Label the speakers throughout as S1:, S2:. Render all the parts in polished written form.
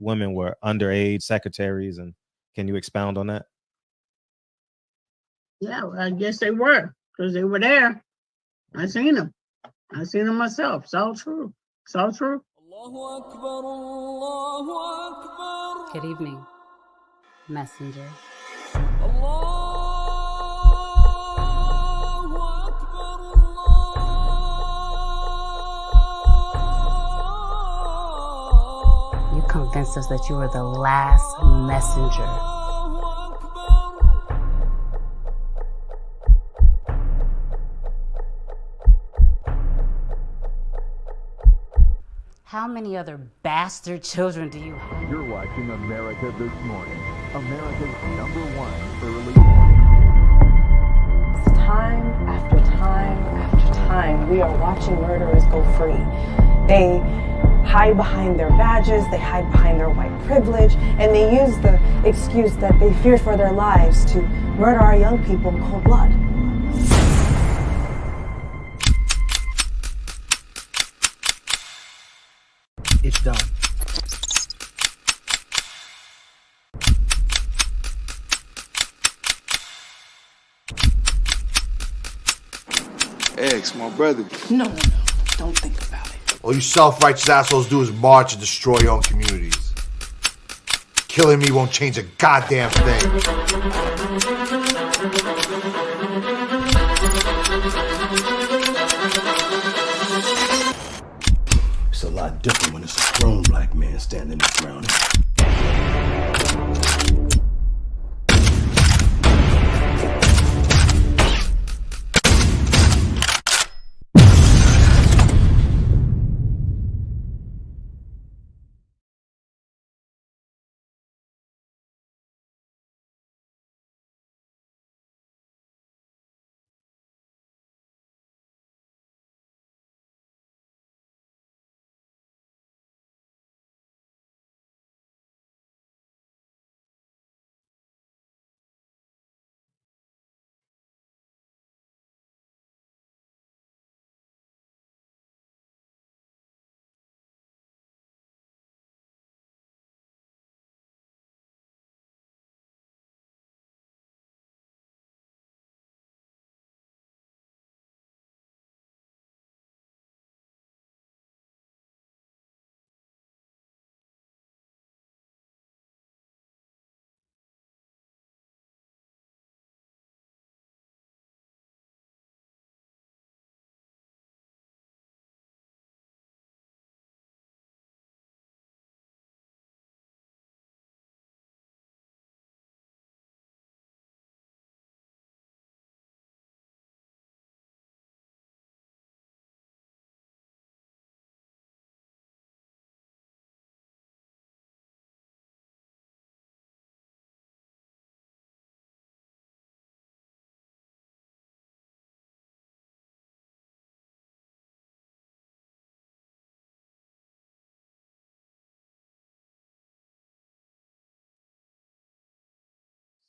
S1: women were underage secretaries, and can you expound on that?
S2: Yeah, well, I guess they were, because they were there. I seen them. I seen them myself. It's all true. It's all true.
S3: Good evening, messenger. You convinced us that you were the last messenger. How many other bastard children do you have?
S4: You're watching America This Morning, America's #1 early morning.
S5: It's time after time after time we are watching murderers go free. They hide behind their badges, they hide behind their white privilege, and they use the excuse that they fear for their lives to murder our young people in cold blood.
S6: It's done.
S7: Eggs, my brother.
S8: No. Don't think about it.
S9: All you self-righteous assholes do is march and destroy your own communities. Killing me won't change a goddamn thing.
S6: It's a lot different when it's a grown black man standing his ground.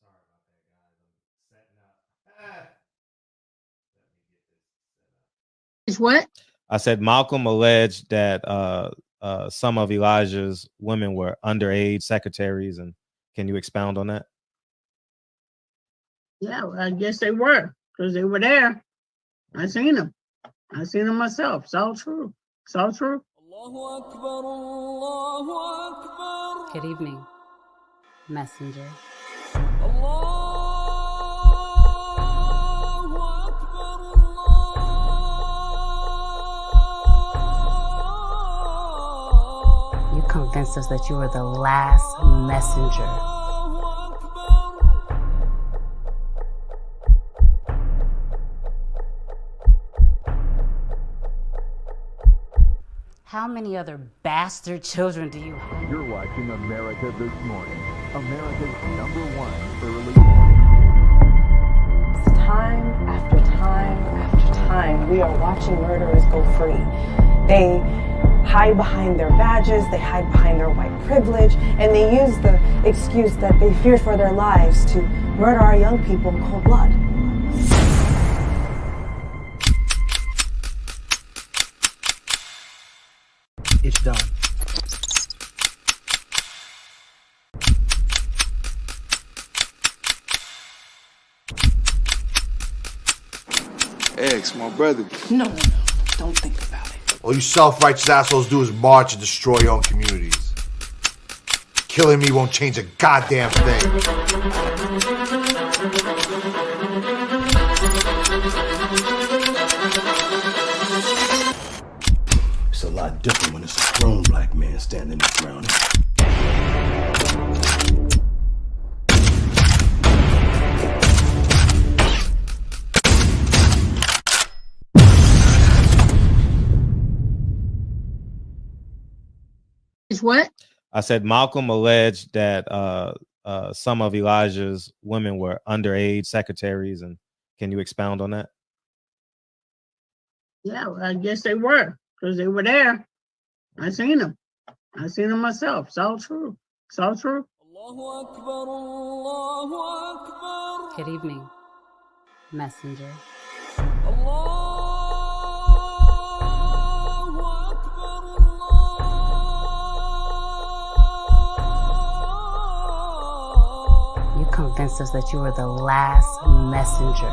S1: Sorry about that, guys. I'm setting up. Let me get this set up.
S2: It's what?
S1: I said Malcolm alleged that some of Elijah's women were underage secretaries, and can you expound on that?
S2: Yeah, well, I guess they were, because they were there. I seen them. I seen them myself. It's all true. It's all true.
S3: Good evening, messenger. You convinced us that you were the last messenger. How many other bastard children do you have?
S4: You're watching America This Morning, America's #1 early morning.
S5: It's time after time after time we are watching murderers go free. They hide behind their badges, they hide behind their white privilege, and they use the excuse that they fear for their lives to murder our young people in cold blood.
S6: It's done. Ex, my brother.
S8: No, don't think about it.
S9: All you self-righteous assholes do is march and destroy your own communities. Killing me won't change a goddamn thing.
S6: It's a lot different when it's a grown black man standing his ground.
S2: It's what?
S1: I said Malcolm alleged that some of Elijah's women were underage secretaries, and can you expound on that?
S2: Yeah, well, I guess they were, because they were there. I seen them. I seen them myself. It's all true. It's all true.
S3: Good evening, messenger. You convinced us that you were the last messenger.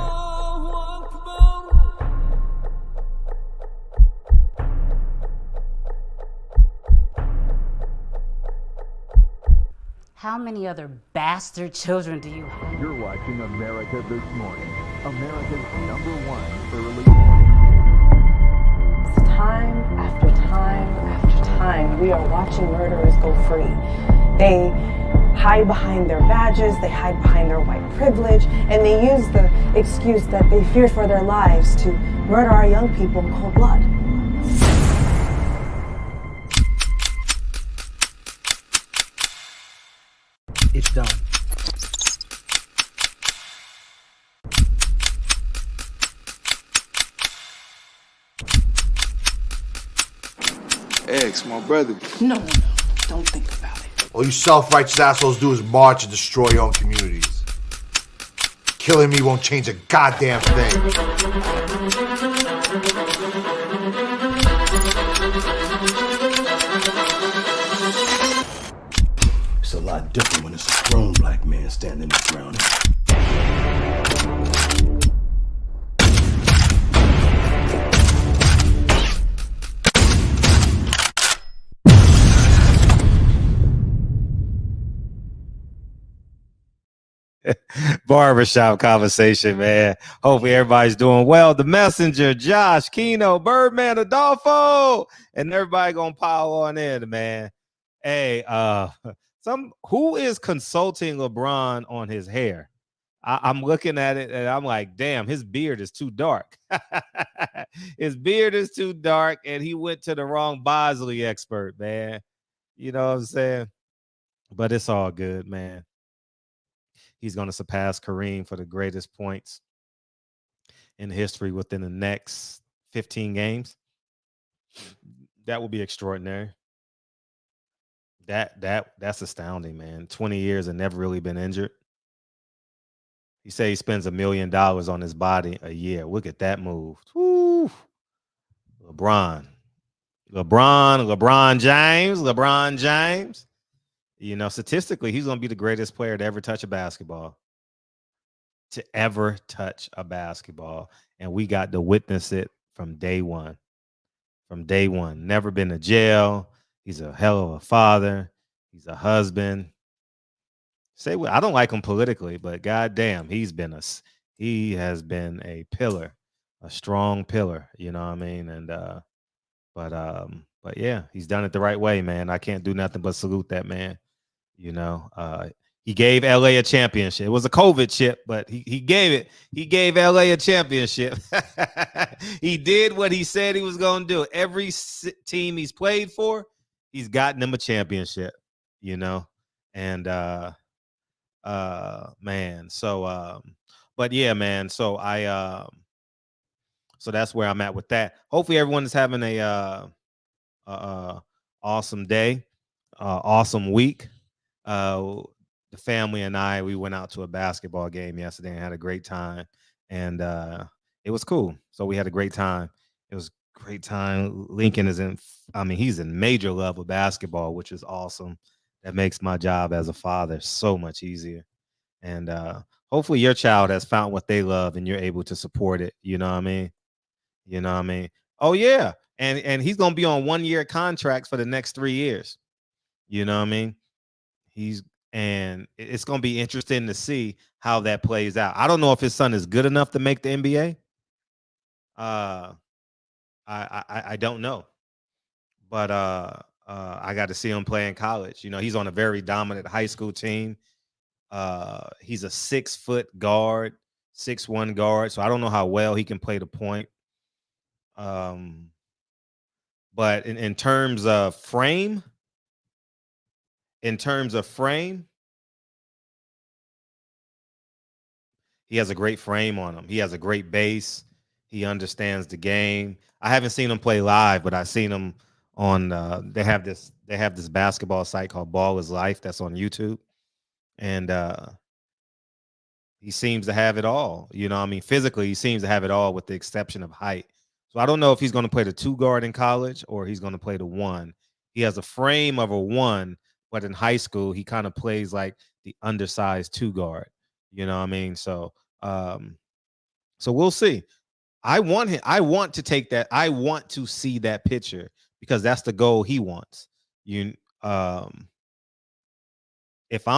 S3: How many other bastard children do you have?
S4: You're watching America This Morning, America's #1 early morning news.
S5: Time after time after time, we are watching murderers go free. They hide behind their badges, they hide behind their white privilege, and they use the excuse that they fear for their lives to murder our young people in cold blood.
S7: It's done.
S6: Ex, my brother.
S8: No, don't think about it.
S9: All you self-righteous assholes do is march and destroy your own communities. Killing me won't change a goddamn thing.
S6: It's a lot different when it's a grown black man standing his ground.
S1: Barbershop conversation, man. Hopefully everybody's doing well. The messenger, Josh, Keno, Birdman, Adolfo, and everybody gonna pile on in, man. Hey, who is consulting LeBron on his hair? I'm looking at it and I'm like, damn, his beard is too dark. His beard is too dark, and he went to the wrong Bosley expert, man. You know what I'm saying? But it's all good, man. He's going to surpass Kareem for the greatest points in history within the next 15 games. That will be extraordinary. That's astounding, man. 20 years and never really been injured. He say he spends $1 million on his body a year. Look at that move. Woo. LeBron James. You know, statistically, he's going to be the greatest player to ever touch a basketball. And we got to witness it from day one. Never been to jail. He's a hell of a father. He's a husband. I don't like him politically, but goddamn, he has been a pillar, a strong pillar. You know what I mean? And but yeah, he's done it the right way, man. I can't do nothing but salute that man. You know, he gave LA a championship. It was a COVID chip, but he gave LA a championship. He did what he said he was going to do. Every team he's played for, he's gotten them a championship, you know? And, man, so, but yeah, man. So so that's where I'm at with that. Hopefully everyone is having a awesome day, awesome week. The family and we went out to a basketball game yesterday and had a great time, and it was cool. So we had a great time. It was a great time. Lincoln he's in major love with basketball, which is awesome. That makes my job as a father so much easier. And hopefully your child has found what they love and you're able to support it. You know what I mean? You know what I mean? Oh yeah, and he's gonna be on 1-year contracts for the next 3 years. You know what I mean? And it's gonna be interesting to see how that plays out. I don't know if his son is good enough to make the NBA. I don't know, but I got to see him play in college. You know, he's on a very dominant high school team. He's a 6-foot guard, 6'1" guard. So I don't know how well he can play the point. But in terms of frame, he has a great frame on him. He has a great base. He understands the game. I haven't seen him play live, but I've seen him on. They have this basketball site called Ball is Life that's on YouTube, and he seems to have it all. You know, I mean, physically, he seems to have it all with the exception of height. So I don't know if he's going to play the 2 guard in college or he's going to play the 1. He has a frame of a 1, but in high school, he kind of plays like the undersized 2 guard. You know what I mean? So we'll see. I want to take that. I want to see that picture because that's the goal he wants. If I'm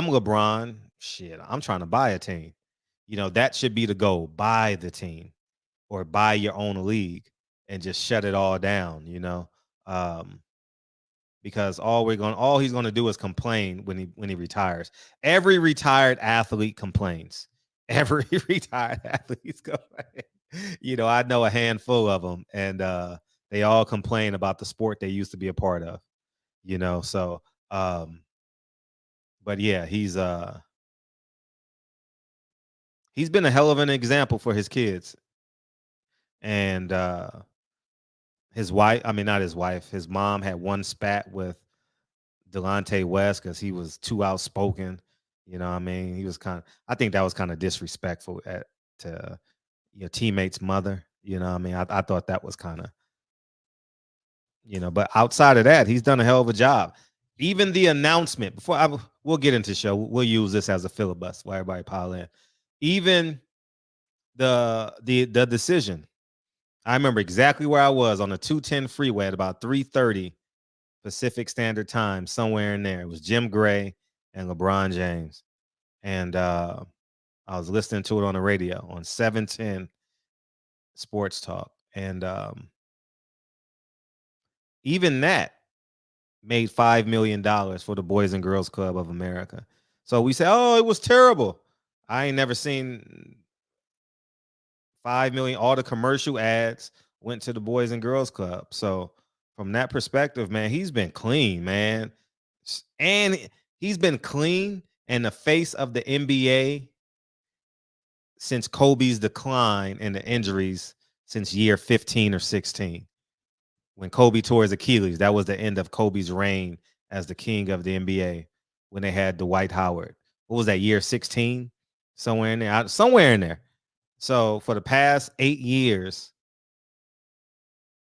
S1: LeBron, shit, I'm trying to buy a team. You know, that should be the goal. Buy the team or buy your own league and just shut it all down, you know. Because all he's going to do is complain when he retires. Every retired athlete complains. Every retired athlete's complain. You know, I know a handful of them, and they all complain about the sport they used to be a part of. You know, so but yeah, he's been a hell of an example for his kids. And his wife, I mean, not his wife, his mom had one spat with Delonte West because he was too outspoken. You know what I mean? He was I think that was kind of disrespectful to your teammate's mother. You know what I mean? I thought that was kind of, you know, but outside of that, he's done a hell of a job. Even the announcement, we'll get into the show. We'll use this as a filibuster while everybody pile in. Even the decision. I remember exactly where I was on the 210 freeway at about 3:30 Pacific Standard Time, somewhere in there. It was Jim Gray and LeBron James. And I was listening to it on the radio on 710 Sports Talk. And even that made $5 million for the Boys and Girls Club of America. So we say, oh, it was terrible. I ain't never seen 5 million. All the commercial ads went to the Boys and Girls Club. So from that perspective, man, he's been clean, man. And he's been clean and the face of the NBA since Kobe's decline and the injuries since year 15 or 16. When Kobe tore his Achilles, that was the end of Kobe's reign as the king of the NBA when they had Dwight Howard. What was that, year 16? Somewhere in there. So for the past 8 years,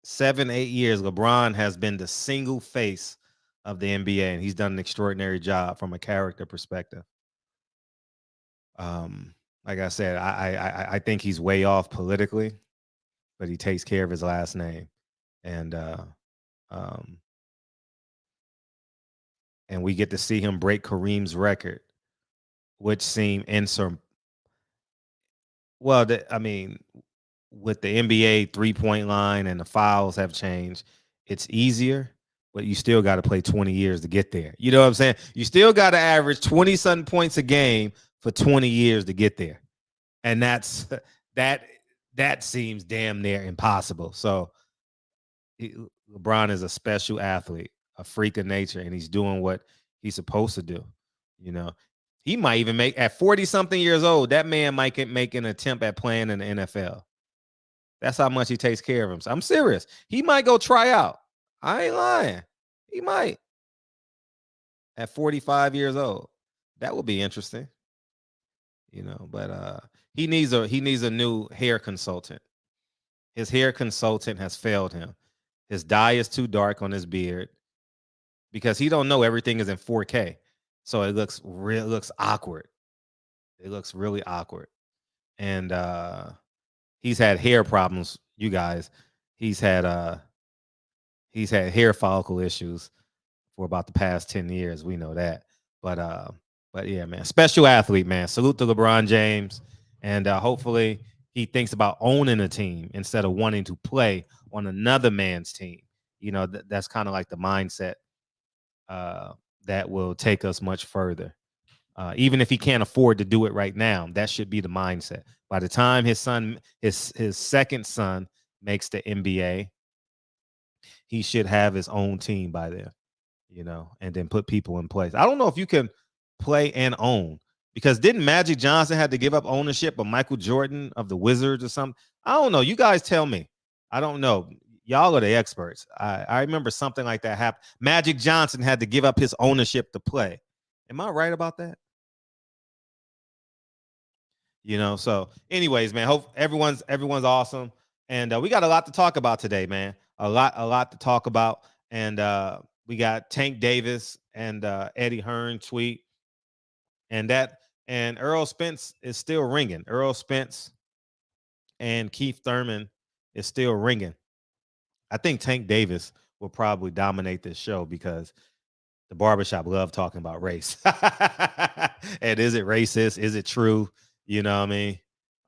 S1: 7-8 years, LeBron has been the single face of the NBA, and he's done an extraordinary job from a character perspective. Like I said, I think he's way off politically, but he takes care of his last name. And we get to see him break Kareem's record, which seemed insurmountable. Well, I mean, with the NBA 3-point line and the fouls have changed, it's easier, but you still got to play 20 years to get there. You know what I'm saying? You still got to average 20-something points a game for 20 years to get there. And that seems damn near impossible. So LeBron is a special athlete, a freak of nature, and he's doing what he's supposed to do. You know, he might even make at 40-something years old, that man might make an attempt at playing in the NFL. That's how much he takes care of himself. I'm serious. He might go try out. I ain't lying. He might. At 45 years old. That would be interesting. You know, but he needs a new hair consultant. His hair consultant has failed him. His dye is too dark on his beard because he don't know everything is in 4K. So it looks awkward. It looks really awkward. And he's had hair problems, you guys. he's had hair follicle issues for about the past 10 years. We know that. But yeah, man, special athlete, man. Salute to LeBron James. And hopefully he thinks about owning a team instead of wanting to play on another man's team. You know, that's kind of like the mindset that will take us much further. Even if he can't afford to do it right now, that should be the mindset. By the time his second son makes the NBA, he should have his own team by then, you know, and then put people in place. I don't know if you can play and own, because didn't Magic Johnson have to give up ownership of Michael Jordan of the Wizards or something? I don't know. You guys tell me. I don't know. Y'all are the experts. I remember something like that happened. Magic Johnson had to give up his ownership to play. Am I right about that? You know, so anyways, man, hope everyone's awesome. And we got a lot to talk about today, man. A lot to talk about. And we got Tank Davis and Eddie Hearn tweet. And Errol Spence is still ringing. Errol Spence and Keith Thurman is still ringing. I think Tank Davis will probably dominate this show because the barbershop love talking about race. And is it racist? Is it true? You know what I mean?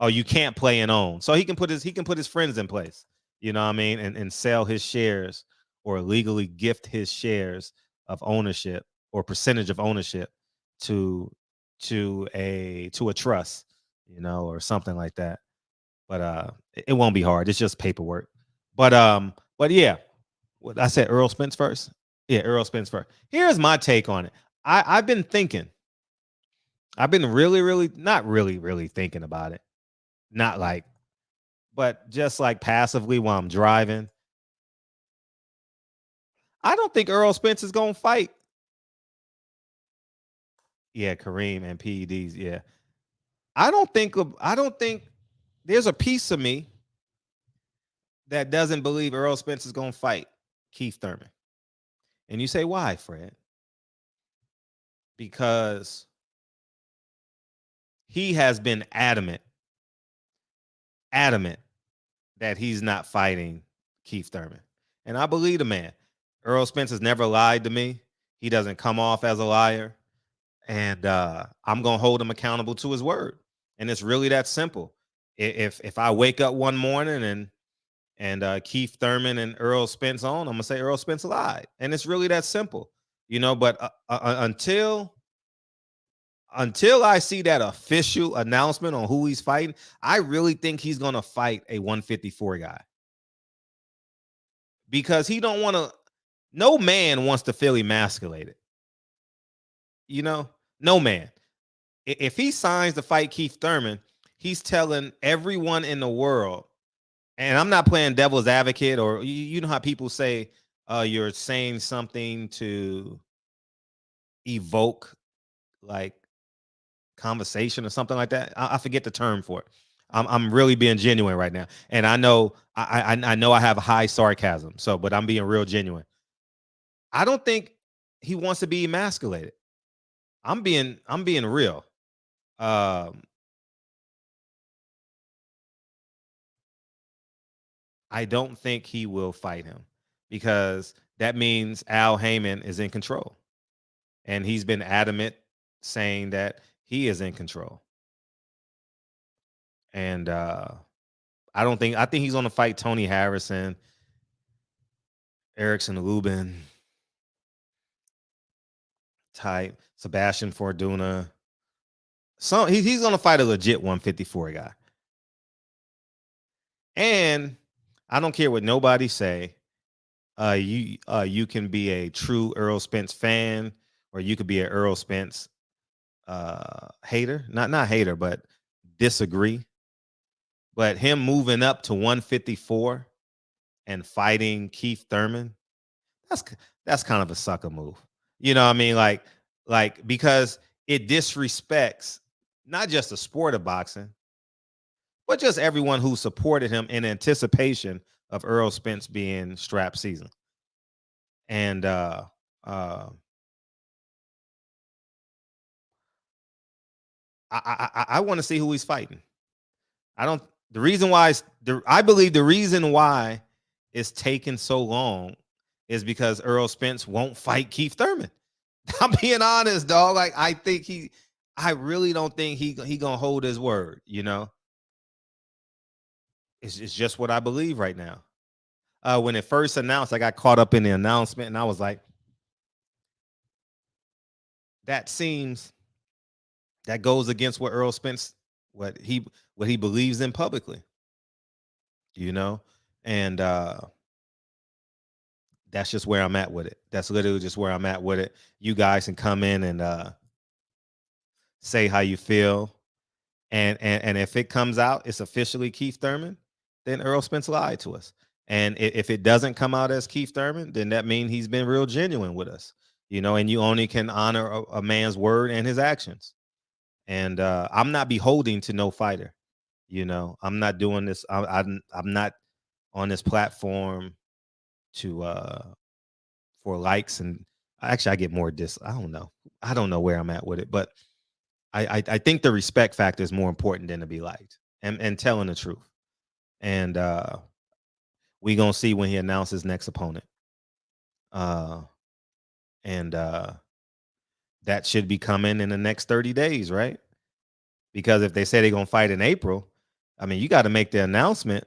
S1: Oh, you can't play and own. So he can put his friends in place, you know what I mean, and sell his shares or legally gift his shares of ownership or percentage of ownership to a trust, you know, or something like that. But it won't be hard. It's just paperwork. But yeah, what I said, Errol Spence first. Yeah, Errol Spence first. Here's my take on it. I've been thinking. I've been really thinking about it. Not like, but just like passively while I'm driving. I don't think Errol Spence is gonna fight. Yeah, Kareem and PEDs. Yeah, I don't think there's a piece of me that doesn't believe Errol Spence is gonna fight Keith Thurman. And you say, why, Fred? Because he has been adamant that he's not fighting Keith Thurman. And I believe the man. Errol Spence has never lied to me. He doesn't come off as a liar. And I'm going to hold him accountable to his word. And it's really that simple. If I wake up one morning and Keith Thurman and Errol Spence on, I'm going to say Errol Spence lied. And it's really that simple. You know, but until I see that official announcement on who he's fighting, I really think he's going to fight a 154 guy. Because he don't want to, no man wants to feel emasculated. You know, no man. If he signs to fight Keith Thurman, he's telling everyone in the world, and I'm not playing devil's advocate, or you know how people say you're saying something to evoke like conversation or something like that. I forget the term for it. I'm really being genuine right now, and I know I know I have high sarcasm. So, but I'm being real genuine. I don't think he wants to be emasculated. I'm being real. I don't think he will fight him because that means Al Heyman is in control, and he's been adamant saying that he is in control. And I think he's going to fight Tony Harrison, Erickson Lubin type, Sebastian Fortuna. So he's going to fight a legit 154 guy. And I don't care what nobody say. You can be a true Errol Spence fan, or you could be an Errol Spence hater. Not hater, but disagree. But him moving up to 154 and fighting Keith Thurman, that's kind of a sucker move. You know what I mean? Like because it disrespects not just the sport of boxing, but just everyone who supported him in anticipation of Errol Spence being strap season. And I want to see who he's fighting. I believe the reason why it's taken so long is because Errol Spence won't fight Keith Thurman. I'm being honest, dog. Like, I really don't think he gonna hold his word, you know. It's just what I believe right now. When it first announced, I got caught up in the announcement and I was like, that goes against what Errol Spence, what he believes in publicly, you know. And that's just where I'm at with it. That's literally just where I'm at with it. You guys can come in and say how you feel. And if it comes out, it's officially Keith Thurman, then Errol Spence lied to us. And if it doesn't come out as Keith Thurman, then that means he's been real genuine with us, you know, and you only can honor a man's word and his actions. And I'm not beholding to no fighter, you know. I'm not doing this. I'm not on this platform to for likes, and actually I get more I don't know where I'm at with it, but I think the respect factor is more important than to be liked and telling the truth. And we gonna see when he announces next opponent. And that should be coming in the next 30 days, right? Because if they say they're gonna fight in April, I mean, you got to make the announcement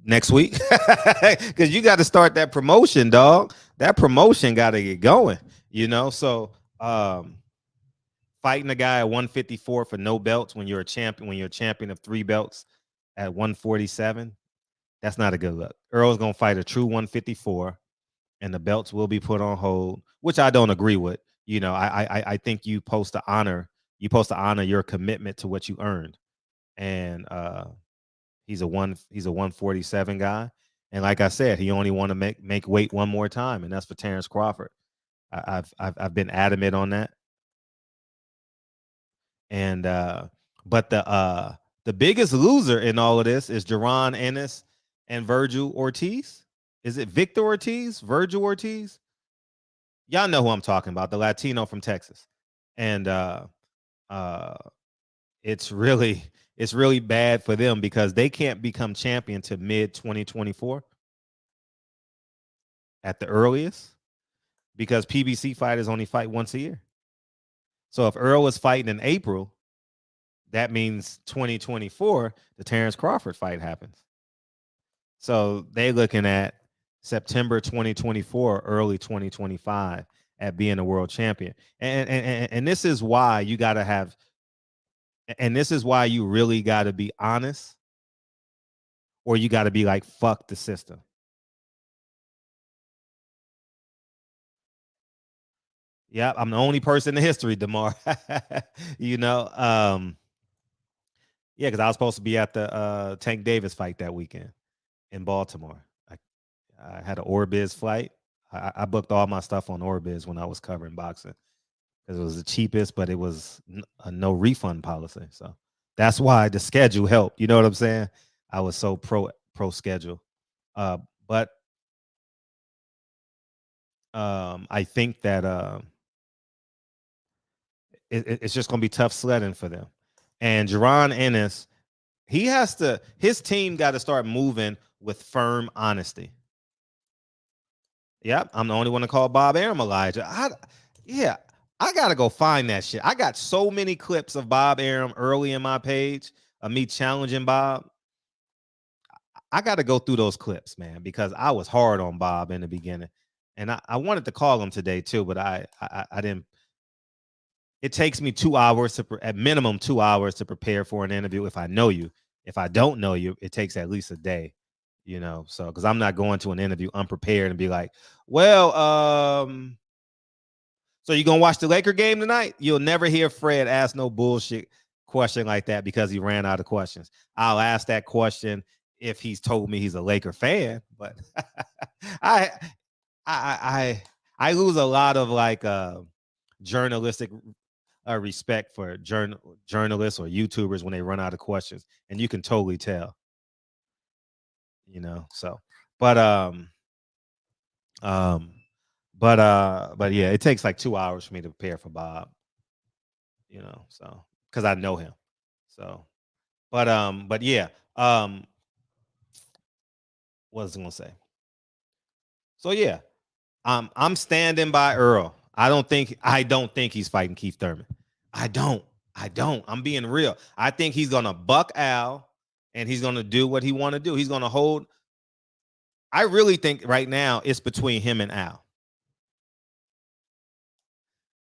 S1: next week, because you got to start that promotion, dog. That promotion got to get going, you know. So fighting a guy at 154 for no belts when you're a champion of 3 belts at 147, that's not a good look. Earl's gonna fight a true 154, and the belts will be put on hold, which I don't agree with. You know, I think you're supposed to honor your commitment to what you earned. And he's a 147 guy, and like I said, he only want to make weight one more time, and that's for Terrence Crawford. I've been adamant on that. And but the biggest loser in all of this is Jerron Ennis and Virgil Ortiz. Is it Victor Ortiz? Virgil Ortiz? Y'all know who I'm talking about, the Latino from Texas. And it's really bad for them because they can't become champion to mid 2024 at the earliest, because PBC fighters only fight once a year. So if Earl is fighting in April, that means 2024, the Terrence Crawford fight happens. So they're looking at September 2024, early 2025 at being a world champion. And this is why you got to have, and this is why you really got to be honest, or you got to be like, fuck the system. Yeah, I'm the only person in history, DeMar. You know, yeah, because I was supposed to be at the Tank Davis fight that weekend in Baltimore. I had an Orbiz flight. I booked all my stuff on Orbiz when I was covering boxing because it was the cheapest, but it was a no refund policy. So that's why the schedule helped. You know what I'm saying? I was so pro schedule. But I think that it's just going to be tough sledding for them. And Jerron Ennis, his team got to start moving with firm honesty. Yep, I'm the only one to call Bob Arum Elijah. I got to go find that shit. I got so many clips of Bob Arum early in my page of me challenging Bob. I got to go through those clips, man, because I was hard on Bob in the beginning. And I wanted to call him today too, but I didn't. It takes me 2 hours at minimum 2 hours to prepare for an interview if I know you. If I don't know you, it takes at least a day, you know. So because I'm not going to an interview unprepared and be like, well, so you gonna watch the Laker game tonight? You'll never hear Fred ask no bullshit question like that because he ran out of questions. I'll ask that question if he's told me he's a Laker fan, but I lose a lot of like journalistic respect for journalists or YouTubers when they run out of questions, and you can totally tell, you know. So, but yeah, it takes like 2 hours for me to prepare for Bob, you know. So because I know him, so. But yeah. What was I gonna say? So yeah, I'm standing by Earl. I don't think he's fighting Keith Thurman. I don't. I'm being real. I think he's gonna buck Al, and he's gonna do what he want to do. He's gonna hold. I really think right now it's between him and Al.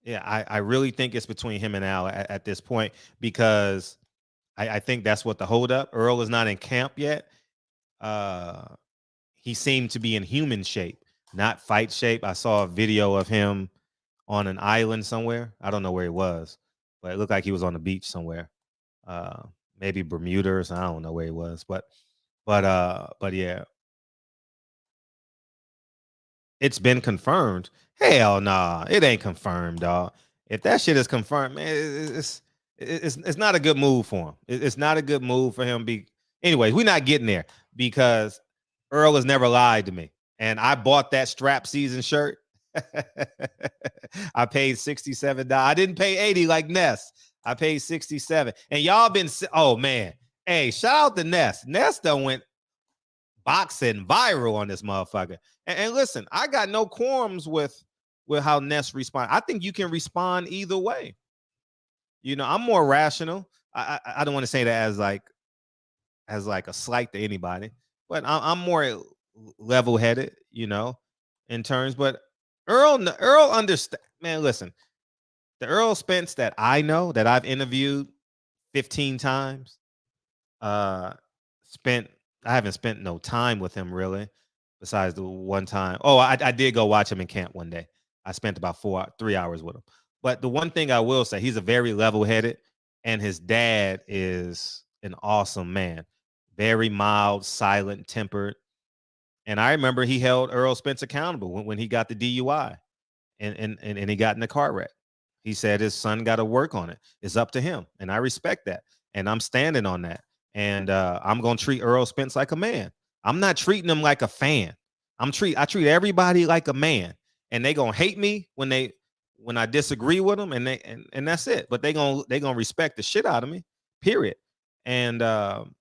S1: Yeah, I really think it's between him and Al at this point, because I think that's what the holdup. Earl is not in camp yet. He seemed to be in human shape, not fight shape. I saw a video of him on an island somewhere. I don't know where he was, but it looked like he was on the beach somewhere. Maybe Bermuda or something. I don't know where he was, but yeah. It's been confirmed. Hell nah, it ain't confirmed, dog. If that shit is confirmed, man, it's not a good move for him. It's not a good move for him. Anyways, we're not getting there because Earl has never lied to me, and I bought that strap season shirt. I paid $67. I didn't pay $80 like Ness. I paid $67, and y'all been. Oh man, hey, shout out to Ness. Ness done went boxing viral on this motherfucker. And listen, I got no qualms with how Ness respond. I think you can respond either way. You know, I'm more rational. I don't want to say that as like a slight to anybody, but I'm more level-headed, you know, in terms. But Earl understand. Man, listen, the Errol Spence that I know, that I've interviewed 15 times, I haven't spent no time with him really, besides the one time. Oh, I did go watch him in camp one day. I spent about 3 hours with him. But the one thing I will say, he's a very level-headed, and his dad is an awesome man. Very mild, silent tempered. And I remember he held Errol Spence accountable when he got the DUI and he got in the car wreck. He said his son got to work on it. It's up to him. And I respect that. And I'm standing on that. And I'm going to treat Errol Spence like a man. I'm not treating him like a fan. I treat everybody like a man. And they going to hate me when I disagree with them, and that's it. But they going to respect the shit out of me. Period. And I'm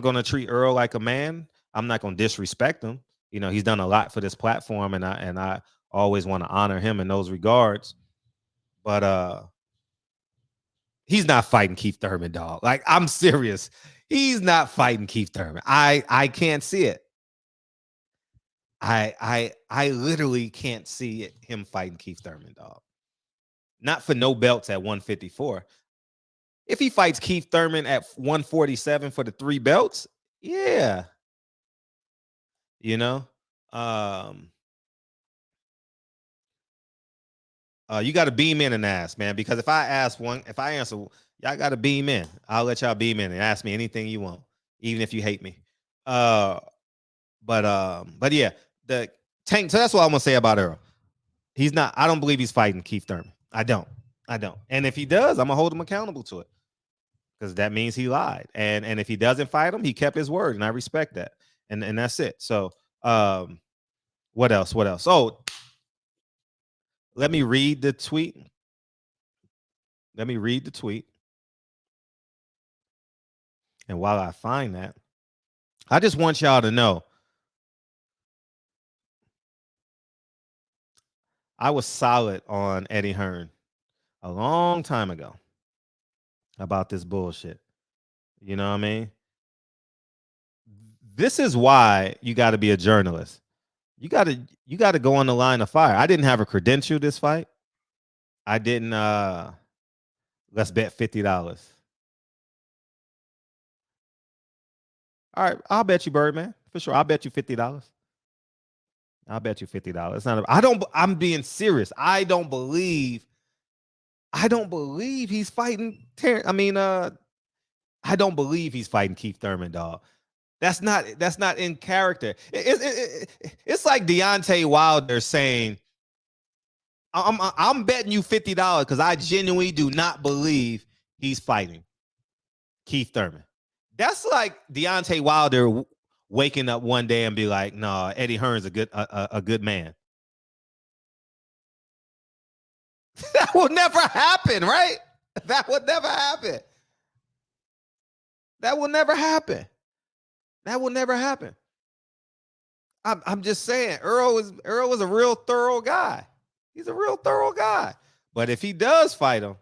S1: going to treat Earl like a man. I'm not going to disrespect him. You know, he's done a lot for this platform, and I always want to honor him in those regards. But he's not fighting Keith Thurman, dog. Like, I'm serious. He's not fighting Keith Thurman. I can't see it. I literally can't see him fighting Keith Thurman, dog. Not for no belts at 154. If he fights Keith Thurman at 147 for the 3 belts, yeah. You know? You got to beam in and ask, man, because if I answer, y'all got to beam in. I'll let y'all beam in and ask me anything you want, even if you hate me. But yeah, the Tank. So that's what I'm gonna say about Earl. I don't believe he's fighting Keith Thurman. I don't. And if he does, I'm gonna hold him accountable to it, because that means he lied. And if he doesn't fight him, he kept his word, and I respect that. And that's it. So what else? Oh, let me read the tweet. And while I find that, I just want y'all to know, I was solid on Eddie Hearn a long time ago about this bullshit. You know what I mean? This is why you got to be a journalist. You got to go on the line of fire. I didn't have a credential this fight. I didn't let's bet $50. All right, I'll bet you, Birdman, for sure. I'll bet you $50. I'll bet you $50. It's not. I'm being serious. I don't believe he's fighting. I don't believe he's fighting Keith Thurman, dog. That's not in character. It's like Deontay Wilder saying, "I'm betting you $50 because I genuinely do not believe he's fighting Keith Thurman." That's like Deontay Wilder waking up one day and be like, "No, Eddie Hearn's a good man." That will never happen, right? That would never happen. That will never happen. That will never happen. I'm just saying, Errol is a real thorough guy. He's a real thorough guy. But if he does fight him,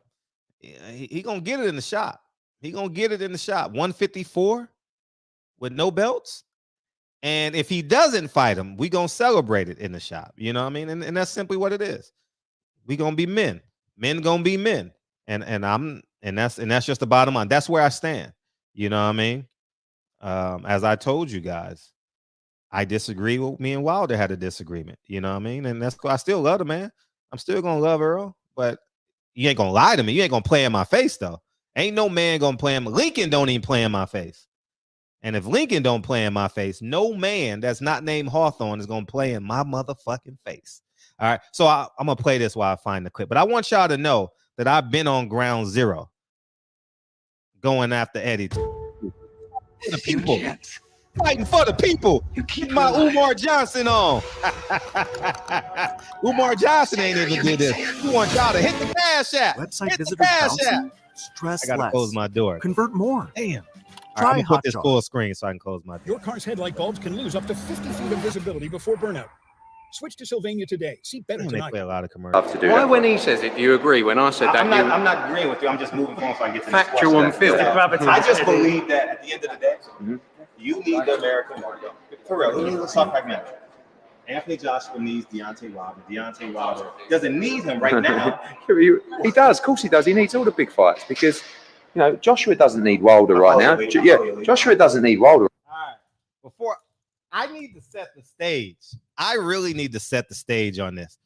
S1: he gonna get it in the shop. He gonna get it in the shop. 154 with no belts. And if he doesn't fight him, we gonna celebrate it in the shop. You know what I mean? And that's simply what it is. We gonna be men. Men gonna be men. And that's just the bottom line. That's where I stand. You know what I mean? As I told you guys, I disagree with me and Wilder had a disagreement. You know what I mean? And that's I still love the man. I'm still gonna love Errol, but you ain't gonna lie to me. You ain't gonna play in my face though. Ain't no man gonna play in my Lincoln don't even play in my face. And if Lincoln don't play in my face, no man that's not named Hawthorne is gonna play in my motherfucking face. All right. So I'm gonna play this while I find the clip. But I want y'all to know that I've been on ground zero going after Eddie. The people. Fighting for the people. You keep my Umar Johnson on. Umar Johnson ain't even did this. We want y'all to hit the cash app.
S7: Website
S1: hit
S7: visitors
S1: the cash
S7: bouncing?
S1: app.
S7: Stress
S1: I gotta
S7: less.
S1: close my door.
S7: Convert more.
S1: Damn.
S7: Try
S1: All right, I'm gonna put this
S7: Hotjar.
S1: full screen so I can close my door.
S10: Your car's headlight bulbs can lose up to 50 feet of visibility before burnout. Switch to Sylvania today. See better
S1: They
S10: tonight.
S1: play a lot of commercials.
S11: Why, when he says it, do you agree? When I said that,
S12: I'm not agreeing with you. I'm just moving forward so I can get to
S11: factual and feel.
S12: I just believe that at the end of the day, you need the American market. For real, let's talk right now. Anthony Joshua needs Deontay Wilder. Deontay Wilder doesn't need him right now.
S11: He does, of course he does. He needs all the big fights because, you know, Joshua doesn't need Wilder right now. Joshua doesn't need Wilder.
S1: All right. Before I need to set the stage. I really need to set the stage on this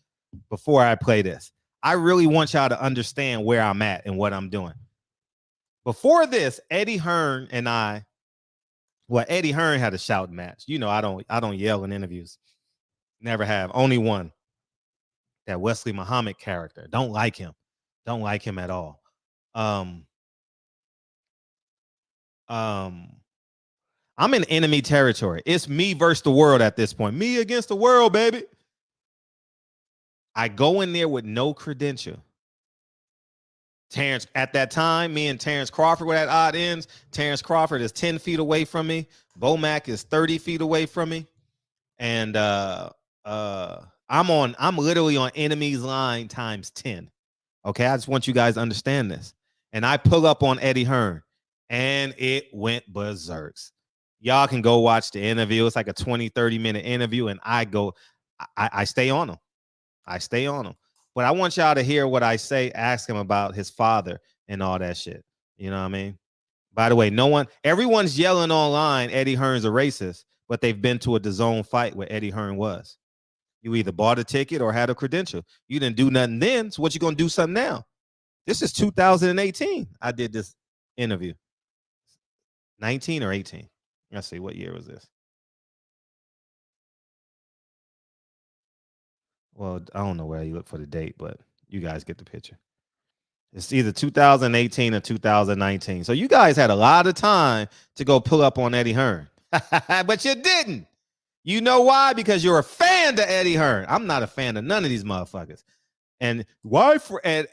S1: before I play this. I really want y'all to understand where I'm at and what I'm doing. Before this, Eddie Hearn and Eddie Hearn had a shouting match. You know, I don't yell in interviews. Never have. Only one. That Wesley Muhammad character. Don't like him. Don't like him at all. I'm in enemy territory. It's me versus the world at this point. Me against the world, baby. I go in there with no credential. Terrence, at that time, me and Terrence Crawford were at odd ends. Terrence Crawford is 10 feet away from me. Bomac is 30 feet away from me. And I'm literally on enemy's line times 10. Okay, I just want you guys to understand this. And I pull up on Eddie Hearn, and it went berserks. Y'all can go watch the interview. It's like a 20, 30-minute interview, and I stay on him. I stay on him. But I want y'all to hear what I say, ask him about his father and all that shit. You know what I mean? By the way, everyone's yelling online Eddie Hearn's a racist, but they've been to a DAZN fight where Eddie Hearn was. You either bought a ticket or had a credential. You didn't do nothing then, so what you gonna do something now? This is 2018. I did this interview. 19 or 18? Let's see, what year was this? Well, I don't know where you look for the date, but you guys get the picture. It's either 2018 or 2019. So you guys had a lot of time to go pull up on Eddie Hearn, but you didn't. You know why? Because you're a fan to Eddie Hearn. I'm not a fan of none of these motherfuckers. And why, Fred?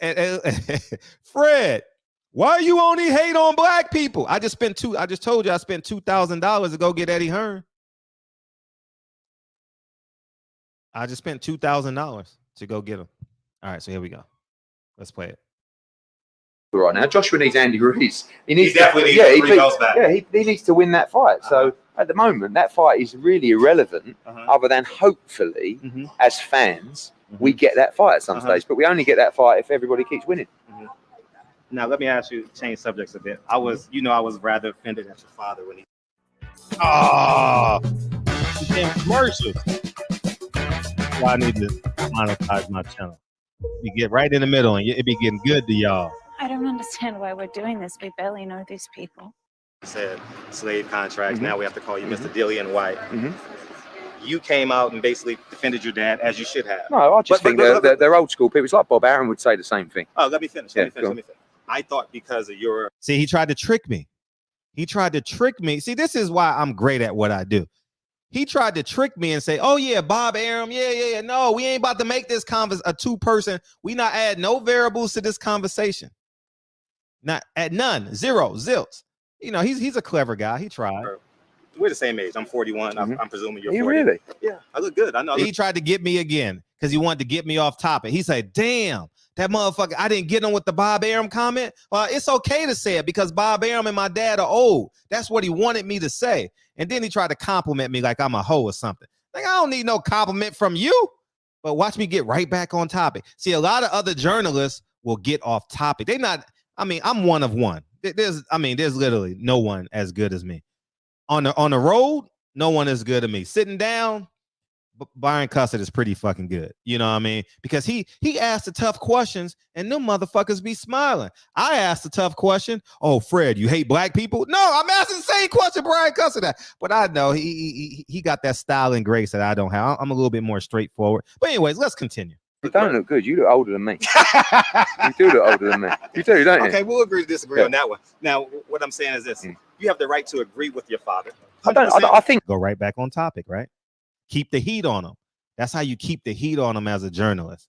S1: Why you only hate on black people? I just told you I spent $2,000 to go get Eddie Hearn. I just spent $2,000 to go get him. All right, so here we go. Let's play it.
S11: Right now, Joshua needs Andy Ruiz. He needs he needs to win that fight. So at the moment, that fight is really irrelevant. Other than hopefully, as fans, we get that fight at some stage. But we only get that fight if everybody keeps winning.
S12: Now, let me ask you, change subjects a bit. I was rather offended at your father when he.
S1: Commercials. Well, I need to monetize my channel. You get right in the middle, and it be getting good to y'all.
S13: I don't understand why we're doing this. We barely know these people.
S12: Said slave contracts. Now we have to call you Mr. Dillian White. You came out and basically defended your dad, as you should have.
S11: No, I just think they're old school people. It's like Bob Aaron would say the same thing.
S12: Oh, let me finish. Let me finish. I thought because of your...
S1: See, he tried to trick me. See, this is why I'm great at what I do. He tried to trick me and say, oh, yeah, Bob Arum. Yeah. No, we ain't about to make this a two-person. We not add no variables to this conversation. Not at none. Zero. Zilts. You know, he's a clever guy. He tried.
S12: We're the same age. I'm 41. I'm presuming you're 40.
S11: You really?
S12: Yeah, I look good. I know.
S1: He tried to get me again because he wanted to get me off topic. He said, damn, that motherfucker, I didn't get him with the Bob Arum comment. It's okay to say it because Bob Arum and my dad are old. That's what he wanted me to say. And then he tried to compliment me like I'm a hoe or something. Like, I don't need no compliment from you. But watch me get right back on topic. See, a lot of other journalists will get off topic. They not, I mean, I'm one of one. There's literally no one as good as me. On the road, no one is good as me. Sitting down, Byron Cussett is pretty fucking good. You know what I mean? Because he asked the tough questions and them motherfuckers be smiling. I asked the tough question. Oh, Fred, you hate black people? No, I'm asking the same question Brian Cussett had. But I know he got that style and grace that I don't have. I'm a little bit more straightforward. But anyways, let's continue.
S11: You don't look good. You look older than me. You do look older than me. You do, don't you?
S12: Okay, we'll agree to disagree on that one. Now, what I'm saying is this. You have the right to agree with your father.
S11: I think
S1: go right back on topic, right? Keep the heat on them. That's how you keep the heat on them as a journalist.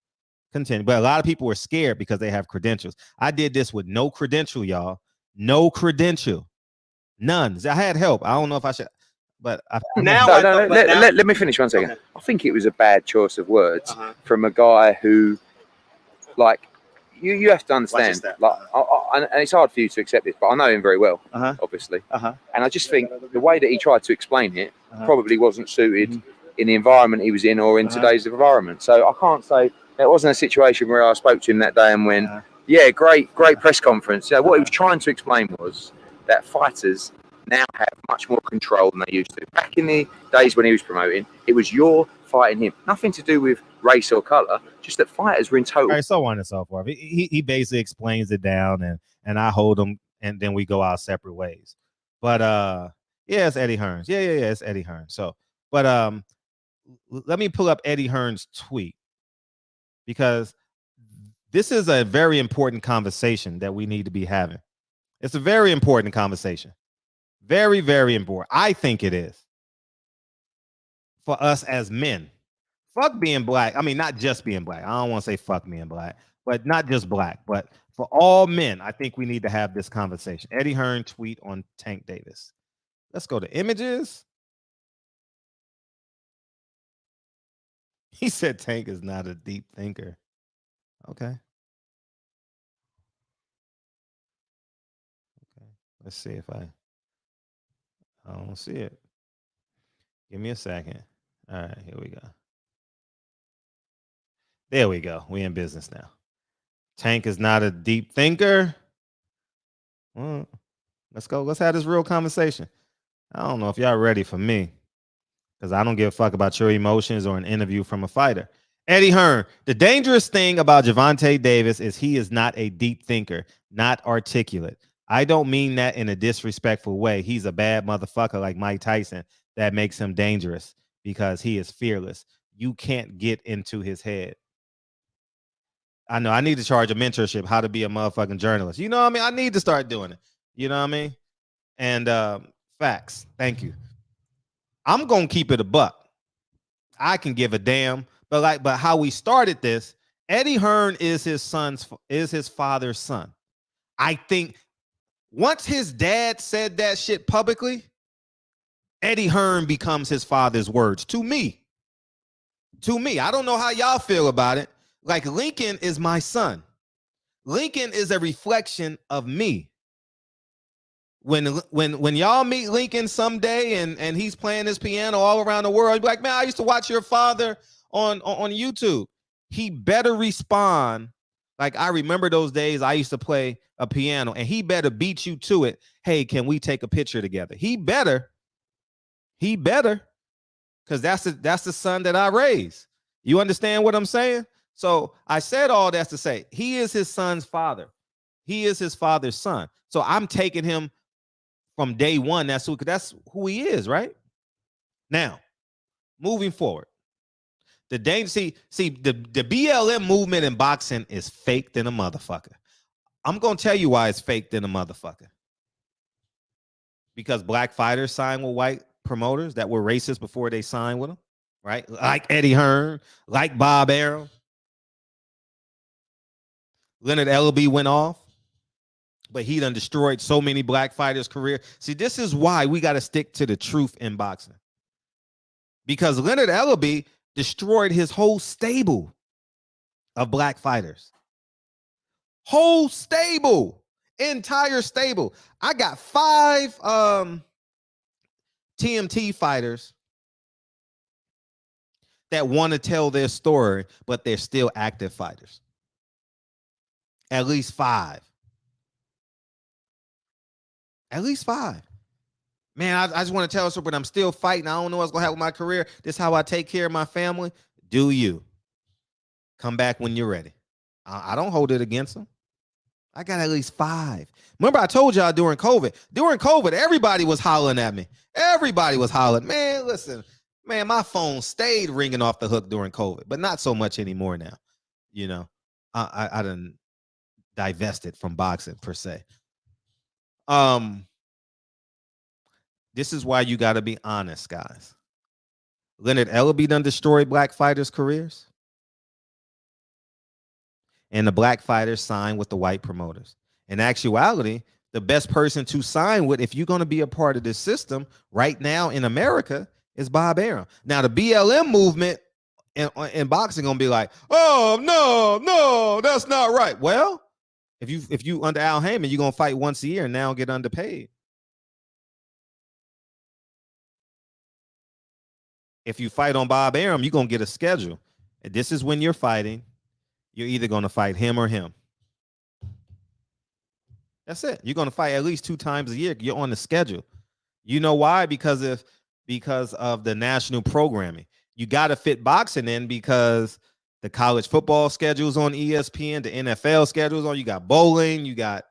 S1: Continue. But a lot of people were scared because they have credentials. I did this with no credential, y'all. No credential. None. I had help. I don't know if I should, but
S11: let me finish 1 second. Okay. I think it was a bad choice of words from a guy who, like, you have to understand, like, and it's hard for you to accept this, but I know him very well, obviously. And I just think the way that he tried to explain it probably wasn't suited in the environment he was in or in today's environment. So I can't say it wasn't a situation where I spoke to him that day and went, yeah, great press conference. Yeah, what he was trying to explain was that fighters now have much more control than they used to. Back in the days when he was promoting, it was you're fighting him. Nothing to do with race or color, just that fighters were in total.
S1: All right, so on and so forth. He basically explains it down and I hold him and then we go our separate ways. But yeah, it's Eddie Hearn. Yeah, it's Eddie Hearn. So, but let me pull up Eddie Hearn's tweet because this is a very important conversation that we need to be having. It's a very important conversation. Very, very important. I think it is for us as men. Fuck being black. I mean, not just being black. I don't want to say fuck being black, but not just black, but for all men, I think we need to have this conversation. Eddie Hearn tweet on Tank Davis. Let's go to images. He said Tank is not a deep thinker. Okay. Let's see if I don't see it. Give me a second. All right, here we go. There we go. We in business now. Tank is not a deep thinker. Well, let's go. Let's have this real conversation. I don't know if y'all ready for me because I don't give a fuck about your emotions or an interview from a fighter. Eddie Hearn, the dangerous thing about Gervonta Davis is he is not a deep thinker, not articulate. I don't mean that in a disrespectful way. He's a bad motherfucker like Mike Tyson. That makes him dangerous because he is fearless. You can't get into his head. I know I need to charge a mentorship, how to be a motherfucking journalist. You know what I mean? I need to start doing it. You know what I mean? And facts. Thank you. I'm going to keep it a buck. I can give a damn. But how we started this, Eddie Hearn is his father's son. I think once his dad said that shit publicly, Eddie Hearn becomes his father's words to me. To me. I don't know how y'all feel about it. Like, Lincoln is my son. Lincoln is a reflection of me. When y'all meet Lincoln someday and he's playing his piano all around the world, you'll be like, man, I used to watch your father on YouTube. He better respond like, I remember those days I used to play a piano, and he better beat you to it. Hey, can we take a picture together? He better, because that's the son that I raised. You understand what I'm saying? So I said all that to say he is his son's father. He is his father's son. So I'm taking him from day one. That's who he is, right? Now, moving forward. The BLM movement in boxing is fake than a motherfucker. I'm going to tell you why it's fake than a motherfucker. Because black fighters signed with white promoters that were racist before they signed with them, right? Like Eddie Hearn, like Bob Arum. Leonard Ellaby went off. But he done destroyed so many black fighters' career. See, this is why we got to stick to the truth in boxing. Because Leonard Ellaby destroyed his whole stable of black fighters. Whole stable. Entire stable. I got 5 TMT fighters that want to tell their story, but they're still active fighters. At least 5. At least 5. Man, I just want to tell us, but I'm still fighting. I don't know what's going to happen with my career. This is how I take care of my family. Do you. Come back when you're ready. I don't hold it against them. I got at least 5. Remember, I told y'all during COVID. During COVID, everybody was hollering at me. Everybody was hollering. Man, listen. Man, my phone stayed ringing off the hook during COVID, but not so much anymore now. You know, I done divested from boxing per se. This is why you got to be honest, guys. Leonard Ellaby done destroyed black fighters' careers. And the black fighters signed with the white promoters. In actuality, the best person to sign with, if you're going to be a part of this system right now in America, is Bob Arum. Now, the BLM movement in boxing going to be like, oh, no, that's not right. Well, if you under Al Heyman, you're going to fight once a year and now get underpaid. If you fight on Bob Arum, you're going to get a schedule. And this is when you're fighting. You're either going to fight him or him. That's it. You're going to fight at least 2 times a year. You're on the schedule. You know why? Because of the national programming. You got to fit boxing in because the college football schedule's on ESPN, the NFL schedule's on. You got bowling, you got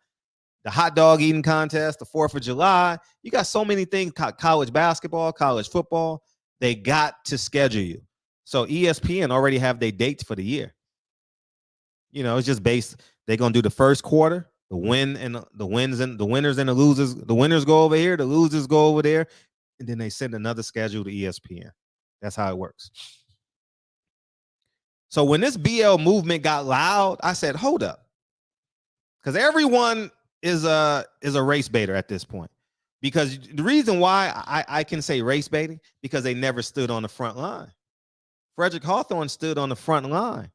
S1: the hot dog eating contest, the 4th of July. You got so many things, college basketball, college football. They got to schedule you. So ESPN already have their dates for the year. You know, it's just based. They're gonna do the first quarter, the winners and the losers. The winners go over here, the losers go over there, and then they send another schedule to ESPN. That's how it works. So when this BL movement got loud, I said, "Hold up," because everyone is a race baiter at this point. Because the reason why I can say race baiting, because they never stood on the front line. Frederick Hawthorne stood on the front line.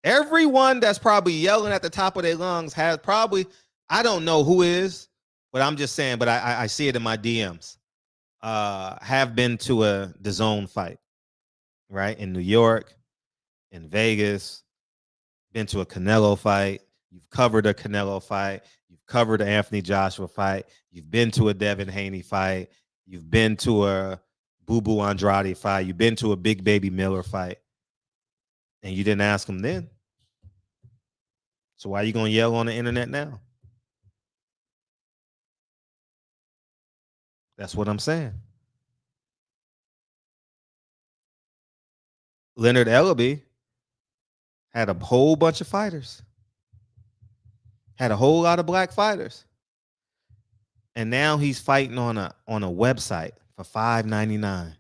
S1: Everyone that's probably yelling at the top of their lungs has probably, I don't know who is, but I'm just saying, but I see it in my DMs, have been to the DAZN fight, right? In New York, in Vegas, been to a Canelo fight. You've covered a Canelo fight. You've covered an Anthony Joshua fight. You've been to a Devin Haney fight. You've been to a Boo Boo Andrade fight. You've been to a Big Baby Miller fight. And you didn't ask him then. So why are you going to yell on the internet now? That's what I'm saying. Leonard Ellaby had a whole bunch of fighters. Had a whole lot of black fighters. And now he's fighting on a website for $5.99.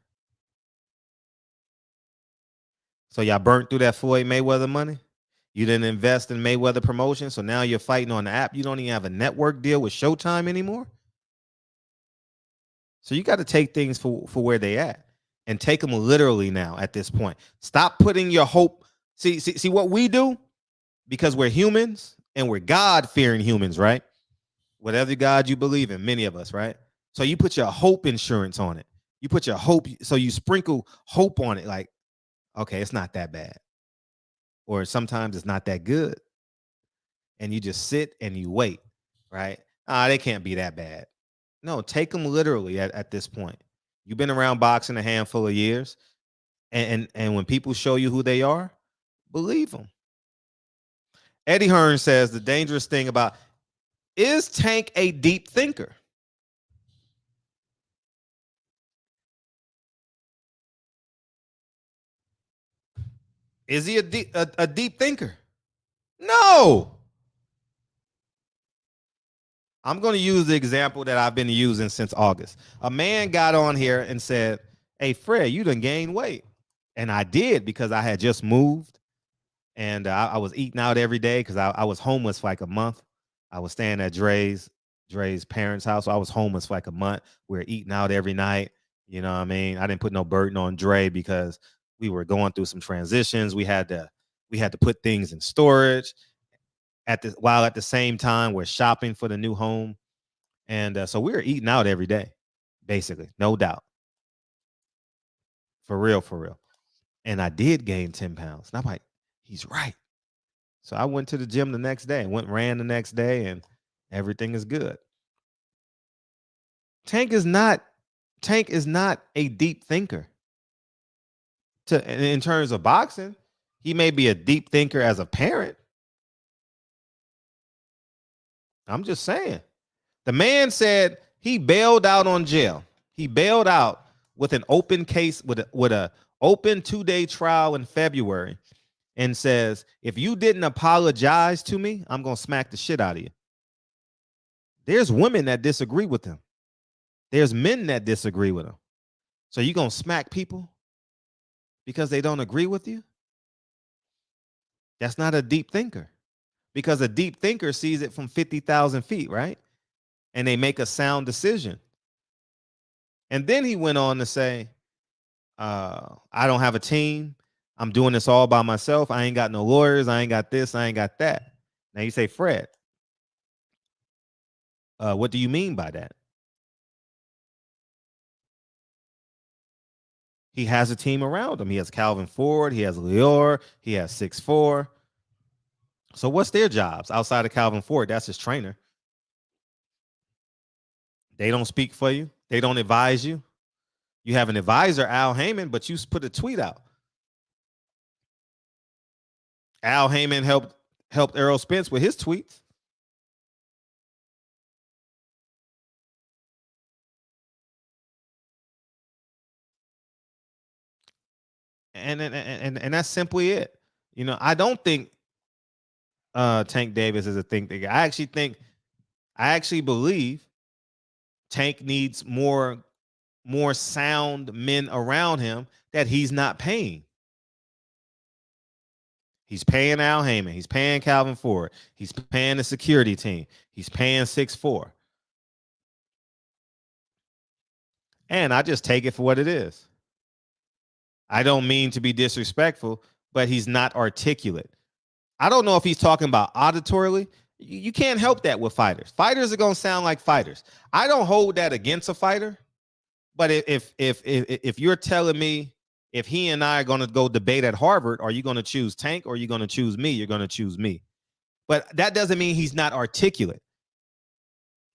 S1: So y'all burnt through that Floyd Mayweather money. You didn't invest in Mayweather promotion. So now you're fighting on the app. You don't even have a network deal with Showtime anymore. So you got to take things for where they at and take them literally now at this point. Stop putting your hope. See what we do, because we're humans and we're God-fearing humans, right? Whatever God you believe in, many of us, right? So you put your hope insurance on it. You put your hope. So you sprinkle hope on it. Like, okay, it's not that bad. Or sometimes it's not that good. And you just sit and you wait, right? They can't be that bad. No, take them literally at this point. You've been around boxing a handful of years. And when people show you who they are, believe them. Eddie Hearn says the dangerous thing about, is Tank a deep thinker? Is he a deep thinker? No. I'm going to use the example that I've been using since August. A man got on here and said, hey, Fred, you done gained weight. And I did, because I had just moved and I was eating out every day because I was homeless for like a month. I was staying at Dre's parents' house. So I was homeless for like a month. We were eating out every night. You know what I mean? I didn't put no burden on Dre because we were going through some transitions. We had to put things in storage while at the same time we're shopping for the new home. And so we were eating out every day, basically, no doubt. For real, for real. And I did gain 10 pounds. And I'm like, he's right. So I went to the gym the next day and ran the next day, and everything is good. Tank is not a deep thinker. In terms of boxing, he may be a deep thinker as a parent. I'm just saying. The man said he bailed out on jail. He bailed out with an open case, with a open 2-day trial in February, and says, if you didn't apologize to me, I'm going to smack the shit out of you. There's women that disagree with him. There's men that disagree with him. So you going to smack people because they don't agree with you? That's not a deep thinker, because a deep thinker sees it from 50,000 feet, right? And they make a sound decision. And then he went on to say, I don't have a team. I'm doing this all by myself. I ain't got no lawyers. I ain't got this. I ain't got that. Now you say, Fred, what do you mean by that? He has a team around him. He has Calvin Ford. He has Lior. He has 6'4". So what's their jobs outside of Calvin Ford? That's his trainer. They don't speak for you. They don't advise you. You have an advisor, Al Heyman, but you put a tweet out. Al Heyman helped Errol Spence with his tweets. And that's simply it. You know, I don't think Tank Davis is a think thing. I actually believe Tank needs more sound men around him that he's not paying. He's paying Al Heyman. He's paying Calvin Ford. He's paying the security team. He's paying 6'4". And I just take it for what it is. I don't mean to be disrespectful, but he's not articulate. I don't know if he's talking about auditorily. You can't help that with fighters. Fighters are going to sound like fighters. I don't hold that against a fighter. But if you're telling me, if he and I are going to go debate at Harvard, are you going to choose Tank or are you going to choose me? You're going to choose me. But that doesn't mean he's not articulate.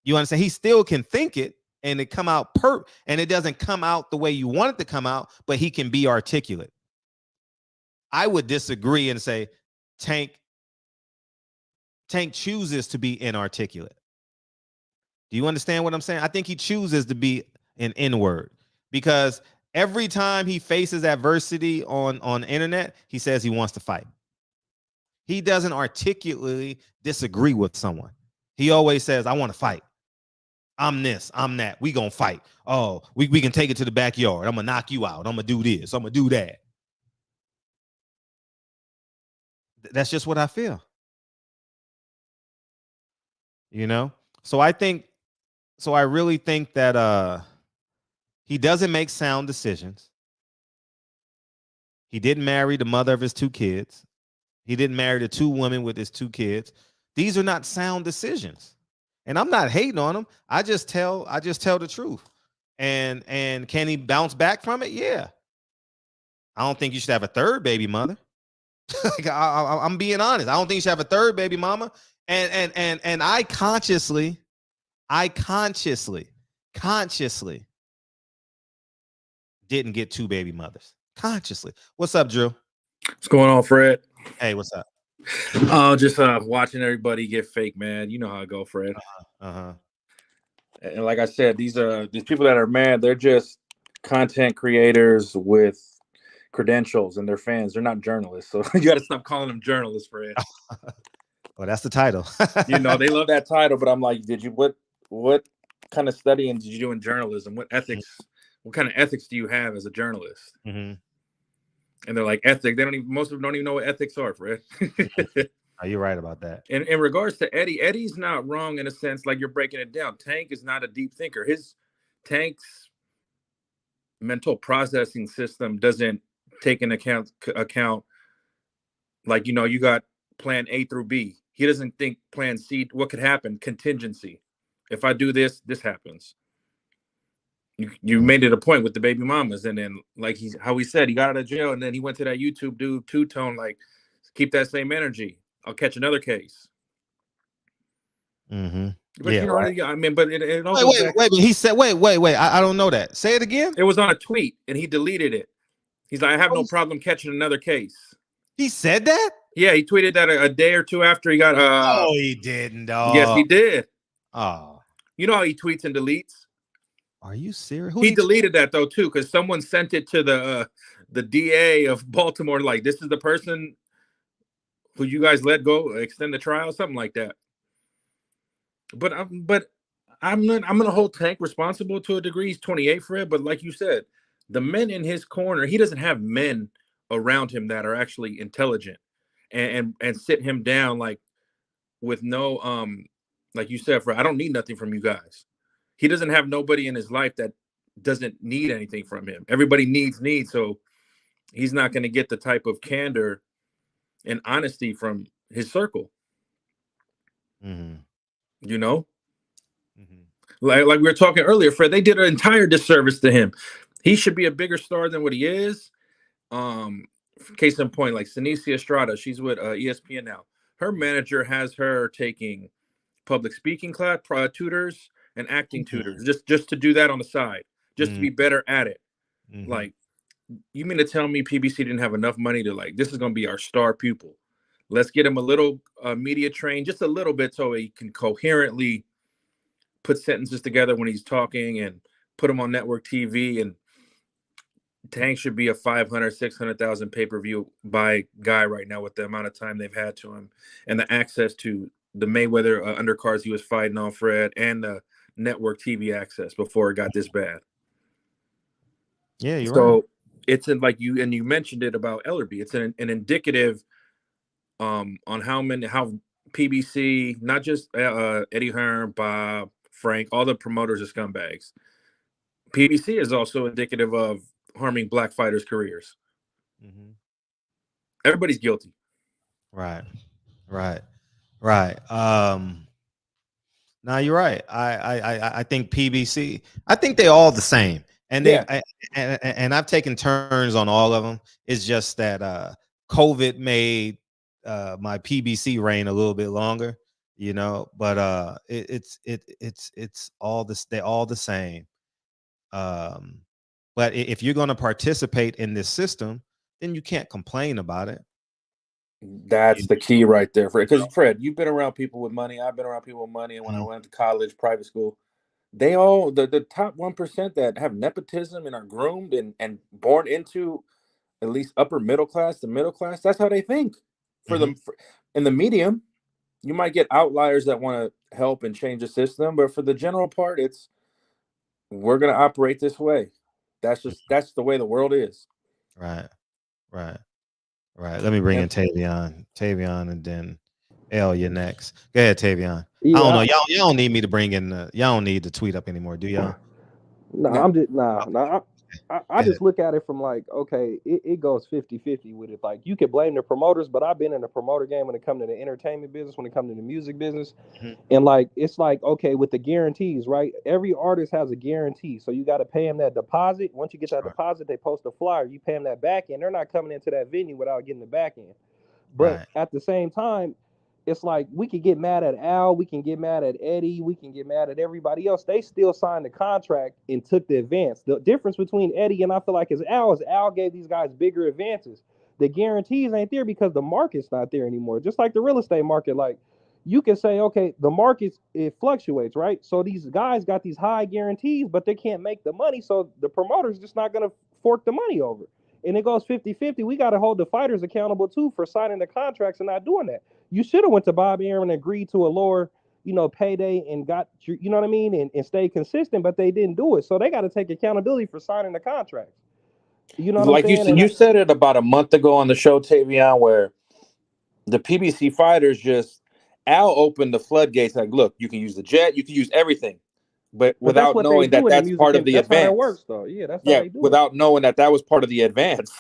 S1: You understand? He still can think it and it come out and it doesn't come out the way you want it to come out, but he can be articulate. I would disagree and say Tank chooses to be inarticulate. Do you understand what I'm saying? I think he chooses to be an N-word because every time he faces adversity on the internet, he says he wants to fight. He doesn't articulately disagree with someone. He always says, I want to fight. I'm this, I'm that. We gonna fight. Oh, we can take it to the backyard. I'm gonna knock you out. I'm gonna do this. I'm gonna do that. That's just what I feel. You know? So I really think that he doesn't make sound decisions. He didn't marry the mother of his 2 kids. He didn't marry the 2 women with his 2 kids. These are not sound decisions. And I'm not hating on him. I just tell the truth. And can he bounce back from it? Yeah. I don't think you should have a 3rd baby mother. Like, I'm being honest. I don't think you should have a 3rd baby mama. And I consciously didn't get 2 baby mothers. Consciously. What's up, Drew?
S7: What's going on, Fred?
S1: Hey, what's up?
S7: Just watching everybody get fake, man. You know how I go, Fred. And like I said, these people that are mad, they're just content creators with credentials and they're fans. They're not journalists. So you got to stop calling them journalists, Fred.
S1: Well, that's the title.
S7: You know, they love that title, but I'm like, what kind of studying did you do in journalism? What kind of ethics do you have as a journalist?
S1: Mm-hmm.
S7: And they're like, ethic. Most of them don't even know what ethics are, Fred.
S1: You're right about that.
S7: In regards to Eddie, Eddie's not wrong in a sense, like you're breaking it down. Tank is not a deep thinker. Tank's mental processing system doesn't take into account like, you got plan A through B. He doesn't think plan C, what could happen, contingency. If I do this, this happens. You made it a point with the baby mamas, and then like how he said he got out of jail, and then he went to that YouTube dude two-tone, like, keep that same energy. I'll catch another case.
S1: Mm-hmm.
S7: But
S1: right.
S7: I mean, but it also
S1: wait. He said, wait. I don't know that. Say it again.
S7: It was on a tweet, and he deleted it. He's like, I have no problem catching another case.
S1: He said that?
S7: Yeah, he tweeted that a day or two after he got.
S1: No, he didn't, dog.
S7: Yes, he did.
S1: Oh,
S7: you know how he tweets and deletes?
S1: Are you serious?
S7: He deleted that though too, because someone sent it to the DA of Baltimore. Like, this is the person who you guys let go, extend the trial, something like that. But I'm gonna hold Tank responsible to a degree. He's 28 for it, but like you said, the men in his corner, he doesn't have men around him that are actually intelligent and sit him down like with no like you said, I don't need nothing from you guys. He doesn't have nobody in his life that doesn't need anything from him. Everybody needs, so he's not going to get the type of candor and honesty from his circle.
S1: Mm-hmm.
S7: Like we were talking earlier, Fred, they did an entire disservice to him. He should be a bigger star than what he is. Case in point, like Sinisi Estrada, she's with ESPN now. Her manager has her taking public speaking class, tutors, and acting tutors, just to do that on the side, just to be better at it. Like, you mean to tell me PBC didn't have enough money to, like, this is going to be our star pupil? Let's get him a little media trained, just a little bit, so he can coherently put sentences together when he's talking, and put him on network TV. And Tank should be a 500, 600,000 pay-per-view buy guy right now with the amount of time they've had to him and the access to the Mayweather undercards he was fighting on, Fred, and the network TV access before it got this bad.
S1: Yeah, you're right.
S7: So it's like you mentioned it about Ellerby. It's an indicative on how PBC, not just Eddie Hearn, Bob, Frank, all the promoters are scumbags. PBC is also indicative of harming black fighters' careers. Everybody's guilty.
S1: Right. Now you're right. I think PBC. I think they're all the same, and and I've taken turns on all of them. It's just that COVID made my PBC reign a little bit longer, But it's all this. They're all the same. But if you're going to participate in this system, then you can't complain about it.
S7: That's the key right there, Fred. Because Fred, you've been around people with money. I've been around people with money. And when I went to college, private school, they all, the top 1% that have nepotism and are groomed and born into at least upper middle class, the middle class, that's how they think. For them, in the medium, you might get outliers that want to help and change the system. But for the general part, we're going to operate this way. That's the way the world is.
S1: Right. Let me bring in Tavion, and then L, you're next. Go ahead, Tavion.
S14: Yeah.
S1: I don't know. Y'all don't need me to bring in. Y'all don't need to tweet up anymore, do y'all?
S14: I just look at it from like, okay, it goes 50-50 with it. Like, you could blame the promoters, but I've been in the promoter game when it comes to the entertainment business, when it comes to the music business. And like, it's like, okay, with the guarantees, right? Every artist has a guarantee. So you got to pay them that deposit. Once you get that deposit, they post a flyer. You pay them that back end. They're not coming into that venue without getting the back end. But at the same time, it's like, we could get mad at Al, we can get mad at Eddie, we can get mad at everybody else. They still signed the contract and took the advance. The difference between Eddie and I feel like is Al gave these guys bigger advances. The guarantees ain't there because the market's not there anymore. Just like the real estate market, like, you can say, okay, the market, it fluctuates, right? So these guys got these high guarantees, but they can't make the money. So the promoter's just not going to fork the money over. And it goes 50-50. We got to hold the fighters accountable too for signing the contracts and not doing that. You should have went to Bob Arum and agreed to a lower, payday and got, you know what I mean, and stay consistent, but they didn't do it. So they got to take accountability for signing the contracts. You know what
S7: like
S14: I'm saying?
S7: You said it about a month ago on the show, Tavion, where the PBC fighters just Al opened the floodgates. Like, look, you can use the jet, you can use everything, but
S14: But that's
S7: without
S14: what they
S7: knowing that
S14: do in the
S7: that's
S14: music,
S7: part of
S14: and
S7: the
S14: that's how that
S7: advance.
S14: works, though. Yeah, that's how
S7: Yeah,
S14: they do it.
S7: without knowing that was part of the advance.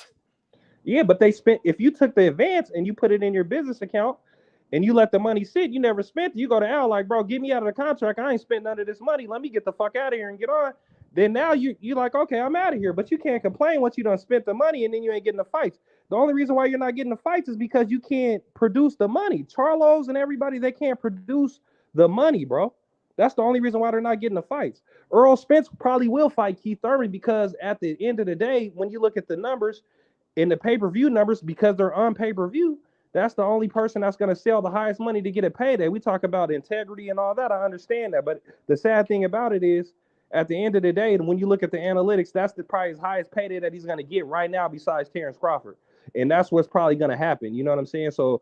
S14: Yeah, but they spent. If you took the advance and you put it in your business account, and you let the money sit, you never spent it. You go to Al like, bro, get me out of the contract. I ain't spent none of this money. Let me get the fuck out of here and get on. Then now you like, okay, I'm out of here. But you can't complain once you done spent the money and then you ain't getting the fights. The only reason why you're not getting the fights is because you can't produce the money. Charlos and everybody, they can't produce the money, bro. That's the only reason why they're not getting the fights. Errol Spence probably will fight Keith Thurman because at the end of the day, when you look at the numbers in the pay-per-view numbers, because they're on pay-per-view, that's the only person that's going to sell the highest money to get a payday. We talk about integrity and all that. I understand that. But the sad thing about it is, at the end of the day, and when you look at the analytics, that's probably his highest payday that he's going to get right now besides Terrence Crawford. And that's what's probably going to happen. You know what I'm saying? So,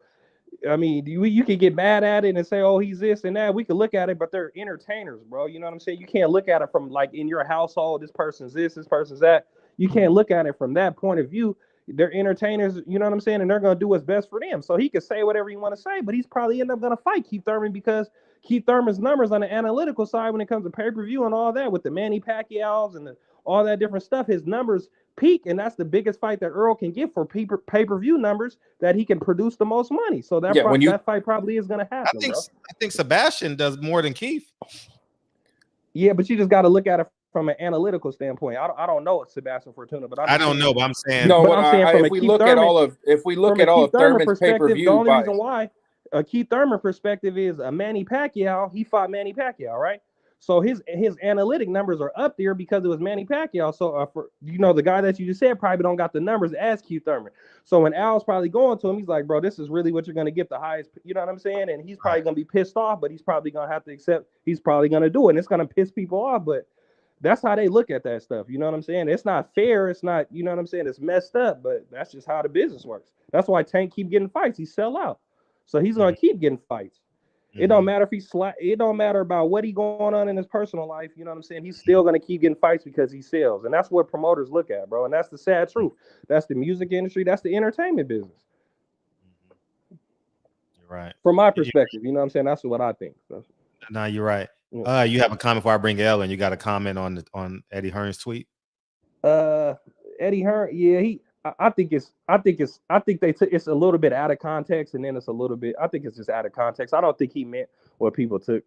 S14: I mean, you can get mad at it and say, oh, he's this and that. We could look at it, but they're entertainers, bro. You know what I'm saying? You can't look at it from like in your household, this person's this person's that. You can't look at it from that point of view. They're entertainers, you know what I'm saying? And they're going to do what's best for them. So he could say whatever he want to say, but he's probably end up going to fight Keith Thurman because Keith Thurman's numbers on the analytical side when it comes to pay-per-view and all that with the Manny Pacquiao's and all that different stuff, his numbers peak, and that's the biggest fight that Earl can get for pay-per-view numbers that he can produce the most money. So that, that fight probably is going to happen,
S1: I think Sebastian does more than Keith.
S14: Yeah, but you just got to look at it from an analytical standpoint. I don't know Sebastian Fortuna, but
S1: I don't know, but I'm saying
S7: no.
S14: But I'm saying from
S7: if we look at all of Thurman's pay-per-view,
S14: the only reason why a Keith Thurman perspective is a Manny Pacquiao. He fought Manny Pacquiao, right? So his analytic numbers are up there because it was Manny Pacquiao. So for the guy that you just said probably don't got the numbers as Keith Thurman. So when Al's probably going to him, he's like, bro, this is really what you're gonna get the highest. You know what I'm saying? And he's probably gonna be pissed off, but he's probably gonna have to accept. He's probably gonna do it, and it's gonna piss people off, but. That's how they look at that stuff. You know what I'm saying? It's not fair. It's not, you know what I'm saying? It's messed up, but that's just how the business works. That's why Tank keep getting fights. He sell out. So he's going to keep getting fights. It don't matter if he's it don't matter about what he going on in his personal life. You know what I'm saying? He's still going to keep getting fights because he sells. And that's what promoters look at, bro. And that's the sad truth. That's the music industry. That's the entertainment business.
S1: You're right.
S14: From my perspective, you know what I'm saying? That's what I think.
S1: No, you're right. You have a comment before I bring L, and you got a comment on Eddie Hearn's tweet.
S14: Eddie Hearn, yeah, I think it's a little bit out of context, and then it's a little bit. I think it's just out of context. I don't think he meant what people took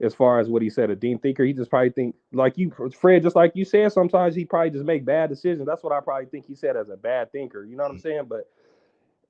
S14: as far as what he said. A dean thinker, he just probably think like you, Fred, just like you said. Sometimes he probably just make bad decisions. That's what I probably think he said as a bad thinker. You know what I'm saying? But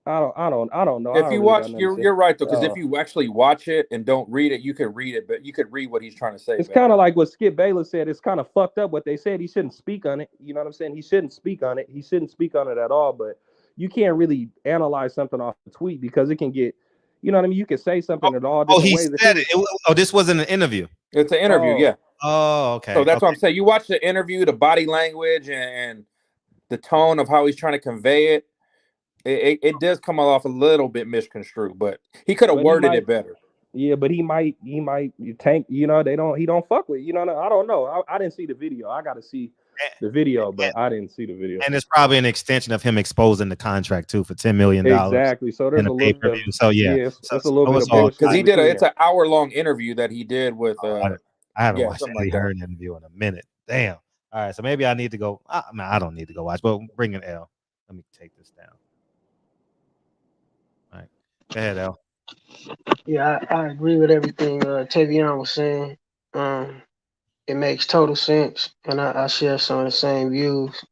S14: I don't know.
S7: If you watch, you're right though, because if you actually watch it and don't read it, you can read it, but you could read what he's trying to say.
S14: It's kind of like what Skip Bayless said. It's kind of fucked up what they said. He shouldn't speak on it. You know what I'm saying? He shouldn't speak on it. He shouldn't speak on it at all. But you can't really analyze something off the tweet because it can get, you know what I mean? You can say something at all different ways.
S1: Said it. This wasn't an interview.
S7: It's an interview, yeah.
S1: Oh, okay.
S7: So that's what I'm saying. You watch the interview, the body language and the tone of how he's trying to convey it. It does come off a little bit misconstrued, but he could have worded it better.
S14: Yeah, but he might Tank. You know, he don't fuck with. You know, I don't know. I didn't see the video. I got to see the video, but I didn't see the video.
S1: And it's probably an extension of him exposing the contract too for $10 million.
S14: Exactly. So there's a little bit.
S1: So yeah,
S14: that's a little bit of
S7: because he did it's an hour-long interview that he did with.
S1: I haven't watched Eddie Hearn interview in a minute. Damn. All right, so maybe I need to go. I don't need to go watch, but bring an L. Let me take this down. All right, go ahead, L.
S15: Yeah, I agree with everything Tavion was saying. It makes total sense, and I share some of the same views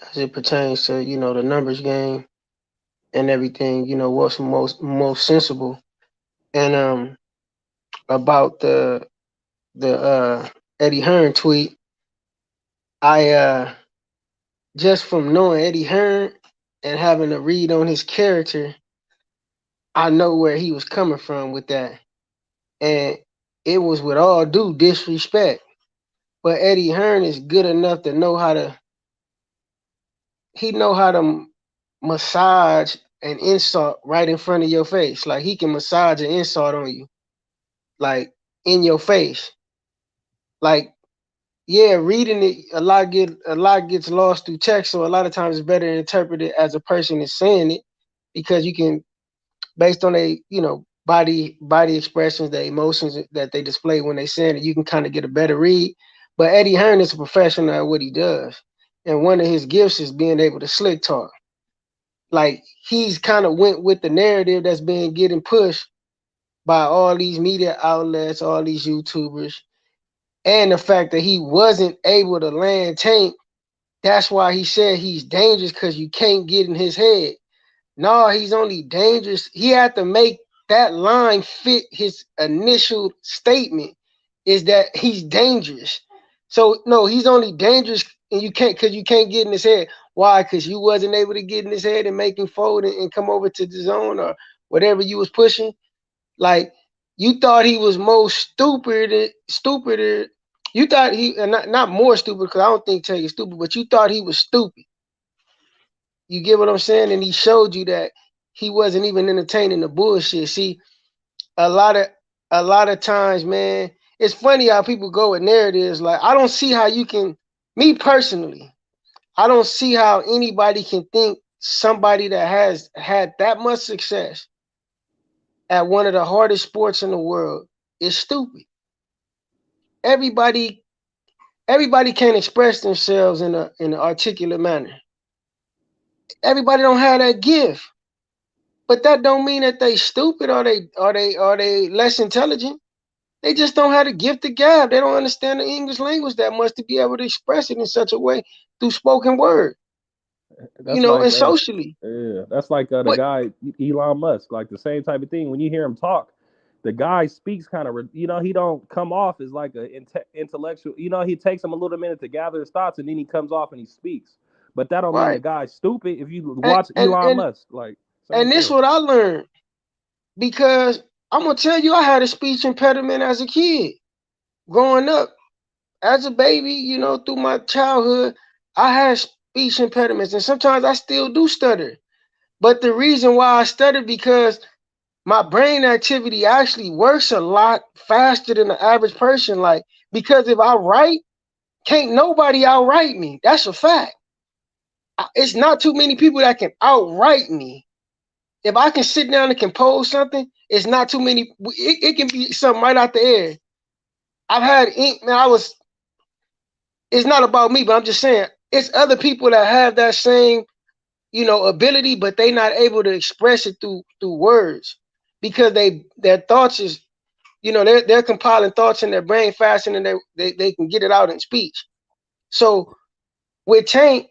S15: as it pertains to the numbers game and everything. What's most sensible, and about the Eddie Hearn tweet. I just from knowing Eddie Hearn and having a read on his character, I know where he was coming from with that. And it was with all due disrespect. But Eddie Hearn is good enough to know how to massage an insult right in front of your face. Like he can massage an insult on you. Like in your face. Like, yeah, reading it a lot gets lost through text, so a lot of times it's better to interpret it as a person is saying it because you can based on a body expressions, the emotions that they display when they saying it, you can kind of get a better read. But Eddie Hearn is a professional at what he does, and one of his gifts is being able to slick talk. Like he's kind of went with the narrative that's been getting pushed by all these media outlets, all these YouTubers, and the fact that he wasn't able to land Tank. That's why he said he's dangerous, because you can't get in his head. No, he's only dangerous. He had to make that line fit his initial statement, is that he's dangerous. So no, he's only dangerous, and you can't get in his head. Why? Because you wasn't able to get in his head and make him fold and come over to the zone or whatever you was pushing. Like you thought he was more stupider. You thought he not more stupid, because I don't think Tank is stupid, but you thought he was stupid. You get what I'm saying? And he showed you that he wasn't even entertaining the bullshit. See, a lot of times, man, it's funny how people go with narratives. Like, I don't see how you can, me personally, I don't see how anybody can think somebody that has had that much success at one of the hardest sports in the world is stupid. Everybody can express themselves in an articulate manner. Everybody don't have that gift, but that don't mean that they stupid or they less intelligent. They just don't have the gift of gab. They don't understand the English language that much to be able to express it in such a way through spoken word.
S14: That's
S15: and socially.
S14: Yeah, that's like the guy Elon Musk, like the same type of thing. When you hear him talk, the guy speaks kind of, he don't come off as like an intellectual. He takes him a little minute to gather his thoughts, and then he comes off and he speaks. But that don't mean the guy's stupid. If you watch Elon Musk, like.
S15: And this is what I learned, because I'm gonna tell you, I had a speech impediment as a kid, growing up, as a baby. Through my childhood, I had speech impediments, and sometimes I still do stutter. But the reason why I stutter, because my brain activity actually works a lot faster than the average person. Like, because if I write, can't nobody outwrite me. That's a fact. It's not too many people that can outwrite me. If I can sit down and compose something, it's not too many. It can be something right out the air. I've had ink, man. It's not about me, but I'm just saying it's other people that have that same, ability, but they not able to express it through words, because their thoughts is, they're compiling thoughts in their brain faster than they can get it out in speech. So with Tank,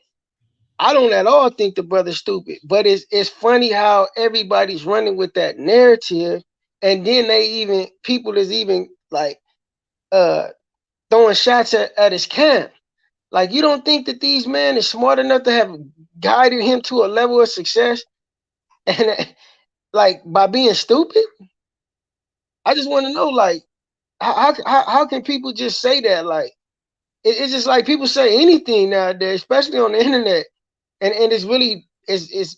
S15: I don't at all think the brother's stupid, but it's funny how everybody's running with that narrative, and then people is even like throwing shots at his camp. Like, you don't think that these men is smart enough to have guided him to a level of success, and like by being stupid? I just want to know, like, how can people just say that? Like, it's just like people say anything nowadays, especially on the internet. And it's really it's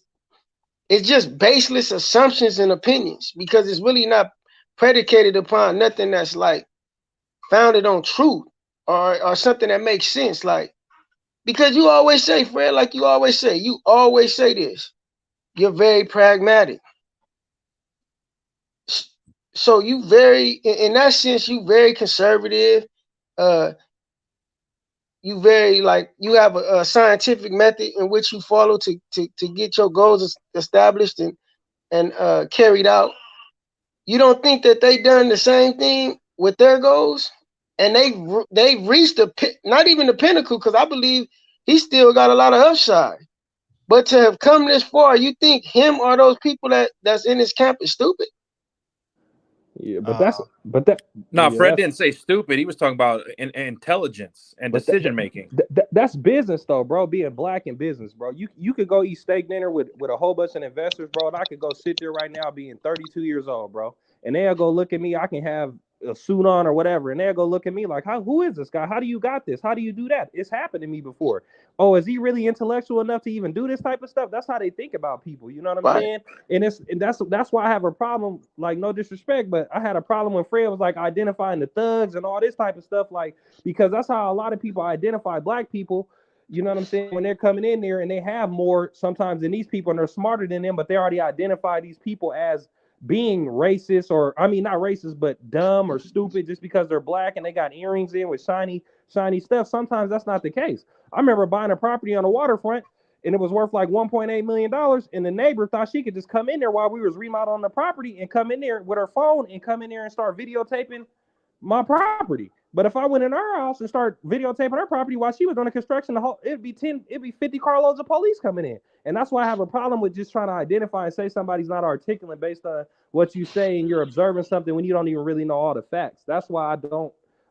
S15: just baseless assumptions and opinions, because it's really not predicated upon nothing that's like founded on truth or something that makes sense. Like, because you always say, Fred, like you always say this, you're very pragmatic. So you in that sense, you very conservative. You very you have a scientific method in which you follow to get your goals established and carried out. You don't think that they done the same thing with their goals, and they've reached not even the pinnacle, because I believe he still got a lot of upside. But to have come this far, you think him or those people that's in his camp is stupid?
S14: Yeah, but
S7: Fred didn't say stupid. He was talking about intelligence and decision making.
S14: That's business, though, bro. Being black in business, bro. You could go eat steak dinner with a whole bunch of investors, bro. And I could go sit there right now, being 32 years old, bro. And they'll go look at me. I can have a suit on or whatever, and they'll go look at me like, who is this guy? How do you got this? How do you do that? It's happened to me before. Oh, is he really intellectual enough to even do this type of stuff? That's how they think about people. You know what I'm saying? And that's why I have a problem. Like, no disrespect, but I had a problem when Fred was like identifying the thugs and all this type of stuff. Like, because that's how a lot of people identify black people. You know what I'm saying? When they're coming in there and they have more sometimes than these people and they're smarter than them, but they already identify these people as being racist, or I mean not racist, but dumb or stupid just because they're black and they got earrings in with shiny stuff. Sometimes that's not the case. I remember buying a property on the waterfront and it was worth like $1.8 million. And the neighbor thought she could just come in there while we was remodeling the property and come in there with her phone and come in there and start videotaping my property. But if I went in her house and start videotaping her property while she was doing the construction, it'd be 50 carloads of police coming in. And that's why I have a problem with just trying to identify and say somebody's not articulate based on what you say and you're observing something when you don't even really know all the facts. That's why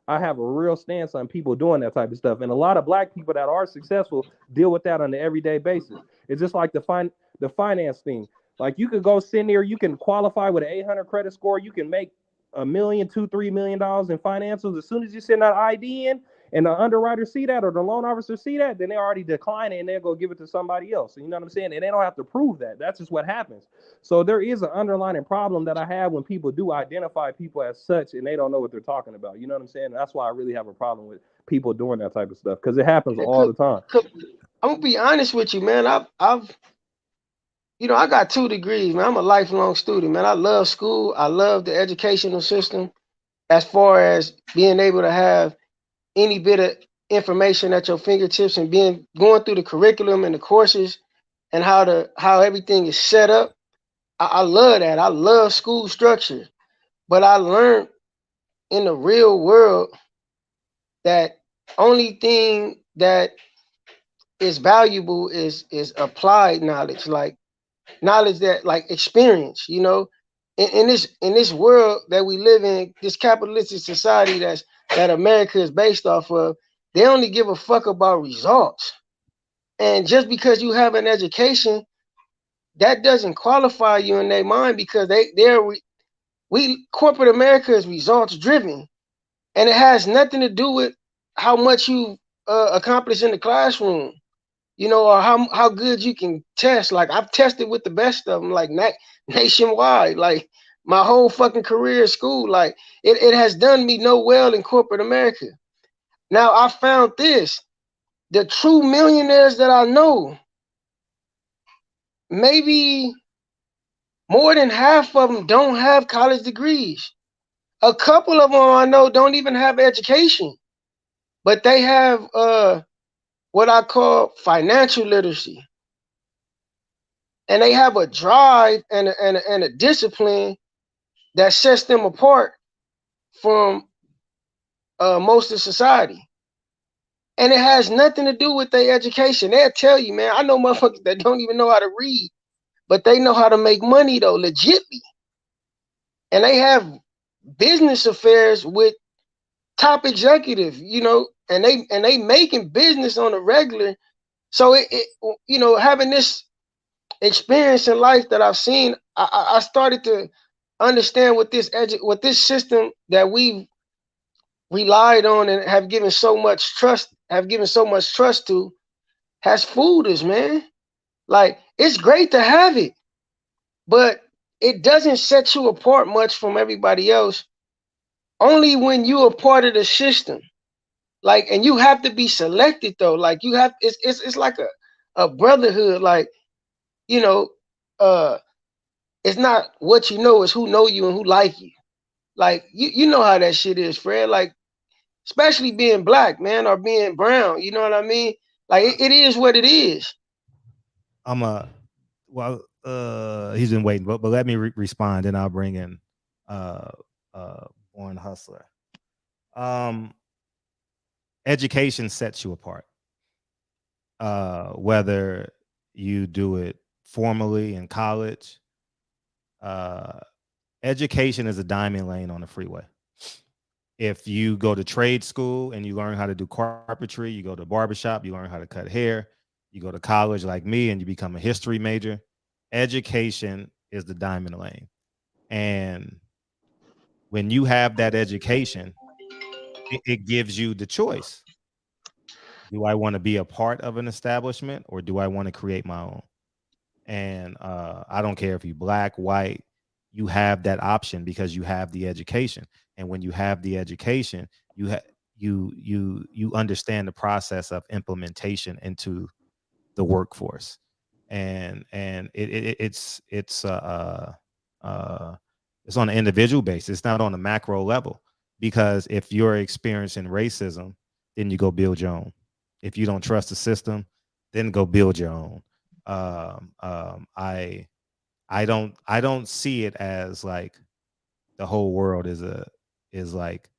S14: I have a real stance on people doing that type of stuff. And a lot of black people that are successful deal with that on an everyday basis. It's just like the finance thing. Like you could go sit there, you can qualify with an 800 credit score, you can make $1 million, $2-3 million in financials. As soon as you send that ID in and the underwriter see that or the loan officer see that, then they already decline it and they'll go give it to somebody else. You know what I'm saying? And they don't have to prove that. That's just what happens. So there is an underlying problem that I have when people do identify people as such and they don't know what they're talking about. You know what I'm saying? That's why I really have a problem with people doing that type of stuff because it happens all the time.
S15: I'm gonna be honest with you, man. I've you know, I got 2 degrees, man. I'm a lifelong student, man. I love school. I love the educational system as far as being able to have any bit of information at your fingertips and going through the curriculum and the courses and how everything is set up. I love that. I love school structure. But I learned in the real world that only thing that is valuable is applied knowledge, like knowledge that like experience, you know, in this world that we live in, this capitalistic society that America is based off of, they only give a fuck about results. And just because you have an education, that doesn't qualify you in their mind because corporate America is results driven, and it has nothing to do with how much you accomplish in the classroom. You know, or how good you can test. Like I've tested with the best of them, like nationwide. Like my whole fucking career at school, like it has done me no well in corporate America. Now I found this: the true millionaires that I know, maybe more than half of them don't have college degrees. A couple of them I know don't even have education, but they have what I call financial literacy. And they have a drive and a discipline that sets them apart from most of society. And it has nothing to do with their education. They'll tell you, man, I know motherfuckers that don't even know how to read, but they know how to make money though, legitly. And they have business affairs with top executives, you know, and they making business on a regular. So it you know, having this experience in life that I've seen, I started to understand what this system that we've relied on and have given so much trust to has fooled us, man. Like it's great to have it, but it doesn't set you apart much from everybody else. Only when you are part of the system. Like, and you have to be selected though. Like you have, it's like a brotherhood. Like, you know, it's not what you know, it's who know you and who like you. Like you know how that shit is, Fred. Like, especially being black, man, or being brown. You know what I mean? Like it is what it is.
S1: He's been waiting, but let me respond, and I'll bring in Born Hustler. Education sets you apart. Whether you do it formally in college, education is a diamond lane on the freeway. If you go to trade school and you learn how to do carpentry, you go to a barbershop, you learn how to cut hair, you go to college like me and you become a history major, education is the diamond lane. And when you have that education, it gives you the choice. Do I want to be a part of an establishment or do I want to create my own? And I don't care if you're black, white, you have that option because you have the education. And when you have the education, you understand the process of implementation into the workforce, and it's on an individual basis. It's not on a macro level, because if you're experiencing racism, then you go build your own. If you don't trust the system, then go build your own. I don't see it as like the whole world is like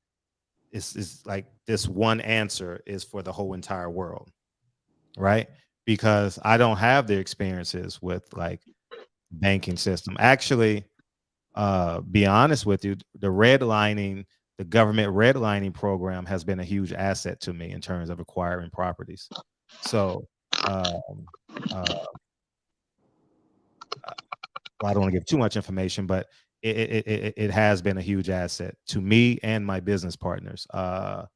S1: it's like this one answer is for the whole entire world, right? Because I don't have the experiences with like banking system. Actually, be honest with you, the government redlining program has been a huge asset to me in terms of acquiring properties. So I don't want to give too much information, but it has been a huge asset to me and my business partners. The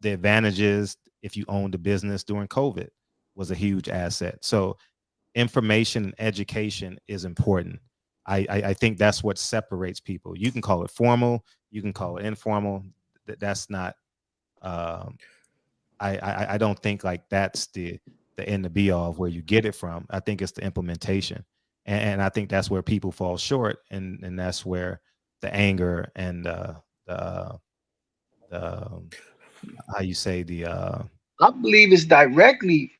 S1: advantages if you owned a business during COVID was a huge asset. So information and education is important. I think that's what separates people. You can call it formal, you can call it informal. That's not. I don't think like that's the end to be all of where you get it from. I think it's the implementation, and I think that's where people fall short, and that's where the anger and the how you say the
S15: I believe it's directly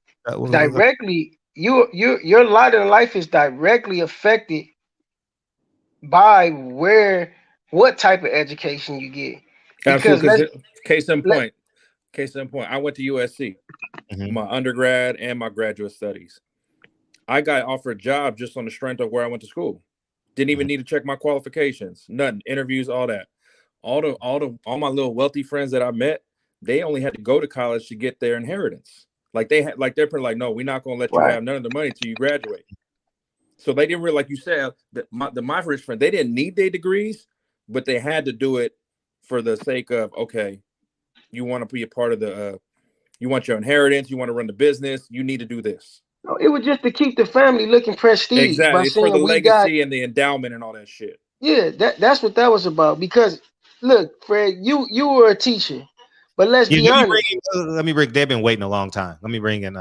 S15: your lot of life is directly affected by what type of education you get.
S7: Absolutely. Case in point, I went to USC, my undergrad and my graduate studies. I got offered a job just on the strength of where I went to school. Didn't even need to check my qualifications, nothing, interviews, all that. All my little wealthy friends that I met, they only had to go to college to get their inheritance. Like they're pretty like, no, we're not going to let you have none of the money till you graduate. So they didn't really, like you said, my rich friend, they didn't need their degrees, but they had to do it for the sake of, okay, you want to be a part of you want your inheritance, you want to run the business, you need to do this.
S15: It was just to keep the family looking prestige.
S7: Exactly. It's for the legacy and the endowment and all that shit.
S15: Yeah, that's what that was about. Because look, Fred, you were a teacher, but let's be honest.
S1: They've been waiting a long time. Let me bring in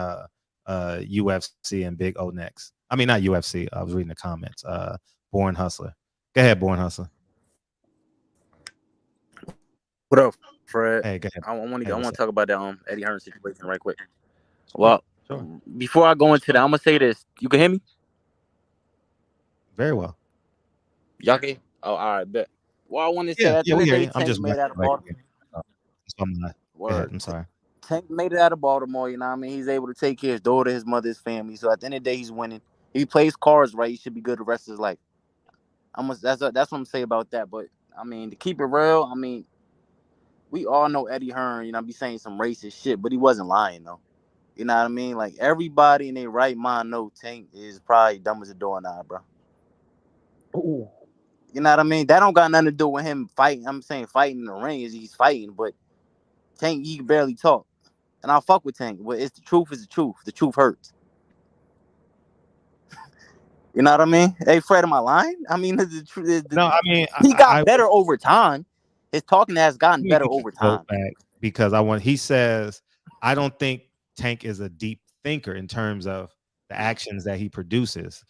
S1: UFC and Big O next. I mean, not UFC. I was reading the comments. Born Hustler. Go ahead, Born Hustler.
S16: What up, Fred?
S1: Hey, go ahead.
S16: I want to talk about that Eddie Hearn situation right quick. Well, before I go into that, I'm gonna say this. You can hear me?
S1: Very well.
S16: Y'all can? Oh, all right, bet. Well, I want to say
S1: Yeah, we hear you.
S16: Tank
S1: I'm just
S16: made out of Baltimore.
S1: I'm sorry.
S16: Tank made it out of Baltimore. You know what I mean? He's able to take care of his daughter, his mother, his family. So at the end of the day, he's winning. If he plays cards right, he should be good the rest of his life. That's what I'm gonna say about that. But I mean, to keep it real, I mean, we all know Eddie Hearn. You know, be saying some racist shit, but he wasn't lying though. You know what I mean? Like everybody in their right mind know Tank is probably dumb as a doorknob, bro.
S14: Ooh.
S16: You know what I mean? That don't got nothing to do with him fighting. I'm saying fighting in the ring is he's fighting, but Tank, he can barely talk. And I'll fuck with Tank. But it's the truth is the truth. The truth hurts. You know what I mean? Hey, Fred, am I lying? I mean, the truth is
S1: no. I mean,
S16: he got better over time. His talking has gotten better over time.
S1: Because he says, I don't think Tank is a deep thinker in terms of the actions that he produces.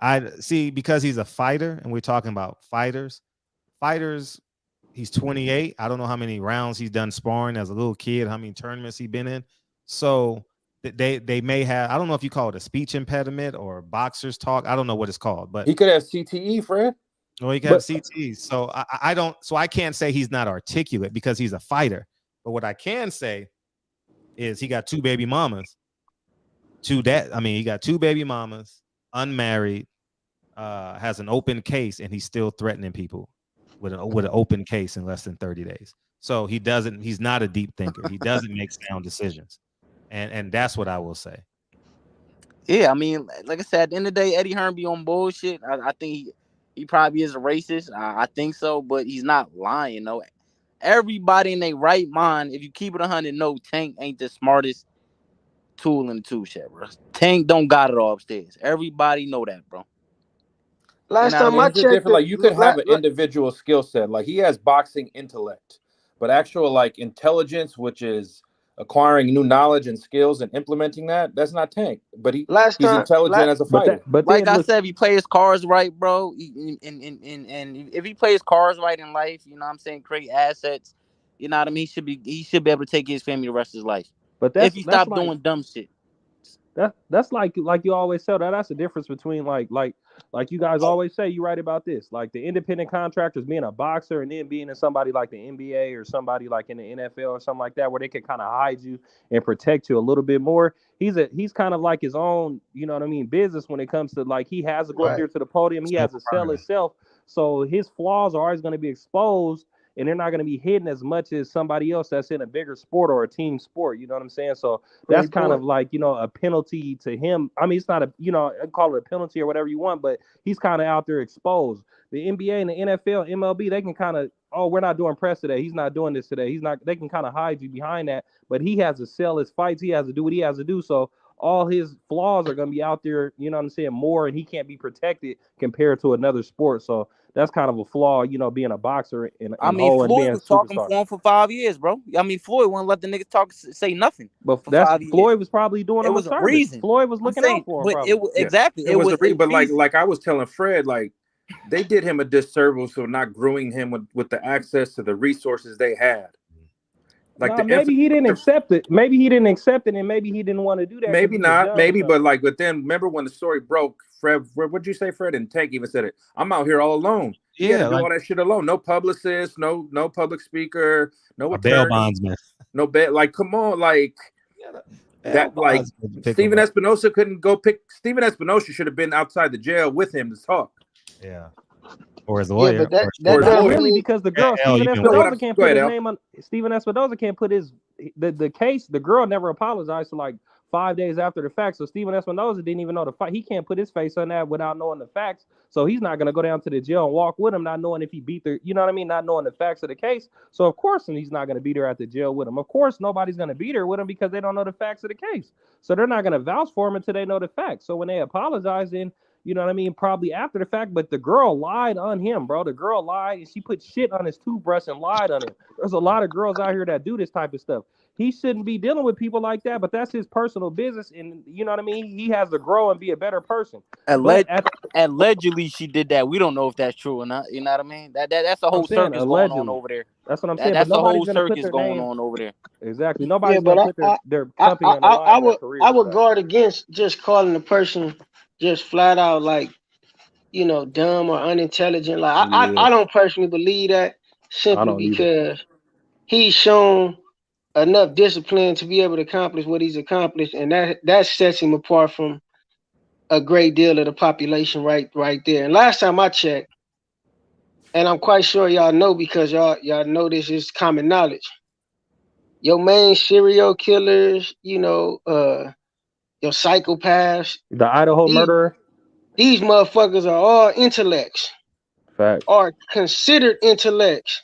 S1: I see, because he's a fighter, and we're talking about fighters. He's 28. I don't know how many rounds he's done sparring as a little kid, how many tournaments he's been in. So they may have, I don't know if you call it a speech impediment or boxer's talk. I don't know what it's called, but
S7: he could have CTE, Fred.
S1: Well, he could have CTE. So I can't say he's not articulate because he's a fighter. But what I can say is he got 2 baby mamas. He got 2 baby mamas, unmarried, has an open case, and he's still threatening people with an open case in less than 30 days. So he's not a deep thinker. He doesn't make sound decisions. And that's what I will say.
S16: Yeah, I mean, like I said, at the end of the day, Eddie Hearn be on bullshit. I think he probably is a racist. I think so, but he's not lying, though. Everybody in their right mind, if you keep it 100, no, Tank ain't the smartest tool in the tool shed, bro. Tank don't got it all upstairs. Everybody know that, bro.
S15: Last time I checked,
S7: like you could have an individual skill set. Like he has boxing intellect. but actual like intelligence, which is acquiring new knowledge and skills and implementing that's not Tank. But he's intelligent as a fighter.
S14: But
S16: like
S14: then
S16: I said, if he plays his cards right, bro, and if he plays cards right in life, you know what I'm saying, create assets, you know what I mean, he should be able to take his family the rest of his life.
S14: But
S16: if he stop
S14: like,
S16: doing dumb shit.
S14: That's like you always say, that's the difference between like you guys always say, you right about this, like the independent contractors being a boxer and then being in somebody like the NBA or somebody like in the NFL or something like that, where they can kind of hide you and protect you a little bit more. He's kind of like his own, you know what I mean, business when it comes to like, he has to go up there to the podium, he has to sell himself, so his flaws are always going to be exposed. And they're not going to be hidden as much as somebody else that's in a bigger sport or a team sport. You know what I'm saying? So that's kind of like, a penalty to him. I mean, it's not I call it a penalty or whatever you want, but he's kind of out there exposed. The NBA and the NFL, MLB, they can kind of, we're not doing press today. He's not doing this today. They can kind of hide you behind that, but he has to sell his fights. He has to do what he has to do. So all his flaws are going to be out there, you know what I'm saying, more, and he can't be protected compared to another sport. So that's kind of a flaw, being a boxer.
S16: Floyd was talking for him for 5 years, bro. I mean, Floyd wouldn't let the niggas say nothing.
S14: But Floyd was probably doing him a service. Reason. Floyd was looking out for him.
S16: Exactly.
S7: It was but like I was telling Fred, like they did him a disservice for not growing him with the access to the resources they had. Like
S14: maybe he didn't accept it. Maybe he didn't accept it, and maybe he didn't want to do that.
S7: Maybe not. Maybe, but then remember when the story broke, Fred, what'd you say, Fred? And Tank even said it. I'm out here all alone. He had to do all that shit alone. No publicist, no public speaker, no attorney,
S1: bail bondsman,
S7: no bail. Like, come on, like that. Like Stephen Espinosa couldn't go pick. Stephen Espinosa should have been outside the jail with him to talk.
S1: Yeah. Or his lawyer.
S14: Not really, because the girl, Stephen Espinosa can't put his name on. Stephen Espinosa can't put the case. The girl never apologized to like 5 days after the fact. So Stephen Espinosa didn't even know the fight. He can't put his face on that without knowing the facts. So he's not gonna go down to the jail and walk with him, not knowing if he beat you know what I mean, not knowing the facts of the case. So of course, he's not gonna beat her at the jail with him. Of course, nobody's gonna beat her with him because they don't know the facts of the case. So they're not gonna vouch for him until they know the facts. So when they apologize, then you know what I mean? Probably after the fact, but the girl lied on him, bro. The girl lied and she put shit on his toothbrush and lied on him. There's a lot of girls out here that do this type of stuff. He shouldn't be dealing with people like that, but that's his personal business. And you know what I mean? He has to grow and be a better person.
S16: Allegedly, she did that. We don't know if that's true or not. You know what I mean? That's a whole circus going on over there.
S14: That's what I'm saying.
S16: That's a whole circus going on over there.
S14: Exactly. Nobody's gonna put their company on the line.
S15: I would guard against just calling the person just flat out like, dumb or unintelligent. Like I don't personally believe that, simply because he's shown enough discipline to be able to accomplish what he's accomplished, and that sets him apart from a great deal of the population right there. And last time I checked, and I'm quite sure y'all know because y'all know this is common knowledge. Your main serial killers, your psychopaths,
S14: the Idaho murderer.
S15: These motherfuckers are all intellects.
S14: Fact.
S15: Are considered intellects.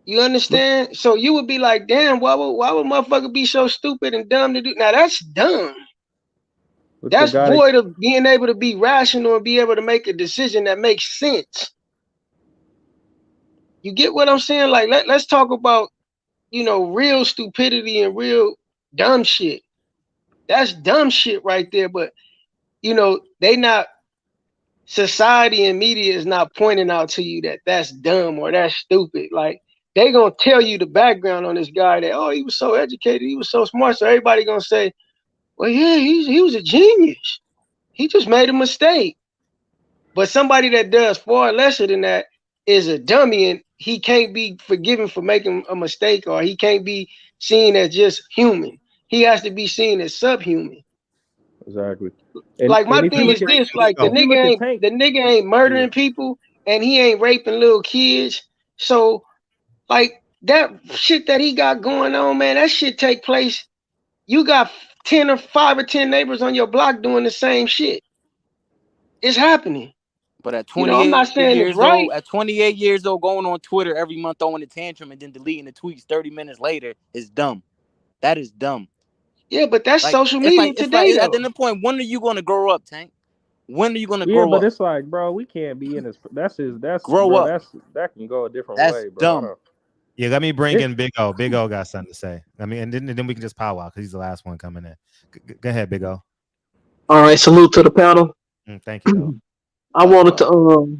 S15: You understand? So you would be like, damn, why would motherfucker be so stupid and dumb to do? Now that's dumb. That's void of being able to be rational and be able to make a decision that makes sense. You get what I'm saying? Like let's talk about, real stupidity and real dumb shit. That's dumb shit right there. But society and media is not pointing out to you that that's dumb or that's stupid. Like they gonna tell you the background on this guy that, he was so educated, he was so smart. So everybody gonna say, well, yeah, he was a genius. He just made a mistake. But somebody that does far lesser than that is a dummy, and he can't be forgiven for making a mistake, or he can't be seen as just human. He has to be seen as subhuman.
S14: Exactly.
S15: Like my thing is this: like the nigga ain't murdering people, and he ain't raping little kids. So, like that shit that he got going on, man, that shit take place. You got 5 or 10 neighbors on your block doing the same shit. It's happening.
S16: But at 28
S15: I'm not saying
S16: years
S15: it's right.
S16: old, at 28 years old, going on Twitter every month throwing a tantrum and then deleting the tweets 30 minutes later is dumb. That is dumb.
S15: Yeah, but that's social media today.
S16: At the point, when are you going to grow up, Tank? When are you going to grow up?
S14: Yeah, but it's like, bro, we can't be in this. That's
S16: grow up.
S14: That can go a different way, bro.
S16: Dumb.
S1: Yeah, let me bring in Big O. Big O got something to say. I mean, and then we can just powwow because he's the last one coming in. Go ahead, Big O.
S17: All right, salute to the panel.
S1: Thank you.
S17: I wanted to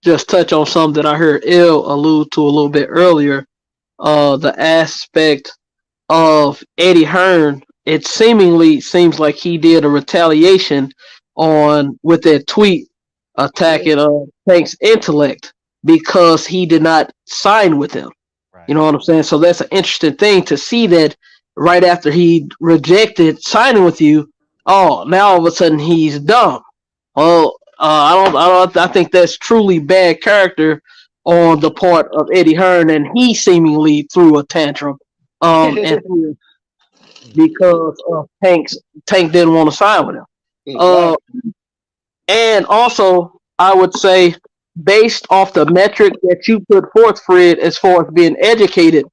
S17: just touch on something that I heard Il allude to a little bit earlier. The aspect of Eddie Hearn. It seemingly seems like he did a retaliation with that tweet attacking Tank's intellect because he did not sign with him. You know what I'm saying? So that's an interesting thing to see that right after he rejected signing with you. Oh, now all of a sudden he's dumb. Well, I think that's truly bad character on the part of Eddie Hearn, and he seemingly threw a tantrum. And because Tank didn't want to sign with him. And also, I would say, based off the metric that you put forth, Fred, as far as being educated,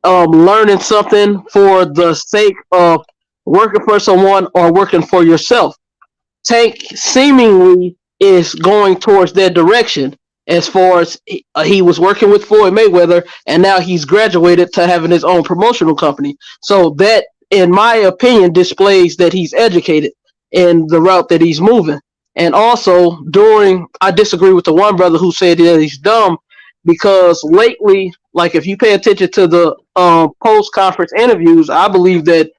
S17: learning something for the sake of working for someone or working for yourself, Tank seemingly is going towards that direction as far as he was working with Floyd Mayweather, and now he's graduated to having his own promotional company. So that, in my opinion, displays that he's educated in the route that he's moving. And also, I disagree with the one brother who said that he's dumb, because lately, like if you pay attention to the post-conference interviews, I believe that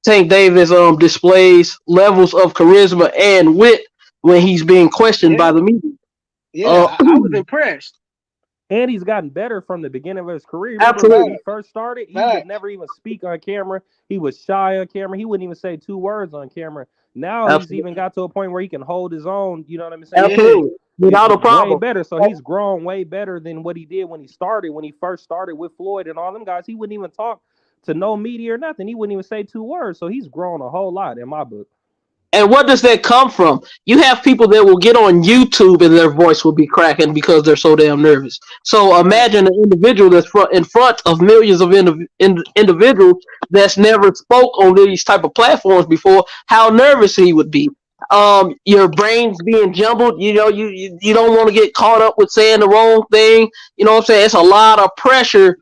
S17: Tank Davis displays levels of charisma and wit when he's being questioned by the media.
S15: Yeah, I was impressed.
S14: And he's gotten better from the beginning of his career.
S17: Absolutely.
S14: When he first started, he would never even speak on camera. He was shy on camera. He wouldn't even say 2 words on camera. Now he's even got to a point where he can hold his own. You know what I'm saying?
S17: Absolutely. Without a problem.
S14: Way better. So he's grown way better than what he did when he started. When he first started with Floyd and all them guys, he wouldn't even talk to no media or nothing. He wouldn't even say 2 words. So he's grown a whole lot in my book.
S17: And what does that come from? You have people that will get on YouTube and their voice will be cracking because they're so damn nervous. So imagine an individual that's in front of millions of individuals that's never spoke on these type of platforms before, how nervous he would be. Your brain's being jumbled. You know, you don't want to get caught up with saying the wrong thing. You know what I'm saying? It's a lot of pressure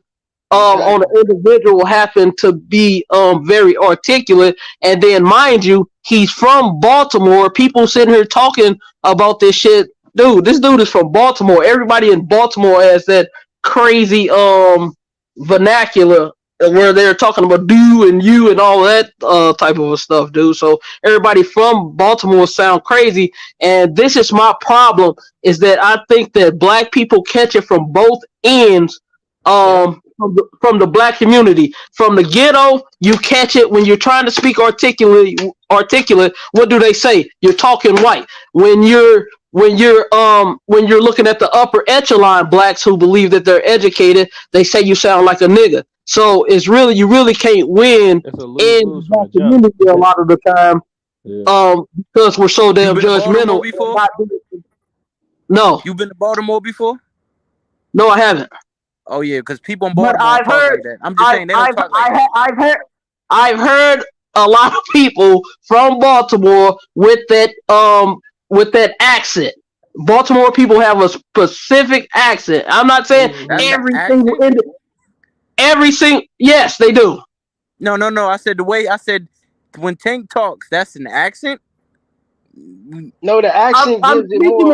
S17: on an individual having to be very articulate. And then, mind you, he's from Baltimore. People sitting here talking about this shit. This dude is from Baltimore. Everybody in Baltimore has that crazy vernacular where they're talking about do and you and all that type of stuff, dude. So everybody from Baltimore sound crazy. And this is my problem, is that I think that black people catch it from both ends. From the black community, from the ghetto, you catch it when you're trying to speak articulate. What do they say? You're talking white. When you're looking at the upper echelon blacks who believe that they're educated, they say you sound like a nigga. So it's really, you really can't win in the black community a lot of the time, because we're so damn judgmental. No,
S16: you've been to Baltimore before?
S17: No, I haven't.
S16: Oh yeah, because people in Baltimore talk like that. I'm just saying they don't talk like that.
S17: I've heard a lot of people from Baltimore with that accent. Baltimore people have a specific accent. I'm not saying every single. Yes, they do.
S16: No. I said when Tank talks, that's an accent.
S15: No, the accent.
S17: I'm speaking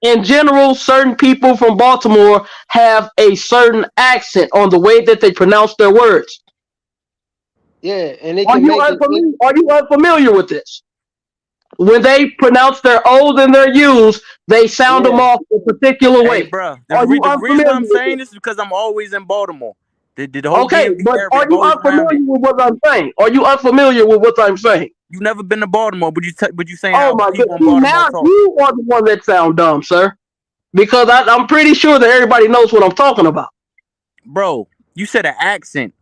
S17: in general, certain people from Baltimore have a certain accent on the way that they pronounce their words.
S15: Yeah, and
S17: are you unfamiliar with this? When they pronounce their O's and their U's, they sound them off a particular way.
S16: Bro, the reason I'm saying this is because I'm always in Baltimore. The whole
S17: okay, but are you unfamiliar with what I'm saying? Are you unfamiliar with what I'm saying?
S16: You've never been to Baltimore, but you saying
S17: oh my God. Now you are the one that sound dumb, sir. Because I'm pretty sure that everybody knows what I'm talking about.
S16: Bro, you said an accent.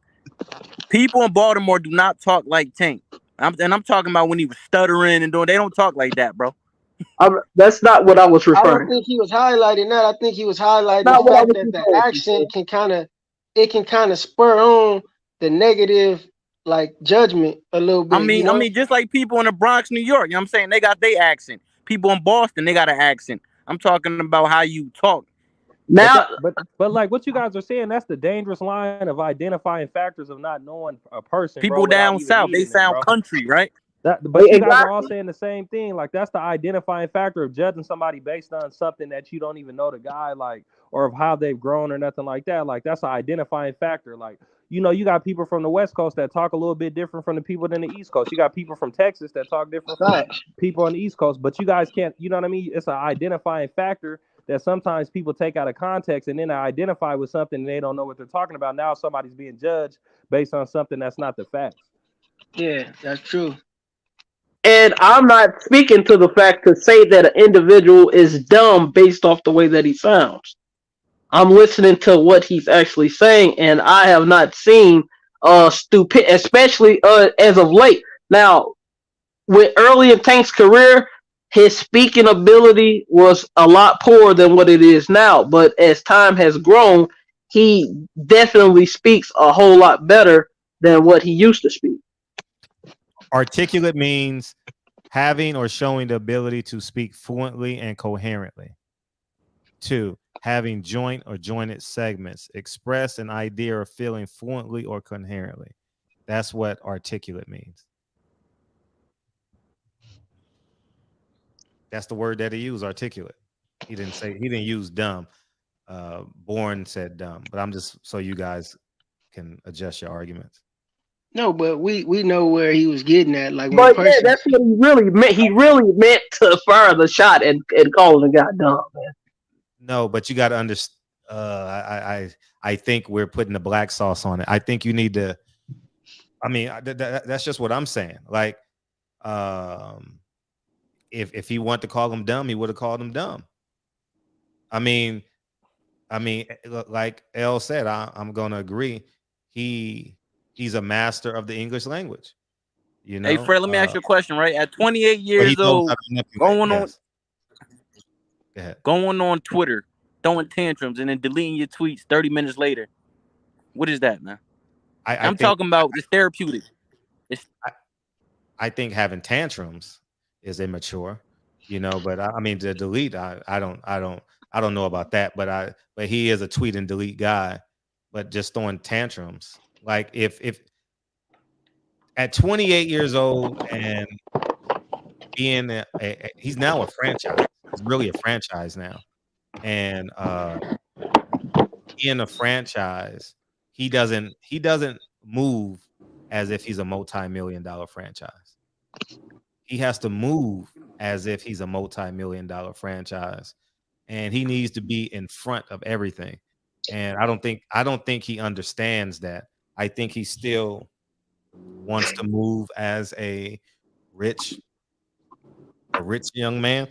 S16: People in Baltimore do not talk like Tank. I'm talking about when he was stuttering and doing. They don't talk like that, bro.
S17: That's not what I was referring.
S15: I don't think he was highlighting that. I think he was highlighting the fact that the accent can kind of spur on the negative judgment a little bit.
S16: I mean, just like people in the Bronx, New York. You know what I'm saying? They got their accent. People in Boston, they got an accent. I'm talking about how you talk.
S17: Now,
S14: but like what you guys are saying, that's the dangerous line of identifying factors of not knowing a person.
S16: People
S14: bro, without
S16: down
S14: even
S16: south, they
S14: meeting them,
S16: sound
S14: bro.
S16: country, right?
S14: But you guys are all
S17: exactly.
S14: saying the same thing. Like that's the identifying factor of judging somebody based on something that you don't even know the guy, like, or of how they've grown or nothing like that. Like that's an identifying factor. Like, you know, you got people from the West Coast that talk a little bit different from the people than the East Coast. You got people from Texas that talk different from people on the East Coast. But you guys can't, you know what I mean? It's an identifying factor that sometimes people take out of context and then they identify with something and they don't know what they're talking about. Now somebody's being judged based on something that's not the facts.
S15: Yeah, that's true.
S17: And I'm not speaking to the fact to say that an individual is dumb based off the way that he sounds. I'm listening to what he's actually saying, and I have not seen stupid, especially as of late. Now, with early in Tank's career, his speaking ability was a lot poorer than what it is now. But as time has grown, he definitely speaks a whole lot better than what he used to speak.
S1: Articulate means having or showing the ability to speak fluently and coherently. 2, having joint or jointed segments, express an idea or feeling fluently or coherently. That's what articulate means. That's the word that he used, articulate. He didn't use dumb. Bourne said dumb, but I'm just so you guys can adjust your arguments.
S15: No, but we know where he was getting at. Like, when
S17: But yeah, that's what he really meant. He really meant to fire the shot and calling the guy dumb, man.
S1: No, but you got to understand. I think we're putting the black sauce on it. I think you need to. I mean, that's just what I'm saying. Like, if he wanted to call him dumb, he would have called him dumb. I mean, like El said, I'm going to agree. He's a master of the English language. You know.
S16: Hey, Fred, let me ask you a question. Right, at 28 years old, going on Twitter, throwing tantrums, and then deleting your tweets 30 minutes later. What is that, man? I'm talking about the therapeutic.
S1: I think having tantrums is immature, you know. But I mean, to delete, I don't know about that. But he is a tweet and delete guy. But just throwing tantrums, like if at 28 years old and being he's now a franchise. He's really a franchise now, and in a franchise, he doesn't move as if he's a multi-million-dollar franchise. He has to move as if he's a multi-million-dollar franchise, and he needs to be in front of everything. And I don't think he understands that. I think he still wants to move as a rich young man.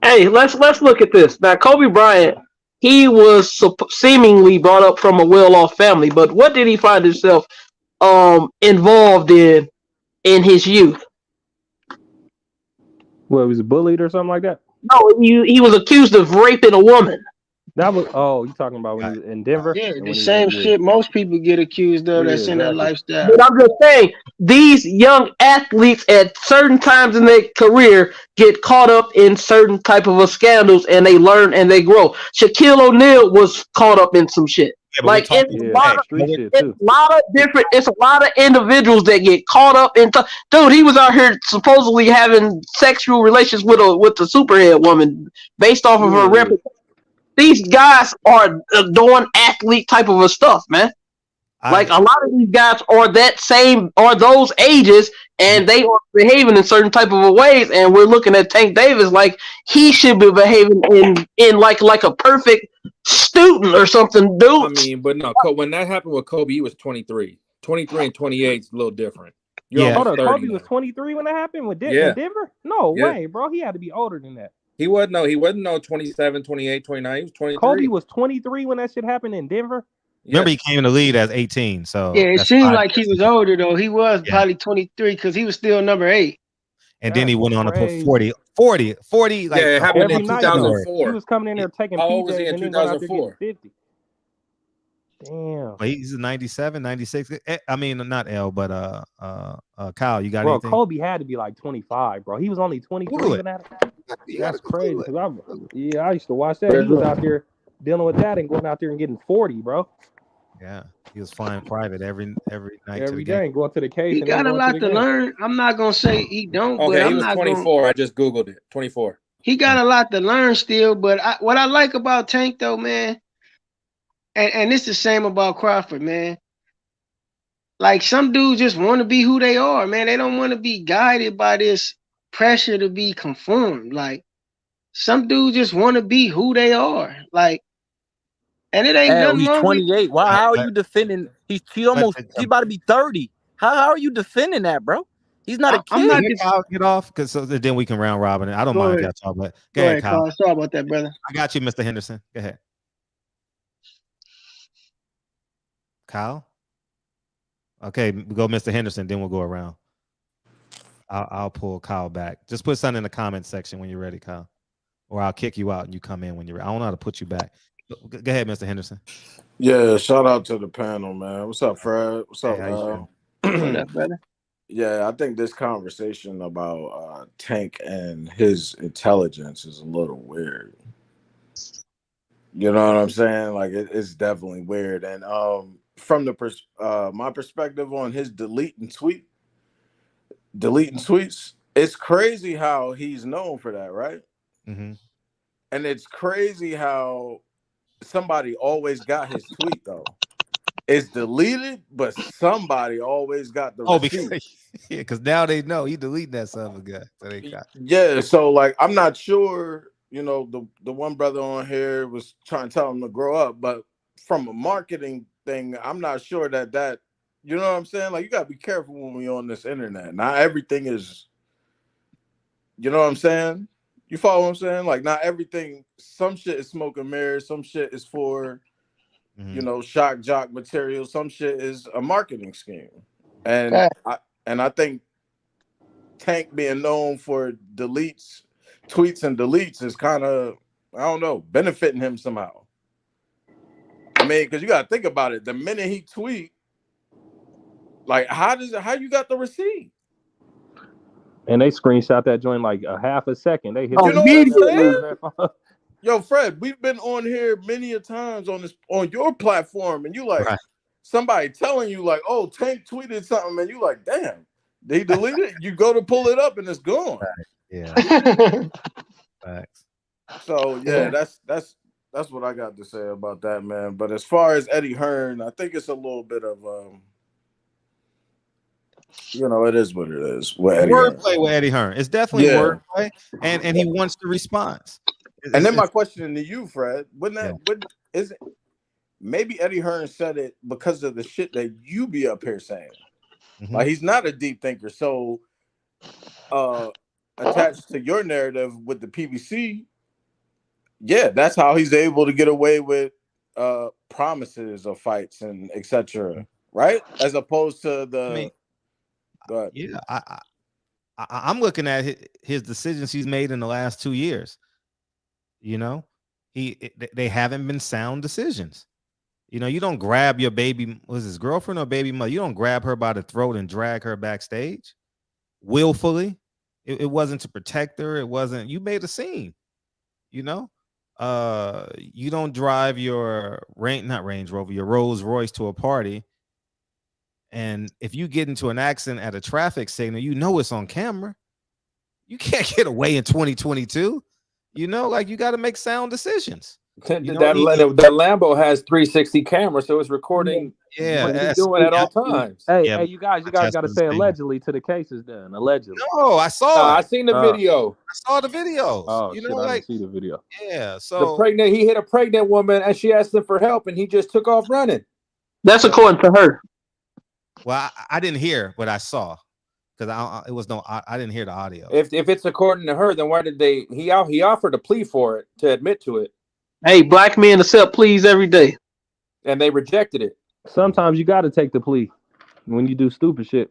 S17: Hey, let's look at this. Now, Kobe Bryant, he was seemingly brought up from a well-off family, but what did he find himself involved in his youth?
S14: Well, he was bullied or something like that?
S17: No, he was accused of raping a woman.
S14: That was you talking about when he was in Denver?
S15: Yeah, the same shit most people get accused of that's in that lifestyle.
S17: But I'm just saying, these young athletes at certain times in their career get caught up in certain type of scandals, and they learn and they grow. Shaquille O'Neal was caught up in some shit.
S1: Yeah,
S17: like it's a lot of individuals that get caught up in. Dude, he was out here supposedly having sexual relations with the superhead woman based off of her reputation. These guys are doing athlete type of stuff, man. Like a lot of these guys are those ages, and they are behaving in certain type of ways. And we're looking at Tank Davis like he should be behaving in like a perfect student or something, dude.
S7: I mean, but no, when that happened with Kobe, he was 23. 23 and 28 is a little different.
S14: Hold on, Kobe was 23 when that happened with Denver? No way, bro. He had to be older than that.
S7: He wasn't 27, 28, 29. He was 23.
S14: Kobe was 23 when that shit happened in Denver.
S1: Remember, he came in the league as 18. So
S15: yeah, it seemed like he was older though. He was probably 23 because he was still number 8.
S1: And then he went on to put 40. Like,
S7: it happened in 2004.
S14: He was coming in there taking
S7: How old was he
S14: PJs
S7: in
S14: and then went out there
S7: 2004?
S14: getting 50. Damn.
S1: But he's 97, 96. I mean, not L, but Kyle, you got
S14: Bro,
S1: anything?
S14: Kobe had to be like 25, bro. He was only 23 when that. That's crazy. I used to watch that. He was out there dealing with that and going out there and getting 40, bro.
S1: Yeah, he was flying private every night to the
S14: Every
S1: game.
S14: day, going to the case.
S15: He
S14: and then
S15: got a
S14: going
S15: lot
S14: the
S15: to
S14: game.
S15: learn. I'm not gonna say he don't, but
S7: Okay, he
S15: I'm
S7: was
S15: not
S7: 24. I just Googled it. 24.
S15: He got a lot to learn still. But what I like about Tank though, man, and it's the same about Crawford, man. Like some dudes just want to be who they are, man. They don't want to be guided by this pressure to be conformed. Like some dudes just want to be who they are. Like, and it ain't
S16: Hell,
S15: nothing
S16: he's
S15: wrong with
S16: 28. Why? How are you defending? He's about to be 30. How are you defending that, bro? He's not a kid.
S15: I'm not
S1: Kyle, get off, because then we can round robin it. I don't
S15: Go
S1: mind if
S15: ahead.
S1: y'all talk, but
S15: Go ahead, Kyle. Sorry about that, brother.
S1: I got you, Mr. Henderson. Go ahead. Kyle? Okay, we go Mr. Henderson, then we'll go around. I'll pull Kyle back. Just put something in the comment section when you're ready, Kyle. Or I'll kick you out and you come in when you're ready. I don't know how to put you back. Go ahead, Mr. Henderson.
S18: Yeah, shout out to the panel, man. What's up, Fred? What's up,
S1: Hey,
S15: What up, brother?
S18: Yeah, I think this conversation about Tank and his intelligence is a little weird. You know what I'm saying? Like it's definitely weird. And from the my perspective on his deleting tweets, it's crazy how he's known for that, right?
S1: Mm-hmm.
S18: And it's crazy how somebody always got his tweet though. It's deleted, but somebody always got the receipt.
S1: Because now they know he deleted that son of a gun. So they got
S18: Yeah, so like I'm not sure, you know, the one brother on here was trying to tell him to grow up, but from a marketing thing, I'm not sure that you know what I'm saying? Like you gotta be careful when we on this internet. Not everything is, you know what I'm saying? You follow what I'm saying? Like not everything, some shit is smoke and mirrors, some shit is for you know, shock jock material, some shit is a marketing scheme. And I think Tank being known for tweets and deletes is kind of, I don't know, benefiting him somehow. I mean, because you got to think about it. The minute he tweet, like, how you got the receipt?
S14: And they screenshot that joint like a half a second. They hit
S18: you know what I'm saying? Yo, Fred, we've been on here many a times on your platform, and you like somebody telling you like, "Oh, Tank tweeted something," and you like, "Damn, they deleted it." You go to pull it up, and it's gone.
S1: Yeah. Facts.
S18: So yeah, that's what I got to say about that, man. But as far as Eddie Hearn, I think it's a little bit of you know, it is what it is.
S1: Wordplay with Eddie Hearn. It's definitely wordplay, and he wants the response.
S18: And then my question to you, Fred, wouldn't is it maybe Eddie Hearn said it because of the shit that you be up here saying? Like he's not a deep thinker, so attached to your narrative with the PBC, yeah, that's how he's able to get away with promises of fights and etc. Right? As opposed to the
S1: I'm looking at his decisions he's made in the last 2 years. You know, they haven't been sound decisions. You know, you don't grab your baby, was his girlfriend or baby mother? You don't grab her by the throat and drag her backstage willfully. It wasn't to protect her. It wasn't. You made a scene. You know, you don't drive your Range Rover, your Rolls Royce to a party. And if you get into an accident at a traffic signal, you know it's on camera. You can't get away in 2022. You know, like you got to make sound decisions. You know,
S7: that Lambo has 360 cameras, so it's recording. What he's doing at all times.
S14: Hey, you guys got to say allegedly to the case is done. Allegedly.
S1: No, I saw.
S7: I seen the video.
S1: I saw the videos.
S14: Oh,
S1: you
S14: shit,
S1: know,
S14: I
S1: like
S14: didn't see the video.
S1: Yeah, so
S7: he hit a pregnant woman and she asked him for help, and he just took off running.
S17: That's according to her.
S1: Well, I didn't hear what I saw because I didn't hear the audio.
S7: If it's according to her, then why did he offered a plea for it to admit to it?
S17: Hey, black men accept pleas every day,
S7: and they rejected it.
S14: Sometimes you got to take the plea when you do stupid shit.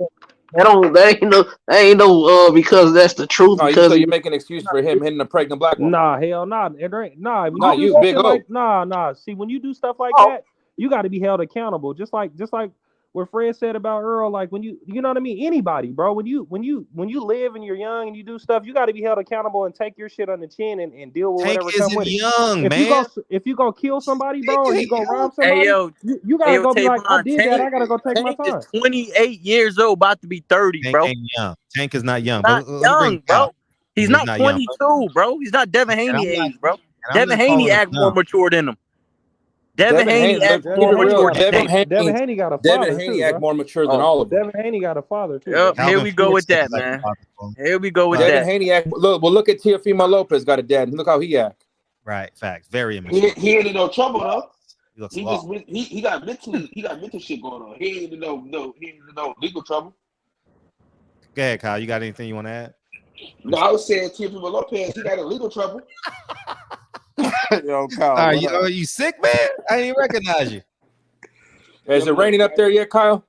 S17: They ain't no because that's the truth.
S7: No,
S17: because
S7: so you make an excuse for him hitting a pregnant black woman.
S14: Nah, hell nah. It ain't, nah,
S7: you big
S14: like, nah. See, when you do stuff like that, you got to be held accountable. Just like what Fred said about Earl, like when you know what I mean, anybody, bro, when you live and you're young and you do stuff, you got to be held accountable and take your shit on the chin and deal with
S1: Tank
S14: whatever come
S1: isn't
S14: with it.
S1: young,
S14: If
S1: man.
S14: you go kill somebody, bro, or you go rob
S16: Hey
S14: somebody,
S16: yo,
S14: you gotta go be like, I
S16: Tavon,
S14: did that, I gotta go take my
S16: Tank
S14: time.
S16: is 28 years old, about to be 30,
S1: Tank
S16: bro.
S1: ain't young. Tank is not young.
S16: Not
S1: But let me bring
S16: young,
S1: Kyle.
S16: bro. He's not 22, bro. He's not Devin
S1: And
S16: Haney
S1: I'm not,
S16: age, bro.
S1: and I'm
S16: Devin
S1: not calling
S16: Haney
S1: him
S16: act more
S1: young.
S16: mature than him. Devin Haney act
S7: Keep
S16: more
S7: it real.
S16: mature than Tank.
S14: Devin Haney got a father
S7: Devin Haney
S14: too,
S7: act
S14: bro.
S7: more mature than all of them.
S14: Devin Haney got a father too.
S16: Yep,
S14: Bro.
S16: here we go with that, man. Here we go with
S7: Devin
S16: that.
S7: Haney act. Look at Teofimo Lopez got a dad. Look how he act.
S1: Right, facts. Very immature.
S19: He ain't in no trouble though.
S1: He looks
S19: He
S1: lost.
S19: just he got mental shit going on. He ain't in no legal trouble.
S1: Go ahead, Kyle. You got anything you want to add?
S19: No, I was saying Teofimo Lopez, he got in legal trouble.
S18: Yo, Kyle.
S1: Are you sick, man? I didn't even recognize you.
S7: Is it raining up there yet, Kyle?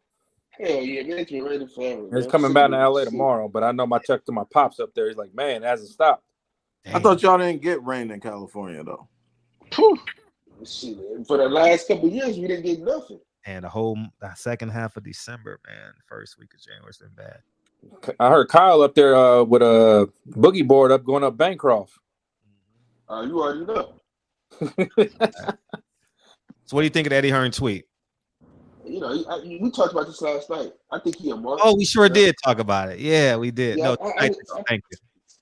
S19: Hell yeah, man, it's been raining forever.
S7: It's coming back to LA tomorrow, but I know my check to my pops up there. He's like, man, it hasn't stopped.
S18: I thought y'all didn't get rain in California though.
S19: Shit, for the last couple of years, we didn't get nothing.
S1: And the second half of December, man, first week of January's been bad.
S7: I heard Kyle up there with a boogie board up going up Bancroft.
S19: You already know.
S1: So what do you think of the Eddie Hearn tweet?
S19: You know, we talked about this last night. I think he a mark.
S1: Oh, we sure did talk about it. Yeah, we did.
S19: Yeah,
S1: No, thank you.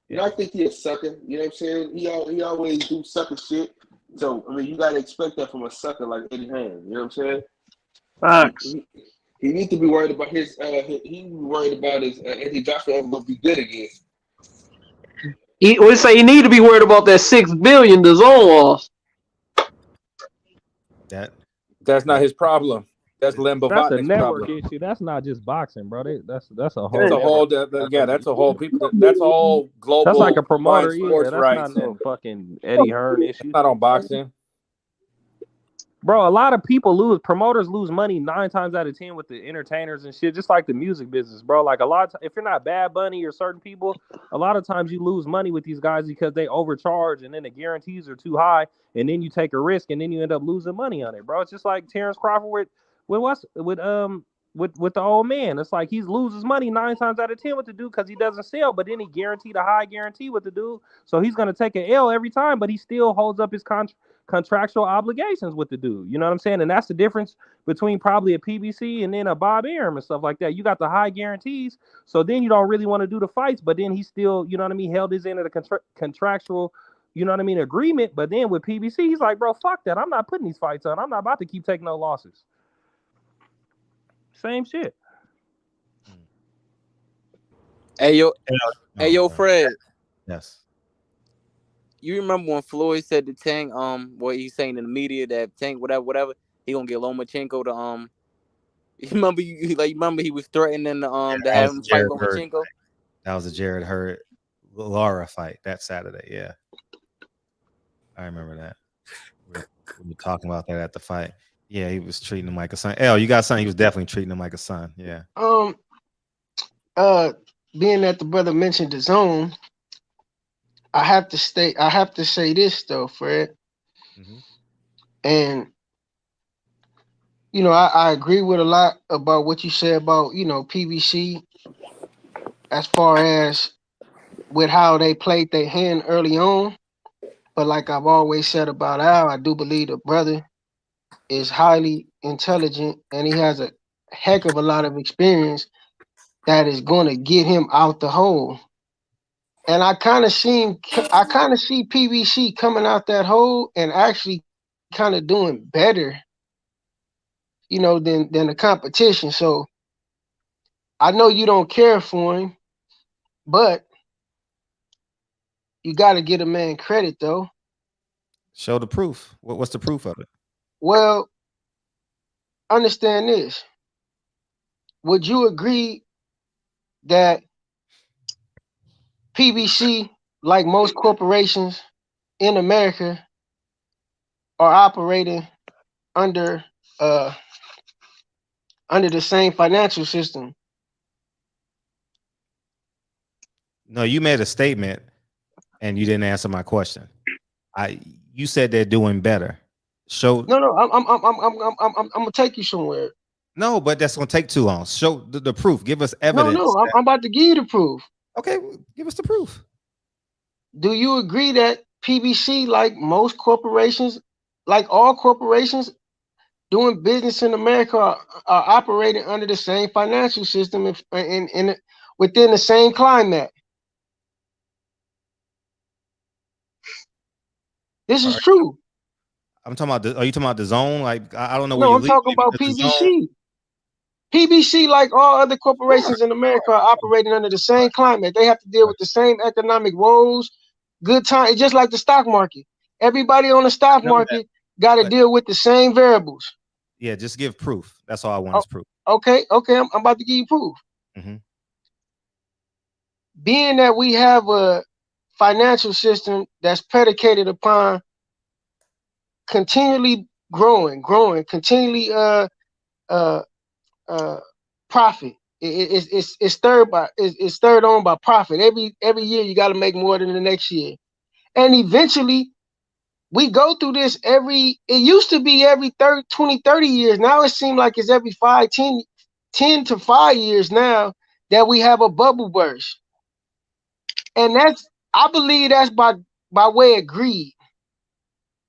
S19: You know, I think he a sucker. You know what I'm saying? He always do sucker shit. So I mean, you gotta expect that from a sucker like Eddie Hearn. You know what I'm saying?
S17: Facts.
S19: He needs to be worried about his. He worried about his Anthony Joshua ever gonna be good again.
S17: We say you need to be worried about that $6 billion the zone lost.
S7: That's not his problem. That's Len
S14: That's a
S7: Bavotnik's
S14: network
S7: problem.
S14: issue. That's not just boxing, bro. That's a whole.
S7: That's a whole. That's a whole people. That's a whole global.
S14: That's like a promoter.
S7: buying sports
S14: Yeah, that's
S7: rights.
S14: not that fucking Eddie Hearn issue.
S7: It's not on boxing.
S14: Bro, a lot of people promoters lose money 9 times out of 10 with the entertainers and shit, just like the music business, bro. Like a lot of if you're not Bad Bunny or certain people, a lot of times you lose money with these guys because they overcharge and then the guarantees are too high, and then you take a risk and then you end up losing money on it, bro. It's just like Terrence Crawford with the old man. It's like he loses money 9 times out of 10 with the dude because he doesn't sell, but then he guaranteed a high guarantee with the dude, so he's gonna take an L every time, but he still holds up his contractual obligations with the dude. You know what I'm saying? And that's the difference between probably a PBC and then a Bob Arum and stuff like that. You got the high guarantees, so then you don't really want to do the fights, but then he still, you know what I mean, held his end of the contractual, you know what I mean, agreement. But then with PBC, he's like, bro, fuck that. I'm not putting these fights on. I'm not about to keep taking no losses. Same shit.
S16: Hey yo, Fred.
S1: Yes.
S16: You remember when Floyd said to Tank, what he's saying in the media that Tank, whatever, he gonna get Lomachenko to You remember he was threatening to have him fight Lomachenko?
S1: That was a Jared Hurd Laura fight that Saturday. Yeah, I remember that. We were talking about that at the fight. Yeah, he was treating him like a son. You got something? He was definitely treating him like a son. Yeah.
S15: Being that the brother mentioned the zone, I have to say this though, Fred. And you know, I agree with a lot about what you said about, you know, PBC as far as with how they played their hand early on. But like I've always said about Al, I do believe the brother is highly intelligent and he has a heck of a lot of experience that is going to get him out the hole. And I kind of see PBC coming out that hole and actually kind of doing better, you know, than the competition. So I know you don't care for him, but you got to give a man credit though.
S1: Show the proof. What's the proof of it?
S15: Well, understand this. Would you agree that PBC, like most corporations in America, are operating under the same financial system?
S1: No, you made a statement and you didn't answer my question. You said they're doing better.
S15: No, I'm gonna take you somewhere.
S1: No, but that's gonna take too long. Show the proof. Give us evidence.
S15: No, I'm about to give you the proof.
S1: Okay, give us the proof.
S15: Do you agree that PBC, like most corporations, like all corporations doing business in America, are operating under the same financial system and within the same climate? This is true.
S1: I'm talking about. Are you talking about the zone? Like I don't know.
S15: No, I'm talking about PBC. PBC, like all other corporations in America, are operating under the same climate. They have to deal with the same economic woes, good time. It's just like the stock market. Everybody on the stock market got to deal with the same variables.
S1: Yeah, just give proof. That's all I want is proof.
S15: Okay, I'm about to give you proof. Being that we have a financial system that's predicated upon continually growing, continually profit. It's third on by profit. Every year you got to make more than the next year, and eventually we go through this it used to be every 20, 30 years. Now it seems like it's every 10 to 5 years now that we have a bubble burst. And I believe that's by way of greed.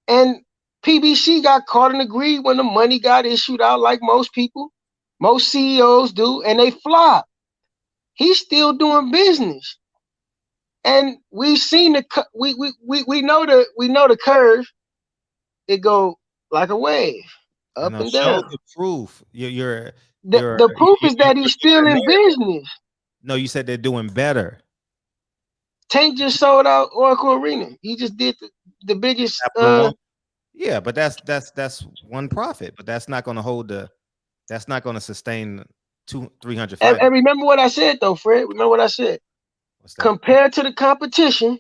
S15: And PBC got caught in the greed when the money got issued out, like most people, most CEOs do, and they flop. He's still doing business. And we've seen we know the curve. It go like a wave, up and down.
S1: Show the proof.
S15: The proof is that he's still in business.
S1: No, you said they're doing better.
S15: Tank just sold out Oracle Arena. He just did the biggest.
S1: Yeah, but that's one profit, but that's not going to that's not going to sustain 300.
S15: And remember what I said though, Fred. Remember what I said. Compared to the competition,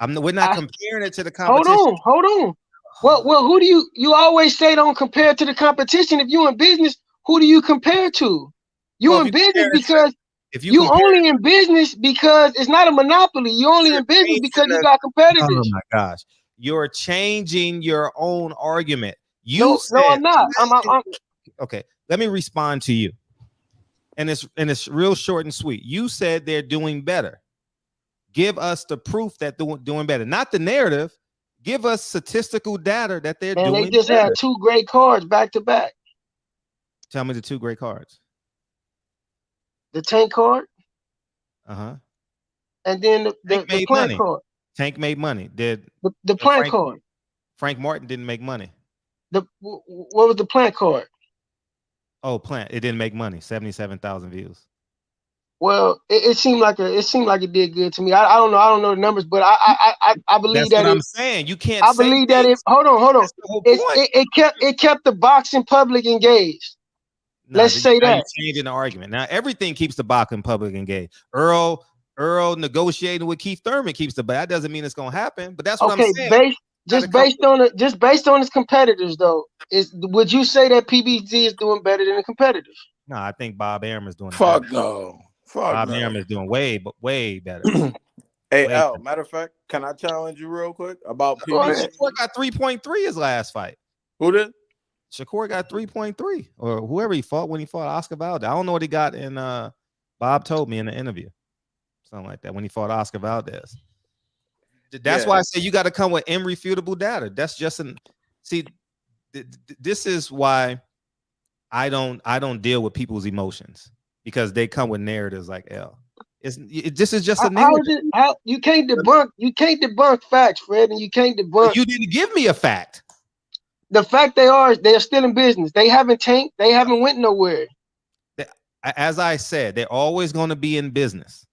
S1: we're not comparing it to the competition.
S15: Hold on. Well, who do you always say don't compare to the competition? If you in business, who do you compare to? You in business because you only in business because it's not a monopoly. You only in business because you got competitors.
S1: Oh my gosh, you're changing your own argument.
S15: No, I'm not.
S1: Okay, let me respond to you. And it's real short and sweet. You said they're doing better. Give us the proof that they're doing better, not the narrative. Give us statistical data that they're doing better.
S15: And they just had 2 great cards back to back.
S1: Tell me the 2 great cards.
S15: The Tank card.
S1: And
S15: then the Plant card.
S1: Tank made money. Did
S15: the Plant card?
S1: Frank Martin didn't make money.
S15: What was the Plant card?
S1: Oh, Plant. It didn't make money. 77,000 views.
S15: Well, it seemed like it did good to me. I don't know the numbers, but I believe
S1: that's what I'm saying. You can't.
S15: I believe that it. Hold on. It kept the boxing public engaged. Let's say that.
S1: You're changing the argument. Now everything keeps the boxing public engaged. Earl negotiating with Keith Thurman keeps but that doesn't mean it's gonna happen. But that's what I'm saying.
S15: Based on its competitors, though, would you say that PBG is doing better than the competitors?
S1: No, I think Bob Arum is doing
S18: Fuck no.
S1: Bob Arum is doing way better.
S18: Hey, Al, matter of fact, can I challenge you real quick about PBG?
S1: Shakur got 3.3 his last fight.
S18: Who did?
S1: Shakur got 3.3, or whoever he fought when he fought Oscar Valdez. I don't know what he got in. Bob told me in the interview, something like that, when he fought Oscar Valdez. That's why I say you got to come with irrefutable data. That's just this is why I don't deal with people's emotions, because they come with narratives like L. This is just a narrative.
S15: You can't debunk facts, Fred, and you can't debunk.
S1: You didn't give me a fact.
S15: The fact they're still in business. They haven't tanked. They haven't went nowhere.
S1: As I said, they're always going to be in business.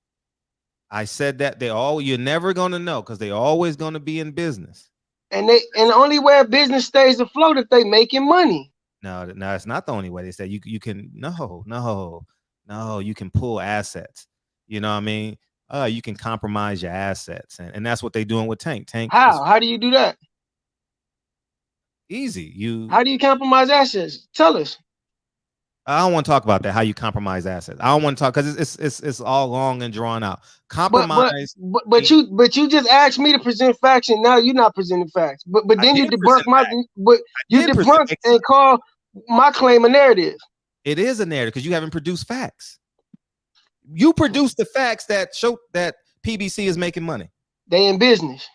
S1: I said that you're never going to know, because they're always going to be in business.
S15: And the only way a business stays afloat if they making money.
S1: No, it's not the only way. They said you can you can pull assets. You know what I mean? You can compromise your assets, and that's what they're doing with Tank.
S15: How do you do that?
S1: Easy.
S15: How do you compromise assets? Tell us.
S1: I don't want to talk about that. How you compromise assets? I don't want to talk because it's all long and drawn out. Compromise.
S15: But you just asked me to present facts, and now you're not presenting facts. But then you debunk and call my claim a narrative.
S1: It is a narrative because you haven't produced facts. You produce the facts that show that PBC is making money.
S15: They in business.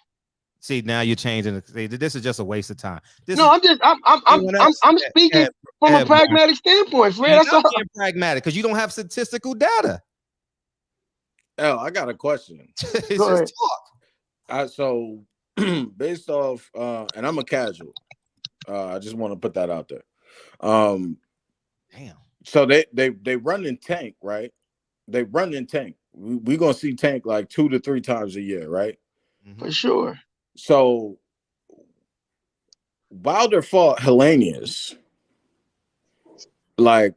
S1: See, now you're changing it. This is just a waste of time.
S15: I'm speaking from a pragmatic standpoint, Fred.
S1: You're
S15: That's
S1: not
S15: all.
S1: being pragmatic because you don't have statistical data.
S18: I got a question.
S1: It's just talk.
S18: So based off, and I'm a casual. I just want to put that out there.
S1: Damn.
S18: So they run in Tank, right? They run in Tank. We're gonna see Tank like 2 to 3 times a year, right?
S15: For sure.
S18: So Wilder fought Hellenius. Like,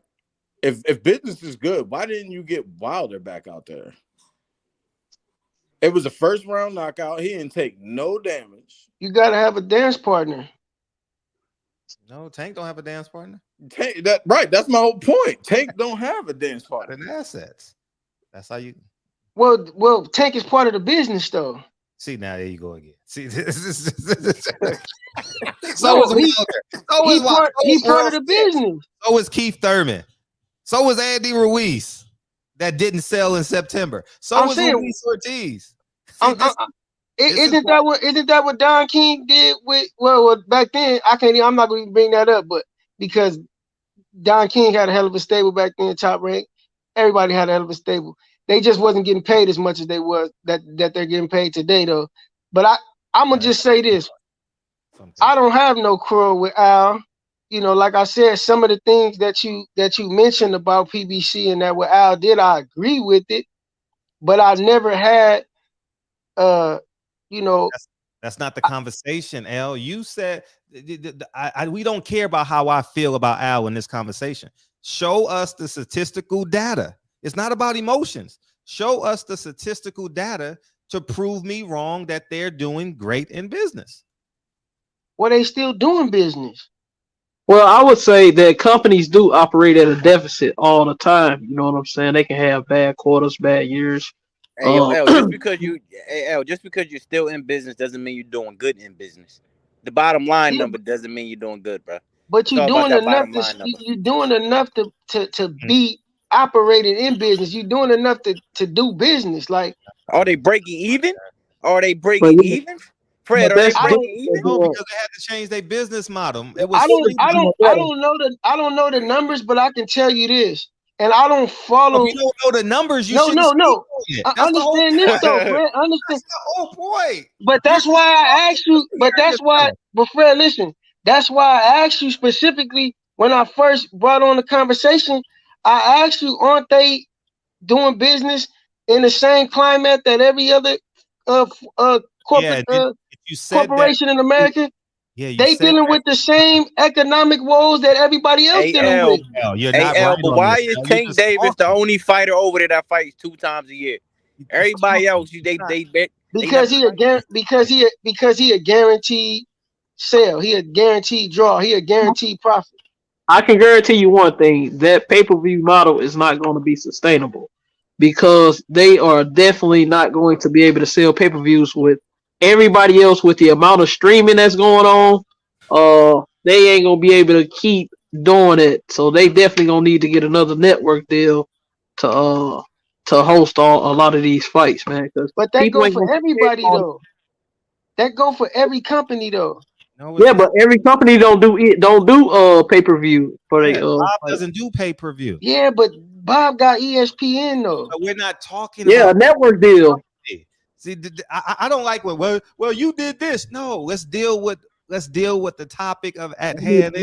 S18: if business is good, why didn't you get Wilder back out there? It was a first round knockout. He didn't take no damage.
S15: You gotta have a dance partner.
S1: No, Tank don't have a dance partner.
S18: Tank, that's my whole point. Tank don't have a dance partner.
S1: And assets. That's how you.
S15: Well, Tank is part of the business, though.
S1: See, now there you go again. See, this is
S15: so is Wilder. He's part of the business.
S1: So is Keith Thurman. So was Andy Ruiz, that didn't sell in September. So was Luis Ortiz.
S15: Isn't that what Don King did with? Well, back then I'm not going to bring that up, but because Don King had a hell of a stable back then, top rank. Everybody had a hell of a stable. They just wasn't getting paid as much as they was that they're getting paid today, though. But I'm gonna just say this: I don't have no quarrel with Al. You know, like I said, some of the things that you mentioned about PBC and that what Al did, I agree with it. But I never had,
S1: That's not the conversation, Al. You said we don't care about how I feel about Al in this conversation. Show us the statistical data. It's not about emotions. Show us the statistical data to prove me wrong that they're doing great in business.
S15: Well, they still doing business.
S17: Well, I would say that companies do operate at a deficit all the time. You know what I'm saying? They can have bad quarters, bad years.
S16: Hey, yo, L, just because you're still in business doesn't mean you're doing good in business. The bottom line number doesn't mean you're doing good, bro.
S15: But you're doing enough to be operating in business. You're doing enough to do business. Like,
S16: are they breaking even? Are they breaking even? Fred, are they breaking even?
S1: No, because they had to change their business model. It was
S15: I don't know the numbers, but I can tell you this. And I don't follow.
S1: If you don't know the numbers, you
S15: no. I understand this though, Fred. Understand.
S1: That's the whole point.
S15: But that's why I asked you. But Fred, listen. That's why I asked you specifically when I first brought on the conversation. I asked you, aren't they doing business in the same climate that every other corporate corporation in America?
S1: Yeah,
S15: they dealing with the same economic woes that everybody else dealing with.
S16: But why is Tank Davis the only fighter over there that fights 2 times a year? Everybody else, they bet
S15: because he a guaranteed sale. He a guaranteed draw. He a guaranteed profit.
S17: I can guarantee you one thing: that pay-per-view model is not going to be sustainable because they are definitely not going to be able to sell pay-per-views with everybody else with the amount of streaming that's going on. They ain't gonna be able to keep doing it, so they definitely gonna need to get another network deal to host a lot of these fights, man.
S15: But that go for everybody though. That go for every company though.
S17: Yeah, but every company don't do pay-per-view for they.
S1: Bob doesn't do pay-per-view.
S15: Yeah, but Bob got ESPN though.
S1: But we're not talking.
S17: Yeah,
S1: about
S17: a network deal.
S1: See, I don't like what. Well, you did this. No, let's deal with the topic at hand.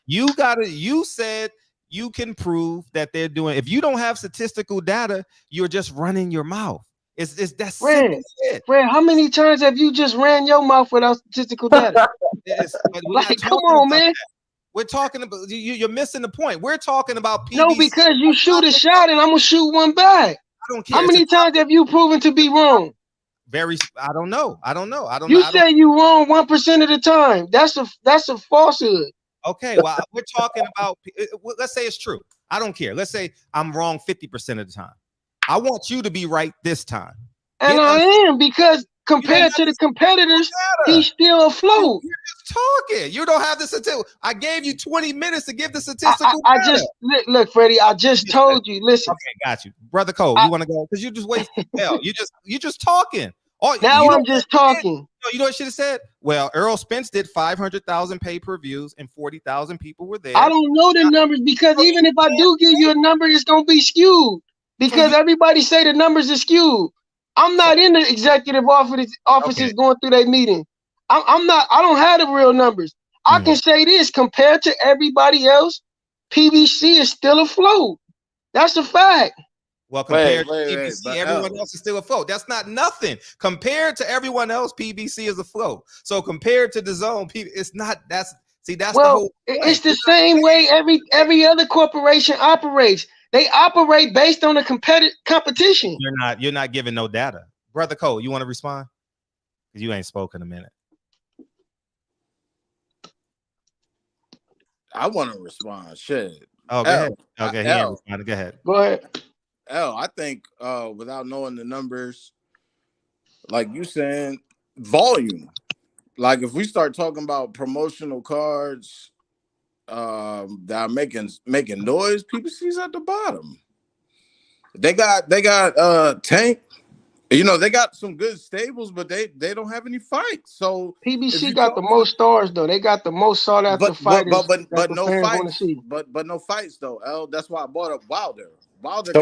S1: You said you can prove that they're doing. If you don't have statistical data, you're just running your mouth. That's
S15: Fred, how many times have you just ran your mouth without statistical data? Like, come on, man.
S1: We're talking about you're missing the point. We're talking about PBC.
S15: No, because you shoot a shot and I'm gonna shoot one back.
S1: I don't care.
S15: How many times have you proven to be wrong?
S1: I don't know.
S15: You say you wrong 1% of the time. That's a falsehood.
S1: Okay, well, we're talking about. Let's say it's true. I don't care. Let's say I'm wrong 50% of the time. I want you to be right this time.
S15: And I am because compared to the competitors, he's still afloat.
S1: You're just talking. You don't have the statistical. I gave you 20 minutes to give the statistical.
S15: I just look, Freddie. I just told you. Listen.
S1: Okay, got you, brother Cole. You want to go because you just wasting hell. You just talking. Oh,
S15: now I'm just talking.
S1: You know what I should have said? Well, Errol Spence did 500,000 pay-per-views and 40,000 people were there.
S15: I don't know the numbers because even if I do give you a number, it's gonna be skewed because everybody say the numbers are skewed. I'm not in the executive offices going through their meeting. I'm not. I don't have the real numbers. I can say this: compared to everybody else, PBC is still afloat. That's a fact.
S1: Well, compared to PBC, everyone else is still afloat. That's not nothing. Compared to everyone else, PBC is afloat. So compared to the zone, it's not. That's the whole point.
S15: It's the same way every other corporation operates. They operate based on a competition.
S1: You're not giving no data, brother Cole. You want to respond? Because you ain't spoken a minute.
S18: I want to respond. Shit.
S1: Oh, go ahead. Okay, he ain't responding. Go ahead.
S15: Go ahead.
S18: I think without knowing the numbers, like you saying, volume. Like if we start talking about promotional cards that are making noise, PBC's at the bottom. They got Tank. You know, they got some good stables, but they don't have any fights. So
S15: PBC got the most stars though. They got the most sought after fighters.
S18: But no fights. But no fights though. L. That's why I bought up Wilder. Wilder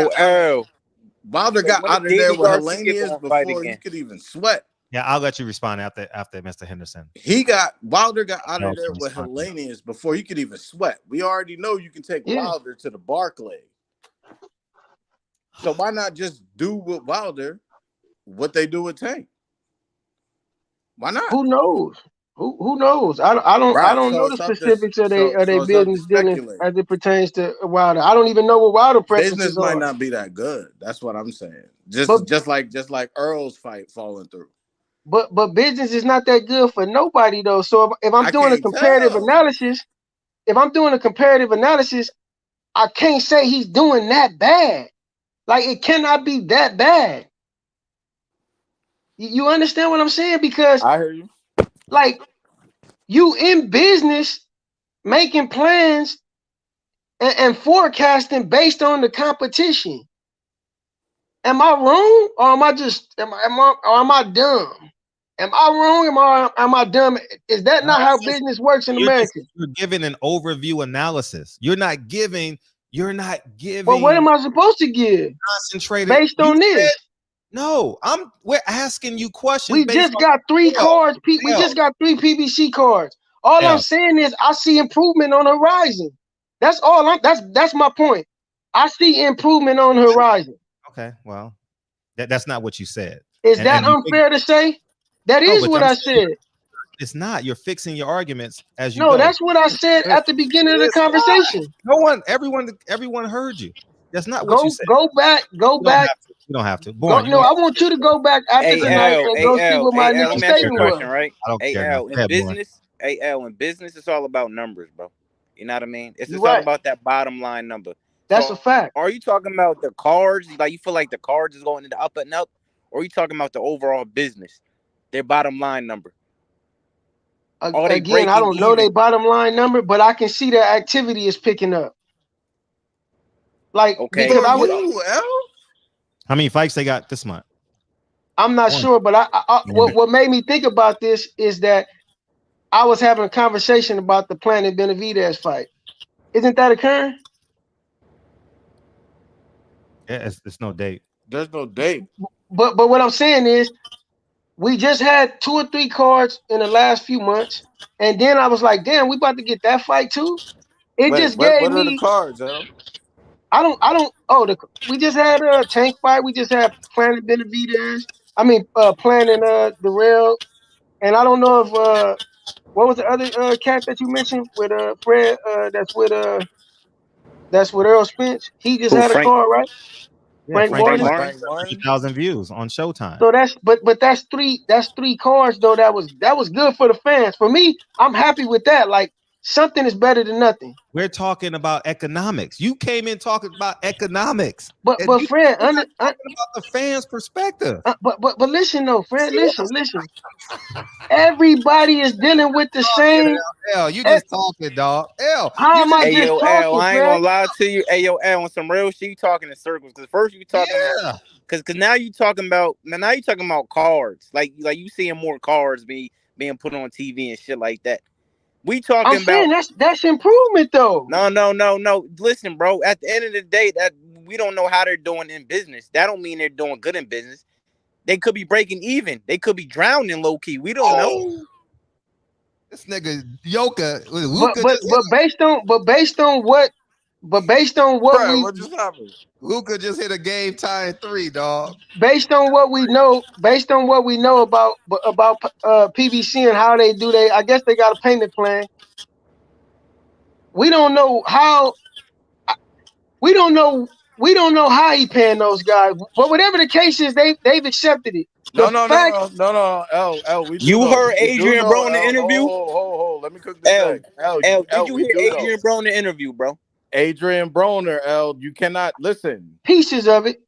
S18: got out of there with Hellenius before you could even sweat.
S1: Yeah, I'll let you respond after Mr. Henderson.
S18: Wilder got out of there with Hellenius before you could even sweat. We already know you can take Wilder to the Barclay. So why not just do with Wilder what they do with Tank? Why not?
S15: Who knows? Who knows? I don't know the specifics of their business dealing as it pertains to Wilder. I don't even know what Wilder preferences
S18: business might not be that good. That's what I'm saying. Just like Earl's fight falling through.
S15: But business is not that good for nobody though. So if I'm doing a comparative analysis, I can't say he's doing that bad. Like it cannot be that bad. You understand what I'm saying? Because
S18: I hear you.
S15: Like you in business making plans and forecasting based on the competition. Am I wrong or am I dumb? Am I wrong? Am I dumb? Is that not how business works in America?
S1: You're giving an overview analysis. You're not giving.
S15: Well, what am I supposed to give?
S1: Concentrated
S15: based on this.
S1: No, we're asking you questions.
S15: We just got 3 cards. We just got 3 PBC cards. All I'm saying is I see improvement on the horizon. That's all. That's my point. I see improvement on the horizon.
S1: Okay, well, that's not what you said.
S15: Is that unfair to say? That is what I said.
S1: It's not. You're fixing your arguments as you go.
S15: No, that's what I said at the beginning of the conversation.
S1: Everyone heard you. That's not what you said.
S15: Go back.
S1: You don't have to.
S15: I want you to go back after tonight and go see what my initial statement was.
S16: Right?
S1: I don't care.
S16: In business, it's all about numbers, bro. You know what I mean? It's just all about that bottom line number.
S15: That's a fact.
S16: Are you talking about the cards? Like you feel like the cards is going into up and up, or are you talking about the overall business, their bottom line number?
S15: Again, I don't know their bottom line number, but I can see their activity is picking up. Like, because
S1: how many fights they got this month?
S15: I'm not sure, but what made me think about this is that I was having a conversation about the Planet Benavidez fight. Isn't that occurring?
S1: Yeah, it's no date.
S18: There's no date.
S15: But what I'm saying is, we just had 2 or 3 cards in the last few months, and then I was like, "Damn, we about to get that fight too." What are the
S18: cards, Al?
S15: I don't. Oh, we just had a Tank fight. We just had Planet Benavidez. Planet Darrell, and I don't know if what was the other cat that you mentioned with Fred? That's with Errol Spence. He just had a card, right?
S1: Yeah, Frank 100,000 views on Showtime.
S15: So that's 3 cards though. That was good for the fans. For me, I'm happy with that. Like something is better than nothing.
S1: We're talking about economics. You came in talking about economics.
S15: But Fred,
S1: talking about the fans' perspective.
S15: But listen though, Fred, listen. Everybody is dealing with the same.
S1: L, you just talking, dog. L,
S15: how am I
S16: Hey,
S15: just
S16: yo,
S15: talking,
S16: L, I ain't
S15: Fred?
S16: gonna lie to you. Hey, yo, L, on some real shit, you talking in circles. Because first you talking, because now you talking about cards. Like you seeing more cards being put on TV and shit like that. We talking
S15: I'm saying that's improvement though.
S16: No. Listen, bro. At the end of the day, that we don't know how they're doing in business. That don't mean they're doing good in business. They could be breaking even. They could be drowning low key. We don't know.
S1: This nigga Yoka,
S15: but based on what
S18: Bro, what just happened?
S1: Luka just hit a game tying 3, dog.
S15: Based on what we know about PBC and how they do I guess they got a payment plan. We don't know how how he paying those guys. But whatever the case is, they've accepted it.
S18: No. L, we do
S16: You
S18: know.
S16: heard
S18: We do
S16: Adrian
S18: know,
S16: Bro in the
S18: L.
S16: interview?
S18: Hold. Let me cook this egg.
S16: L, did you hear Adrian Bro in the interview, bro?
S18: Adrian Broner, L, you cannot listen.
S15: Pieces of it.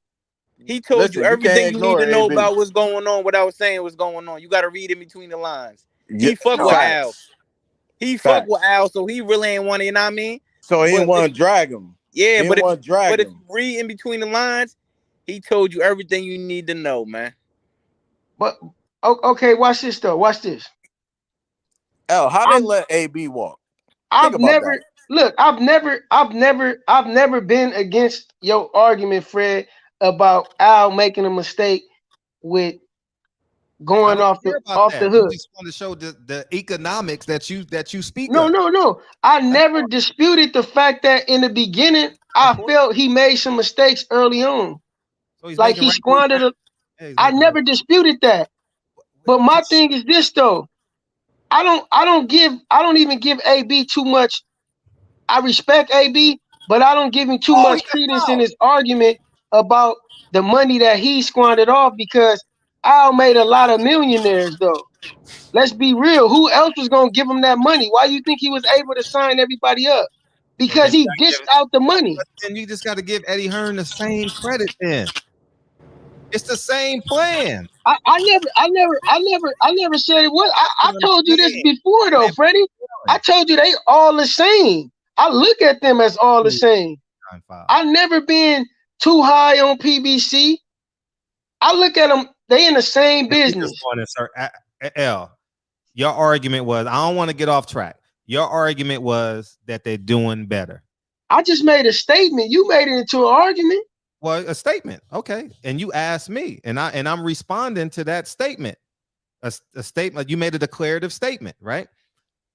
S16: He told you everything you need to know about what's going on without saying what's going on. You got to read in between the lines. He fuck with Al. He fuck with Al, so he really ain't want to, you know what I mean?
S18: So he didn't want to drag him.
S16: Yeah, but if you read in between the lines, he told you everything you need to know, man.
S15: But okay, watch this though. Watch this.
S18: L, how they let AB walk?
S15: I've never been against your argument, Fred, about Al making a mistake with going off the hook.
S1: You just want to show the economics that you speak of.
S15: No. I never disputed the fact that in the beginning I felt he made some mistakes early on. So like he squandered I never disputed that. But my thing is this though. I don't even give AB too much. I respect AB, but I don't give him too much credence in his argument about the money that he squandered off because Al made a lot of millionaires though. Let's be real. Who else was gonna give him that money? Why do you think he was able to sign everybody up? Because he dished out the money.
S1: And you just got to give Eddie Hearn the same credit then. It's the same plan.
S15: I never said it was. I told you this before though, Freddie. I told you they all the same. I look at them as all the same. I've never been too high on PBC. I look at them, they in the same business.
S1: L, your argument was, I don't want to get off track. Your argument was that they're doing better.
S15: I just made a statement. You made it into an argument.
S1: Well, a statement. Okay. And you asked me, and I'm responding to that statement. A statement. You made a declarative statement, right?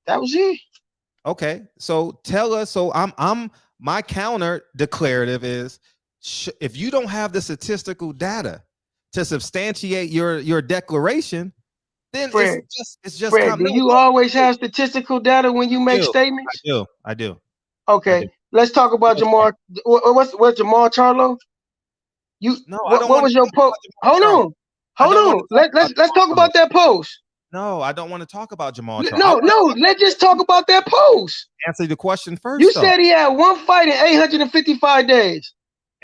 S15: That was it.
S1: Okay. So tell us. So I'm my counter declarative is if you don't have the statistical data to substantiate your declaration, then
S15: Fred,
S1: it's just
S15: Fred, do you always have statistical data when you make statements?
S1: I do.
S15: Okay. Let's talk about Jamal. What's Jamal Charlo? What was your post? Hold on. Let's talk about that post.
S1: No, I don't want to talk about Jamal Charlo.
S15: No. Let's just talk about that post.
S1: Answer the question first.
S15: You said he had one fight in 855 days.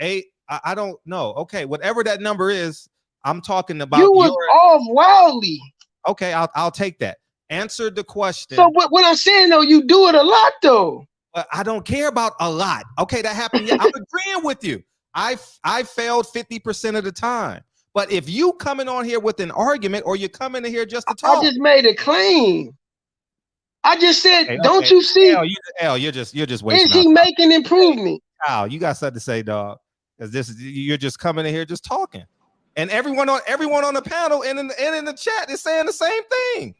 S1: I don't know. Okay, whatever that number is, I'm talking about.
S15: You was off wildly.
S1: Okay, I'll take that. Answer the question.
S15: So what I'm saying though, you do it a lot though.
S1: But I don't care about a lot. Okay, that happened. I'm agreeing with you. I failed 50% of the time. But if you coming on here with an argument or you're coming in here just to talk,
S15: I just made a claim. I just said, don't you see?
S1: You're just wasting.
S15: Is he making improvement?
S1: Al, you got something to say, dog? Because you're just coming in here just talking, and everyone on the panel and in the chat is saying the same thing.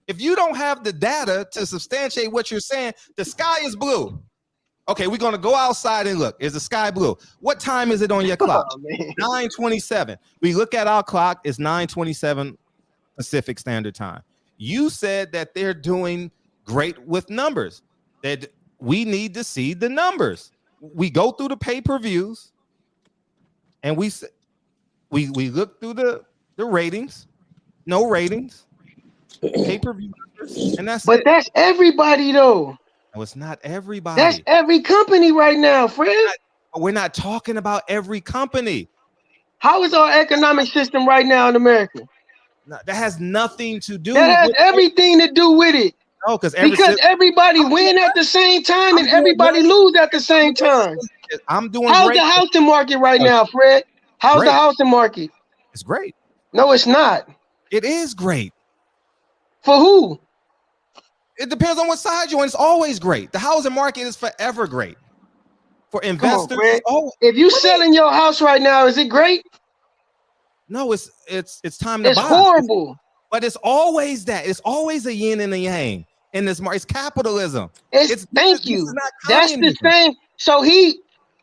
S1: If you don't have the data to substantiate what you're saying, the sky is blue. Okay, we're gonna go outside and look. Is the sky blue? What time is it on your clock? 9:27. We look at our clock. It's 9:27 Pacific Standard Time. You said that they're doing great with numbers. That we need to see the numbers. We go through the pay-per-views, and we look through the ratings. No ratings. Pay-per-view and that's
S15: But
S1: it.
S15: that's everybody though.
S1: No, it's not everybody.
S15: That's every company right now, Fred.
S1: We're not talking about every company.
S15: How is our economic system right now in America?
S1: No, that has nothing to do.
S15: That has
S1: with
S15: everything to do with it.
S1: No, because
S15: everybody win at the same time and everybody lose at the same time.
S1: I'm doing
S15: How's
S1: great.
S15: the housing market right now, Fred? How's the housing market?
S1: It's great.
S15: No, it's not.
S1: It is great.
S15: For who?
S1: It depends on what side you're on. It's always great. The housing market is forever great. For investors,
S15: if you selling your house right now, is it great?
S1: No, it's time to buy.
S15: It's horrible.
S1: But it's always that. It's always a yin and a yang in this market. It's capitalism.
S15: Thank you. That's the same. So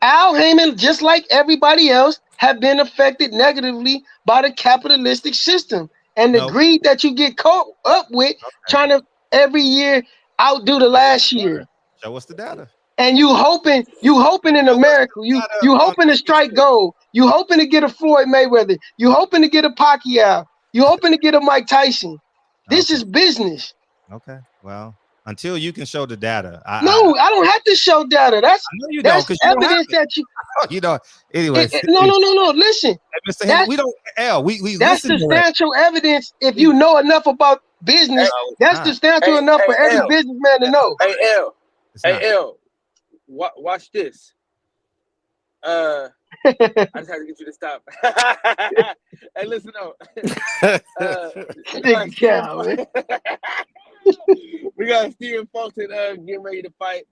S15: Al Heyman, just like everybody else, have been affected negatively by the capitalistic system and the greed that you get caught up with, trying to every year outdo the last year.
S1: Show us the data.
S15: And you hoping in America, you hoping to strike gold. You hoping to get a Floyd Mayweather. You hoping to get a Pacquiao. You hoping to get a Mike Tyson. This is business.
S1: Okay. Well, until you can show the data.
S15: I don't have to show data. That's evidence that you.
S1: You know. Anyways.
S15: No. Listen.
S1: Mr. Henry, we don't.
S15: That's substantial evidence. If you know enough about business, that's substantial enough for every businessman to know.
S20: Hey, L. Watch this. I just had to get you to stop. Hey, listen up. We got Stephen Fulton getting ready to fight.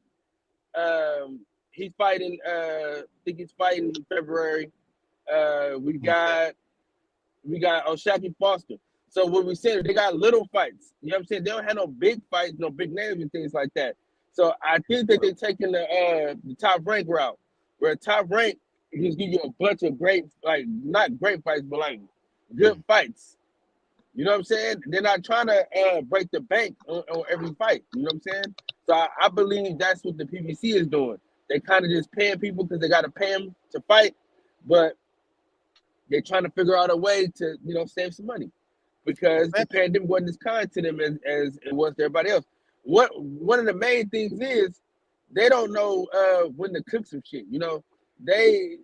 S20: He's fighting. I think he's fighting in February. We got Shaqy Foster. So what we saying, they got little fights. You know what I'm saying? They don't have no big fights, no big names and things like that. So I think that they're taking the top rank route, where top rank just give you a bunch of great, like not great fights, but like good fights. You know what I'm saying? They're not trying to break the bank on every fight. You know what I'm saying? So I believe that's what the PBC is doing. They kind of just paying people because they got to pay them to fight, but they're trying to figure out a way to, save some money, because the pandemic wasn't as kind to them as it was to everybody else. One of the main things is they don't know when to cook some shit. They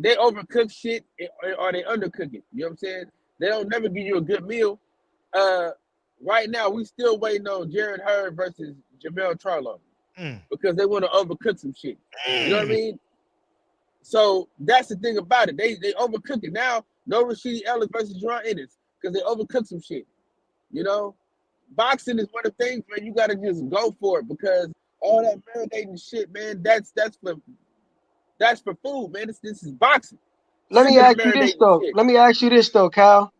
S20: overcook shit or they undercook it. You know what I'm saying? They don't never give you a good meal. Right now, we still waiting on Jared Hearn versus Jamel Charlo because they want to overcook some shit. You know what I mean? So that's the thing about it. They overcook it. Now, no Rashidi Ellis versus Jerome because they overcook some shit. Boxing is one of the things, man, you got to just go for it, because all that marinating shit, man, that's for food, man. This is boxing.
S15: Let me ask you this though, Kyle.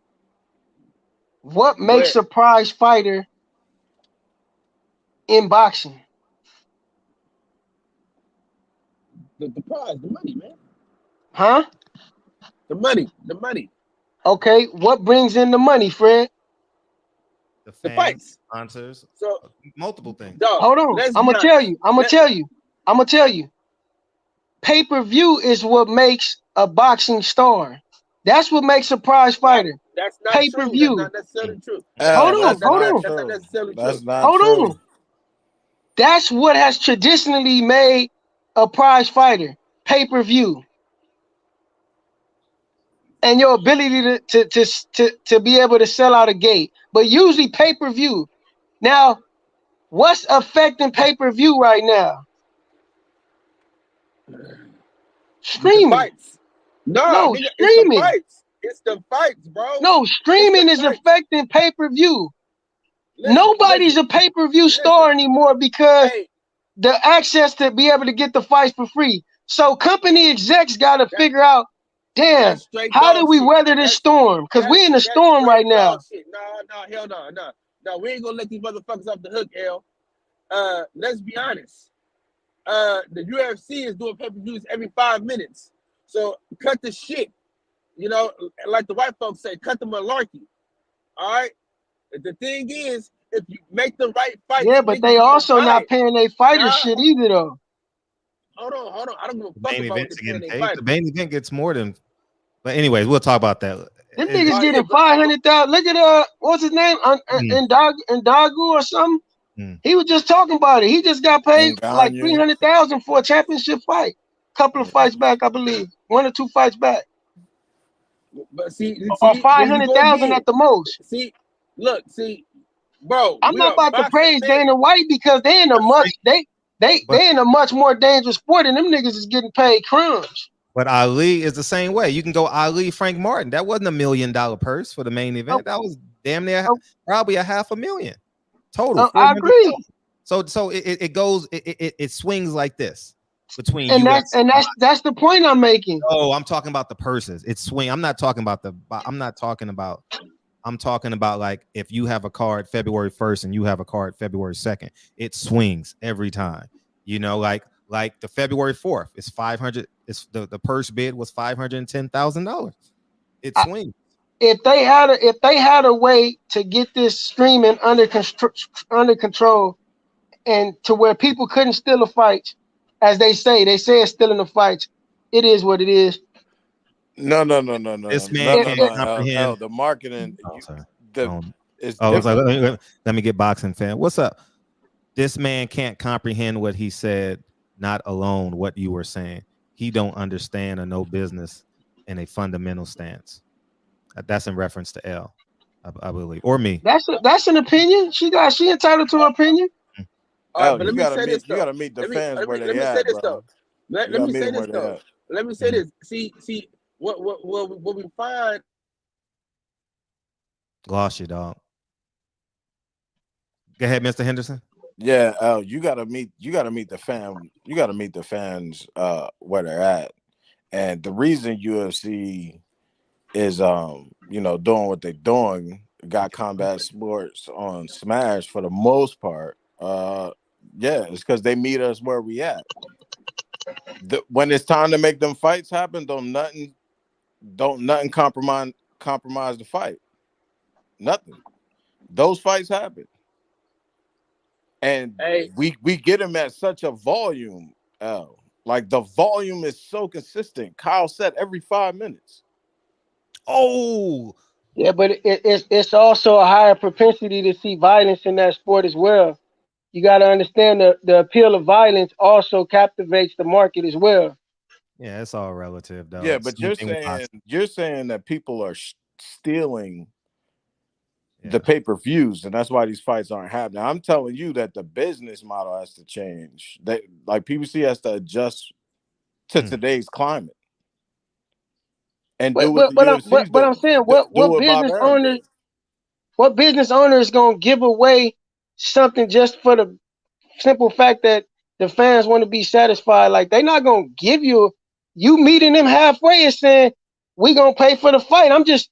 S15: What makes a prize fighter in boxing?
S20: The prize, the money, man.
S15: Huh?
S20: The money.
S15: Okay, what brings in the money, Fred?
S1: The
S20: fights,
S1: sponsors,
S20: so
S1: multiple things.
S15: Hold on, I'm gonna tell you. Pay-per-view is what makes a boxing star. That's what makes a prize fighter.
S20: That's not
S15: pay-per-view.
S20: True. That's not necessarily true.
S15: Hold on.
S20: That's not necessarily true.
S15: Hold on. That's what has traditionally made a prize fighter. Pay-per-view. And your ability to be able to sell out a gate, but usually pay-per-view. Now, what's affecting pay-per-view right now? Streaming.
S20: No,
S15: streaming.
S20: It's the fights, bro.
S15: No, streaming is affecting pay-per-view. Nobody's a pay-per-view star anymore because the access to be able to get the fights for free. So company execs got to figure out, damn, how do we weather this storm? Because we're in a storm right now.
S20: No, hell no. No, we ain't gonna let these motherfuckers off the hook, L. Let's be honest. The UFC is doing pay-per-views every 5 minutes. So cut the shit. Like the white folks say, cut the malarkey. All right? The thing is, if you make the right fight.
S15: Yeah, but they also not paying their fighters shit either, though.
S20: Hold on. I don't give a fuck about what they're paying their fighters.
S1: The main event gets more than. But anyways, we'll talk about that
S15: Them niggas getting 500,000. Look at what's his name? Ndagu or something. He was just talking about it. He just got paid like 300,000 for a championship fight. Couple of fights back, I believe. 1 or 2 fights back.
S20: But see,
S15: or 500,000 at the most.
S20: Bro.
S15: I'm not about to praise Dana White because they in a much more dangerous sport, and them niggas is getting paid crumbs.
S1: But Ali is the same way. You can go Ali Frank Martin. That wasn't $1 million purse for the main event. That was damn near probably $500,000 total.
S15: I agree.
S1: So it goes, it swings like this between
S15: and that's the point I'm making.
S1: Oh, I'm talking about the purses. It's swing. I'm talking about like if you have a card February 1st and you have a card February 2nd, it swings every time. You know, like the February 4th, it's 500. It's the purse bid was $510,000. It swings.
S15: If they had a way to get this streaming under control, and to where people couldn't steal a fight, as they say it's stealing the fights. It is what it is.
S18: No.
S1: This man can't
S18: comprehend the marketing.
S1: Let me get boxing fan. What's up? This man can't comprehend what he said, not alone what you were saying. He don't understand or know business in a fundamental stance. That's in reference to L, I believe, or me.
S15: That's an opinion. She entitled to her opinion.
S20: But let me say this.
S18: You gotta meet the fans where they at.
S20: Let me say this though. Let me say this. See what we find.
S1: Lost you, dog. Go ahead, Mr. Henderson.
S18: Yeah, you gotta meet the fan. You gotta meet the fans where they're at. And the reason UFC is doing what they're doing, got combat sports on Smash for the most part. It's because they meet us where we at. When it's time to make them fights happen, don't nothing compromise the fight. Nothing. Those fights happen. And we get them at such a volume, like the volume is so consistent. Kyle said every 5 minutes.
S1: Oh,
S15: yeah, but it's also a higher propensity to see violence in that sport as well. You got to understand the appeal of violence also captivates the market as well.
S1: Yeah, it's all relative, though.
S18: Yeah, but you're saying that people are stealing the pay-per-views, and that's why these fights aren't happening. I'm telling you that the business model has to change. Like PBC has to adjust to today's climate. And I'm saying
S15: what business owner is gonna give away something just for the simple fact that the fans want to be satisfied? Like, they're not gonna give you meeting them halfway and saying we gonna pay for the fight. I'm just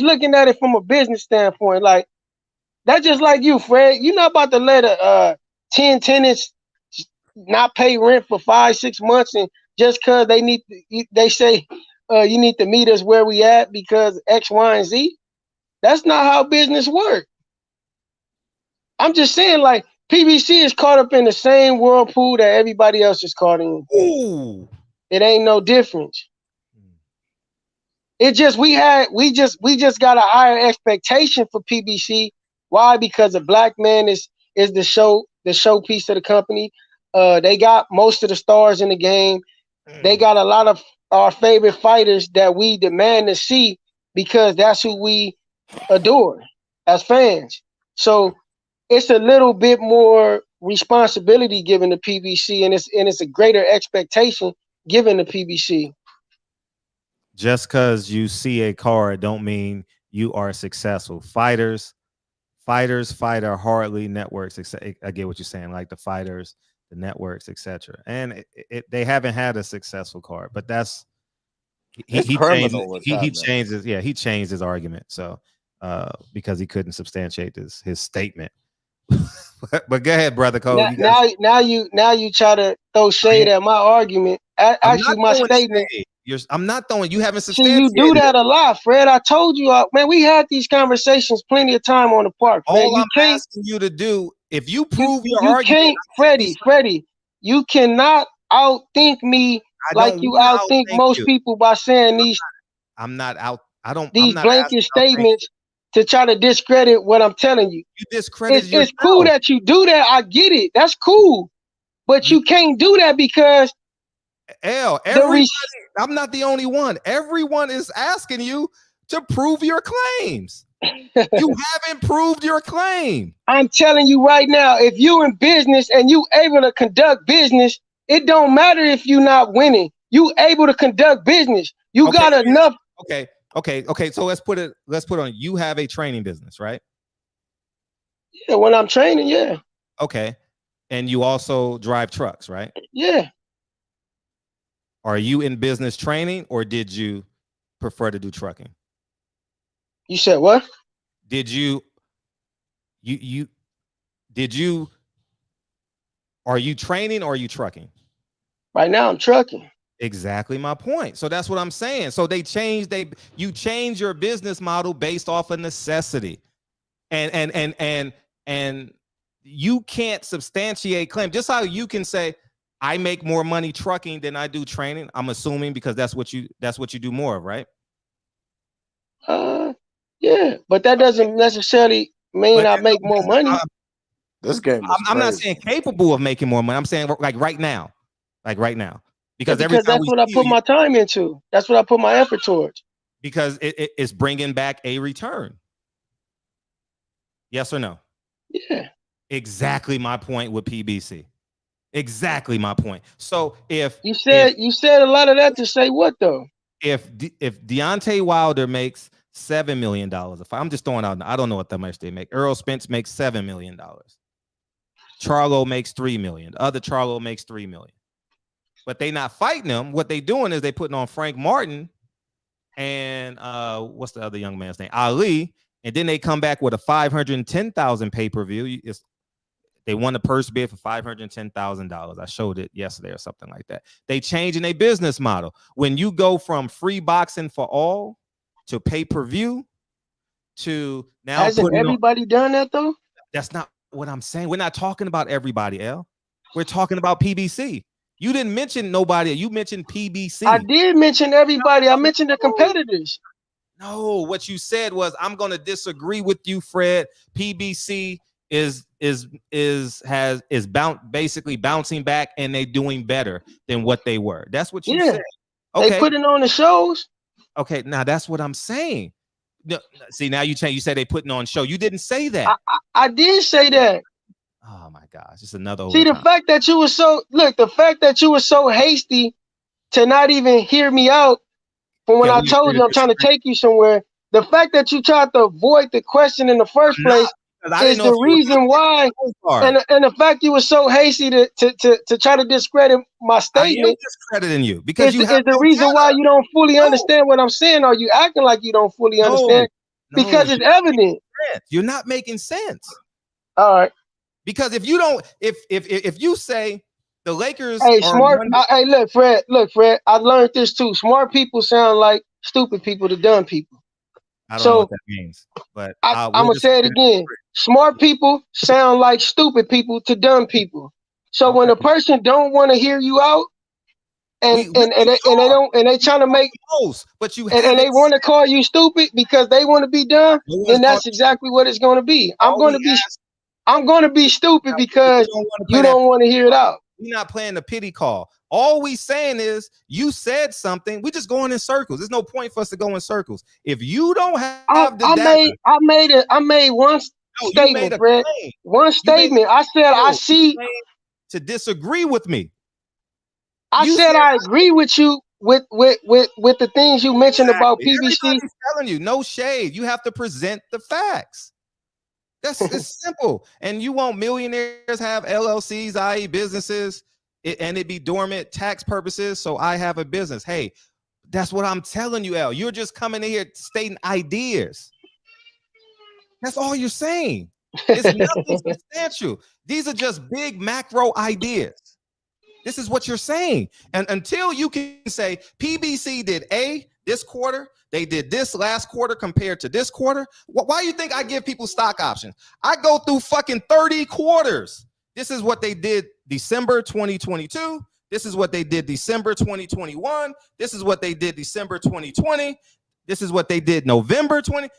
S15: looking at it from a business standpoint. Like, that's just like you, Fred. You're not about to let 10 tenants not pay rent for 5-6 months, and just because they say you need to meet us where we at because X, Y, and Z. That's not how business works. I'm just saying, like, PBC is caught up in the same whirlpool that everybody else is caught in.
S1: Ooh.
S15: It ain't no difference. It just we just got a higher expectation for PBC. Why? Because a black man is the showpiece of the company. They got most of the stars in the game. They got a lot of our favorite fighters that we demand to see because that's who we adore as fans. So it's a little bit more responsibility given to PBC, and it's a greater expectation given to PBC.
S1: Just because you see a card don't mean you are successful. Fighters fight are hardly networks. I get what you're saying, like the fighters, the networks, etc. And they haven't had a successful card, but that's he changed his argument. So because he couldn't substantiate his statement. But go ahead, brother Cole.
S15: Now you try to throw shade at my argument. Actually, my statement.
S1: I'm not throwing. You haven't
S15: You
S1: substantiated.
S15: do that a lot, Fred. I told you, man. We had these conversations plenty of time on the park. Fred.
S1: All I'm asking you to do, if you prove your argument,
S15: Freddie, you cannot outthink me like you outthink most people by saying these.
S1: I'm not out.
S15: these blanket statements to try to discredit what I'm telling you.
S1: You discredit
S15: It's cool that you do that. I get it. That's cool. But you can't do that because
S1: everybody, I'm not the only one. Everyone is asking you to prove your claims. You haven't proved your claim.
S15: I'm telling you right now, if you in business and you able to conduct business, it don't matter if you're not winning. You able to conduct business. You got enough.
S1: Okay. So let's put it on. You have a training business, right?
S15: Yeah, when I'm training, yeah.
S1: Okay. And you also drive trucks, right?
S15: Yeah.
S1: Are you in business training, or did you prefer to do trucking?
S15: You said what?
S1: Did you are you training or are you trucking?
S15: Right now I'm trucking.
S1: Exactly my point. So that's what I'm saying. So you change your business model based off of necessity. And you can't substantiate claim. Just how you can say I make more money trucking than I do training. I'm assuming because that's what you do more of, right?
S15: Yeah, but that doesn't necessarily mean I make more money.
S18: This game.
S1: I'm not saying capable of making more money. I'm saying like right now, because
S15: Yeah,
S1: every time
S15: that's what I put my time into. That's what I put my effort towards.
S1: Because it's bringing back a return. Yes or no?
S15: Yeah.
S1: Exactly my point with PBC. Exactly my point. So if
S15: you said a lot of that to say what though?
S1: If Deontay Wilder makes $7 million, if I'm just throwing out, I don't know what that much they make. Errol Spence makes $7 million. Charlo makes $3 million. The other Charlo makes $3 million. But they not fighting them. What they doing is they putting on Frank Martin and what's the other young man's name? Ali. And then they come back with a 510,000 pay-per-view. They won the purse bid for $510,000. I showed it yesterday or something like that. They changing their business model. When you go from free boxing for all to pay-per-view to now,
S15: hasn't everybody done that though?
S1: That's not what I'm saying. We're not talking about everybody, L. We're talking about PBC. You didn't mention nobody. You mentioned PBC.
S15: I did mention everybody. I mentioned the competitors.
S1: No, what you said was, I'm going to disagree with you, Fred. PBC is basically bouncing back, and they doing better than what they were. That's what you said. Okay.
S15: They putting on the shows.
S1: Okay, now that's what I'm saying. No, see, now you change. You said they putting on show. You didn't say that.
S15: I did say that.
S1: Oh my gosh, it's another.
S15: See, the fact that you were so hasty to not even hear me out from when I told you I'm trying to take you somewhere. The fact that you tried to avoid the question in the first place is the reason why. And the fact you were so hasty to try to discredit my statement.
S1: I am discrediting you because
S15: is the reason why you don't fully understand what I'm saying, or you acting like you don't fully understand because it's evident.
S1: You're not making sense.
S15: All right.
S1: Because if you don't, if you say the Lakers,
S15: hey, look, Fred, I learned this too. Smart people sound like stupid people to dumb people.
S1: I don't know what that means, but
S15: I'm gonna say it again. Smart people sound like stupid people to dumb people. So when a person don't want to hear you out, and they trying to make
S1: but you
S15: and they want to call you stupid because they want to be dumb, then that's exactly what it's going to be. I'm going to be stupid because you don't want to hear it out.
S1: We're not playing the pity call. All we saying is you said something. We're just going in circles. There's no point for us to go in circles. If you don't have the data,
S15: I made one statement, Fred. One statement. I said I see
S1: to disagree with me.
S15: I said I agree with you with the things you mentioned about PBC.
S1: Everybody's telling you, no shade. You have to present the facts. It's simple. And you want millionaires have LLCs, i.e. businesses, and it be dormant tax purposes. So I have a business. Hey, that's what I'm telling you, L. You're just coming in here stating ideas. That's all you're saying. It's nothing substantial. These are just big macro ideas. This is what you're saying. And until you can say PBC did A this quarter, they did this last quarter compared to this quarter. Why do you think I give people stock options? I go through fucking 30 quarters. This is what they did December 2022. This is what they did December 2021. This is what they did December 2020. This is what they did November 20.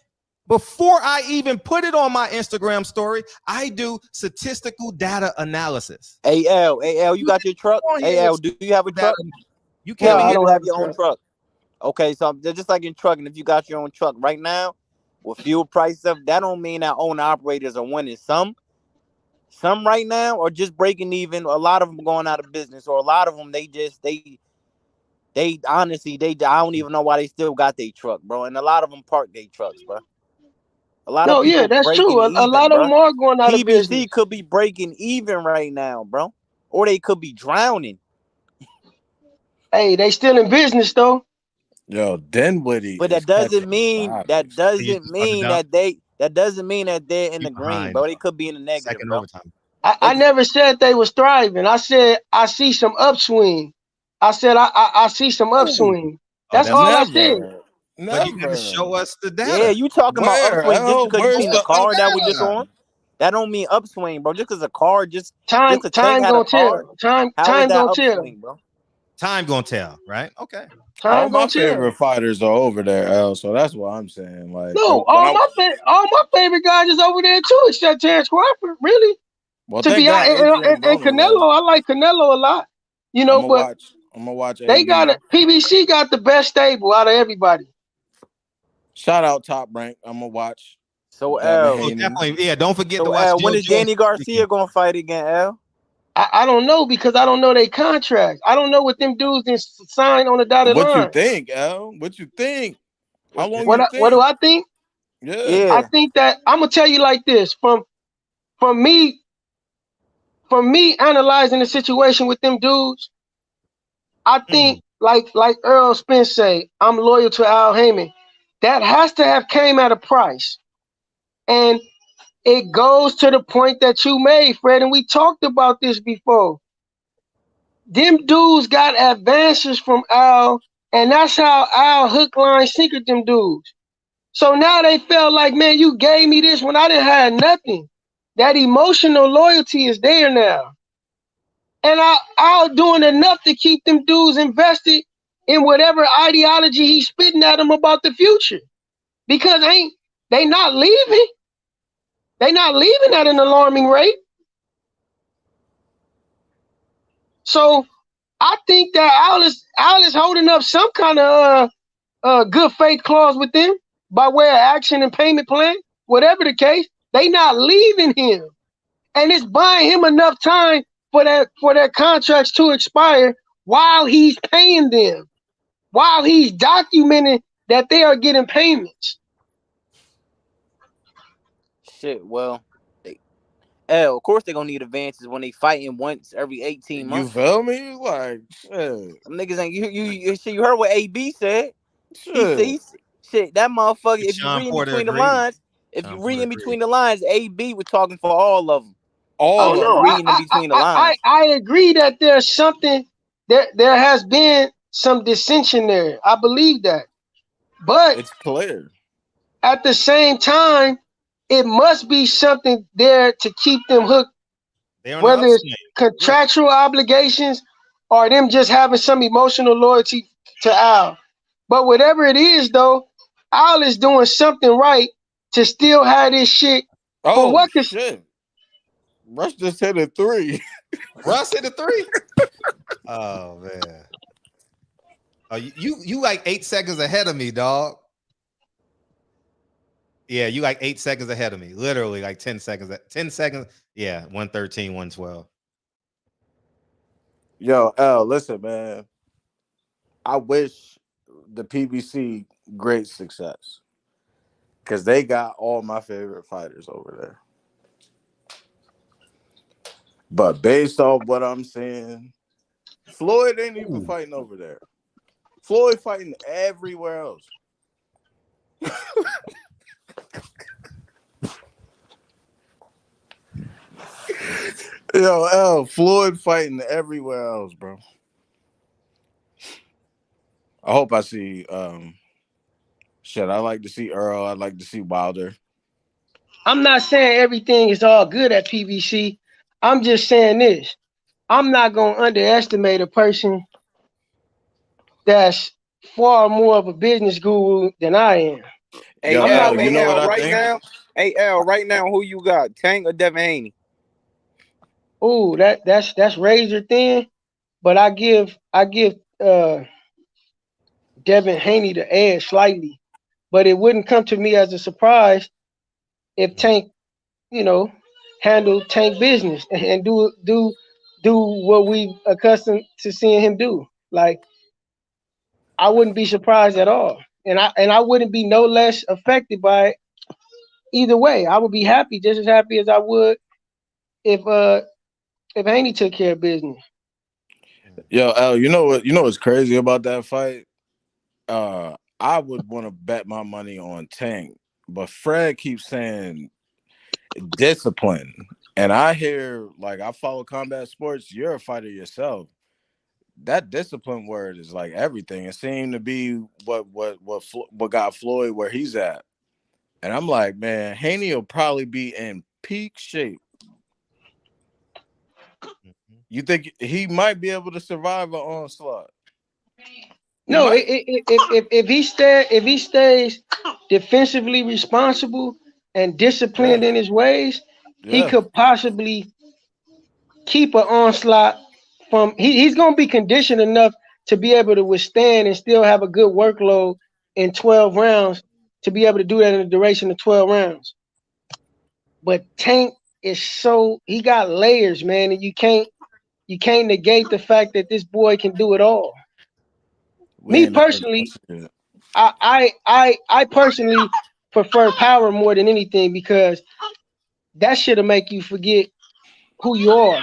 S1: Before I even put it on my Instagram story, I do statistical data analysis.
S16: AL, you got your truck? AL, do you have a truck?
S1: You
S16: Can't
S1: can't
S16: even have your own truck. Okay, so just like in trucking, if you got your own truck right now, with fuel prices up, that don't mean that owner operators are winning. Some right now are just breaking even. A lot of them going out of business, or a lot of them they honestly I don't even know why they still got their truck, bro. And a lot of them park their trucks, bro. A lot of people
S15: that's
S16: breaking
S15: true.
S16: even,
S15: A lot
S16: bro.
S15: of them are going out of business.
S16: PBC could be breaking even right now, bro, or they could be drowning.
S15: Hey, they still in business though.
S18: Yo, Dinwiddie.
S16: But that doesn't mean that they're in the green, bro. They could be in the negative, bro.
S1: Overtime.
S15: I never said they was thriving. I said I see some upswing. I said I see some upswing. That's all I said.
S1: But you gotta show us the data.
S16: Yeah, you talking about upswing just because you
S18: Where's
S16: seen the
S18: the
S16: car that was
S18: upside?
S16: just on? That don't mean upswing, bro. Just because a car
S15: time
S16: to
S15: time
S16: check how
S15: gonna
S16: the car,
S15: tell. Time
S16: how is that
S15: gonna
S16: upswing,
S15: tell.
S16: bro?
S1: Time gonna tell, right? Okay.
S18: All my favorite fighters are over there, L. So that's what I'm saying. Like,
S15: No, all my favorite guys is over there too, except Terrence Crawford. Really?
S18: well,
S15: To
S18: thank
S15: be
S18: God
S15: honest,
S18: Adrian's
S15: and
S18: on the way.
S15: Canelo, I like Canelo a lot. You know, but
S18: I'm gonna watch.
S15: they
S18: AB.
S15: got it. PBC got the best stable out of everybody.
S18: Shout out Top Rank. I'm gonna watch.
S16: So
S1: definitely, yeah. Don't forget to watch.
S16: When is Danny Garcia gonna fight again, L?
S15: I don't know because I don't know their contracts. I don't know what them dudes signed on the dotted line.
S18: What you think, L? What you think? How long
S15: What do I think?
S18: Yeah.
S15: I think that I'm gonna tell you like this. From me analyzing the situation with them dudes, I think like Errol Spence say, I'm loyal to Al Heyman. That has to have came at a price. And it goes to the point that you made, Fred, and we talked about this before. Them dudes got advances from Al, and that's how Al hook, line, sinker them dudes. So now they felt like, man, you gave me this when I didn't have nothing. That emotional loyalty is there now. And Al doing enough to keep them dudes invested in whatever ideology he's spitting at them about the future. Because they not leaving. They not leaving at an alarming rate. So I think that Al is holding up some kind of good faith clause with them by way of action and payment plan. Whatever the case, they not leaving him, and it's buying him enough time for their contracts to expire while he's paying them, while he's documenting that they are getting payments.
S16: Shit, well, of course they're gonna need advances when they fighting once every 18 months.
S18: You feel me? Like, shit.
S16: Some niggas ain't you heard what AB said? He said that motherfucker. If you read in between the lines, AB was talking for all of them. Reading in between the lines.
S15: I agree that there's something there has been some dissension there. I believe that, but
S18: it's clear.
S15: At the same time, it must be something there to keep them hooked, whether it's contractual obligations or them just having some emotional loyalty to Al. But whatever it is, though, Al is doing something right to still have this shit.
S18: Oh, shit. Russ just hit a 3.
S1: Russ hit a 3? Oh, man. Oh, you like 8 seconds ahead of me, dog. Yeah, you like 8 seconds ahead of me. Literally like 10 seconds. 10 seconds. Yeah, 113, 112.
S18: Yo, L, listen, man. I wish the PBC great success. Because they got all my favorite fighters over there. But based off what I'm seeing, Floyd ain't even fighting over there. Floyd fighting everywhere else. Yo, L, Floyd fighting everywhere else, bro. I hope I see shit. I like to see Earl. I like to see Wilder.
S15: I'm not saying everything is all good at PBC. I'm just saying this. I'm not gonna underestimate a person that's far more of a business guru than I am.
S16: Hey,
S18: Yo,
S16: L,
S18: you know what I
S16: right
S18: think?
S16: now. Hey, L, right now, who you got? Tank or Devin Haney?
S15: Ooh, that's razor thin, but I give Devin Haney the edge slightly. But it wouldn't come to me as a surprise if Tank, handle Tank business and do what we accustomed to seeing him do. Like, I wouldn't be surprised at all. And I wouldn't be no less affected by it either way. I would be happy, just as happy as I would if Haney took care of business.
S18: Yo, L, you know what's crazy about that fight? I would want to bet my money on Tank, but Fred keeps saying discipline. And I hear, like, I follow combat sports, you're a fighter yourself. That discipline word is like everything. It seemed to be what got Floyd where he's at. And I'm like, man, Haney will probably be in peak shape. You think he might be able to survive an onslaught?
S15: No, if he stays defensively responsible and disciplined in his ways, he could possibly keep an onslaught from. He's going to be conditioned enough to be able to withstand and still have a good workload in 12 rounds to be able to do that in the duration of 12 rounds. But Tank is he got layers, man, and you can't negate the fact that this boy can do it all. Me personally, I personally prefer power more than anything because that shit'll make you forget who you are.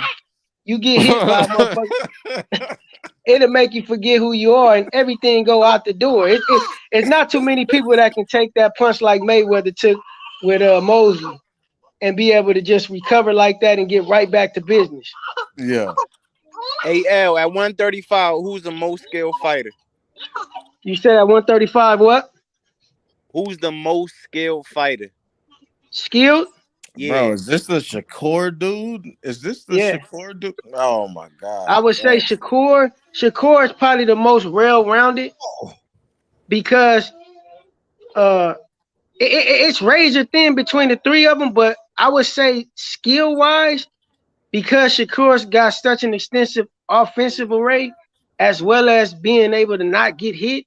S15: You get hit by a motherfucker, it'll make you forget who you are and everything go out the door. It's not too many people that can take that punch like Mayweather took with Mosley and be able to just recover like that and get right back to business.
S18: Yeah.
S16: Hey, L, at 135, who's the most skilled fighter?
S15: You said at 135 what?
S16: Who's the most skilled fighter?
S15: Skilled?
S16: Yeah.
S18: Bro, is this the Shakur dude? Is this the Shakur dude? Oh my god.
S15: I would say Shakur. Shakur is probably the most well-rounded because it's razor thin between the three of them, but I would say skill-wise, because Shakur's got such an extensive offensive array, as well as being able to not get hit,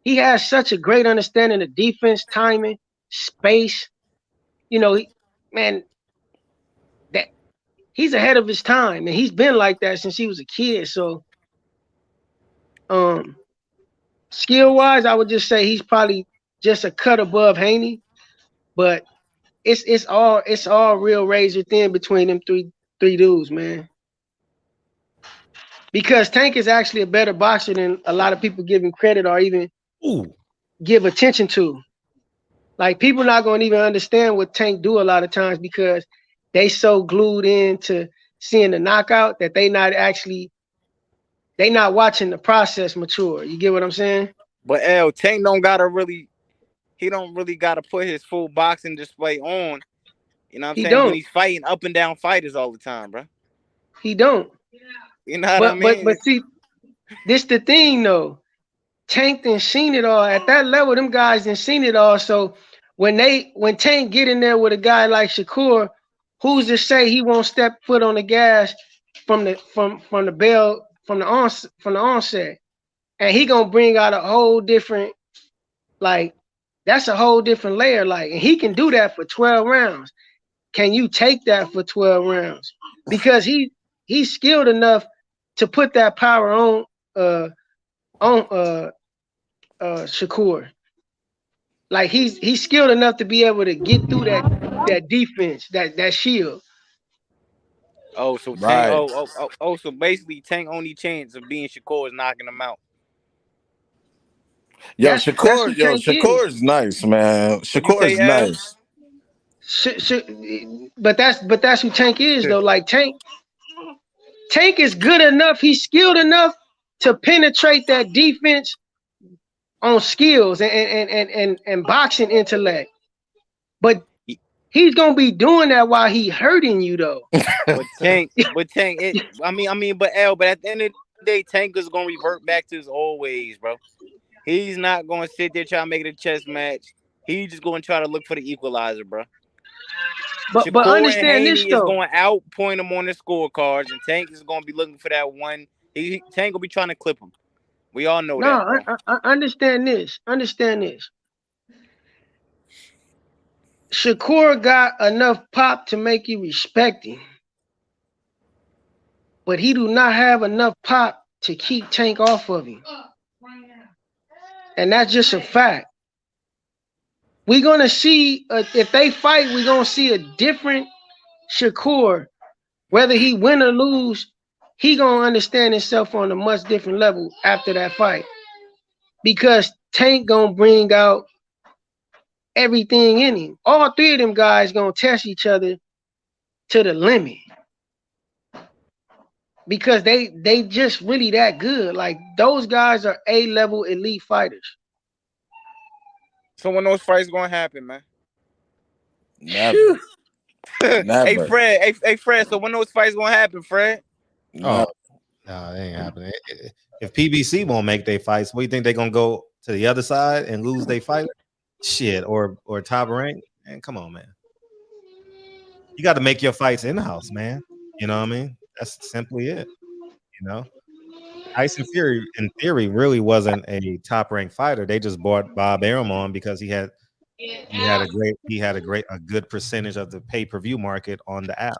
S15: he has such a great understanding of defense, timing, space. That he's ahead of his time, and he's been like that since he was a kid. So, skill-wise, I would just say he's probably just a cut above Haney, but it's all real razor thin between them three dudes, man. Because Tank is actually a better boxer than a lot of people give him credit or even give attention to. Like, people not going to even understand what Tank do a lot of times because they so glued into seeing the knockout that they not watching the process mature. You get what I'm saying?
S16: But L, Tank don't gotta put his full boxing display on. You know what I'm saying? When he's fighting up and down fighters all the time, bro.
S15: He don't.
S16: You know what I mean?
S15: But see, this the thing though. Tank done seen it all. At that level, them guys done seen it all. So when Tank get in there with a guy like Shakur, who's to say he won't step foot on the gas from the onset, and he gonna bring out a whole different, like, that's a whole different layer. Like, and he can do that for 12 rounds. Can you take that for 12 rounds? Because he's skilled enough to put that power on Shakur. Like, he's skilled enough to be able to get through that defense, that shield.
S16: Oh, so Tank, so basically Tank only chance of being Shakur is knocking him out.
S18: Yo, Shakur is nice, man. Shakur is nice.
S15: But that's who Tank is though. Like, Tank is good enough. He's skilled enough to penetrate that defense on skills and boxing intellect. But he's gonna be doing that while he hurting you though.
S16: But Tank, but at the end of the day, Tank is gonna revert back to his old ways, bro. He's not going to sit there trying to make it a chess match. He's just going to try to look for the equalizer, bro.
S17: But
S16: Shakur and
S17: understand this
S16: Haney is
S17: though.
S16: going to outpoint him on the scorecards, and Tank is going to be looking for that one. Tank will be trying to clip him. We all know that, bro.
S17: I understand this. Understand this. Shakur got enough pop to make you respect him, but he do not have enough pop to keep Tank off of him. And that's just a fact. We're going to see, if they fight, we're going to see a different Shakur. Whether he win or lose, he going to understand himself on a much different level after that fight. Because Tank going to bring out everything in him. All three of them guys going to test each other to the limit. Because they just really that good. Like, those guys are A-level elite fighters.
S16: So when those fights going to happen, man?
S18: Never. Never.
S16: Hey, Fred, so when those fights going to happen, Fred?
S1: Oh, no, it ain't happening. If PBC won't make their fights, what do you think they're going to go to the other side and lose their fight? Shit, or top rank? Man, come on, man. You got to make your fights in-house, man. You know what I mean? That's simply it. You know? Tyson Fury, in theory, really wasn't a top-ranked fighter. They just brought Bob Arum on because he had a good percentage of the pay-per-view market on the app.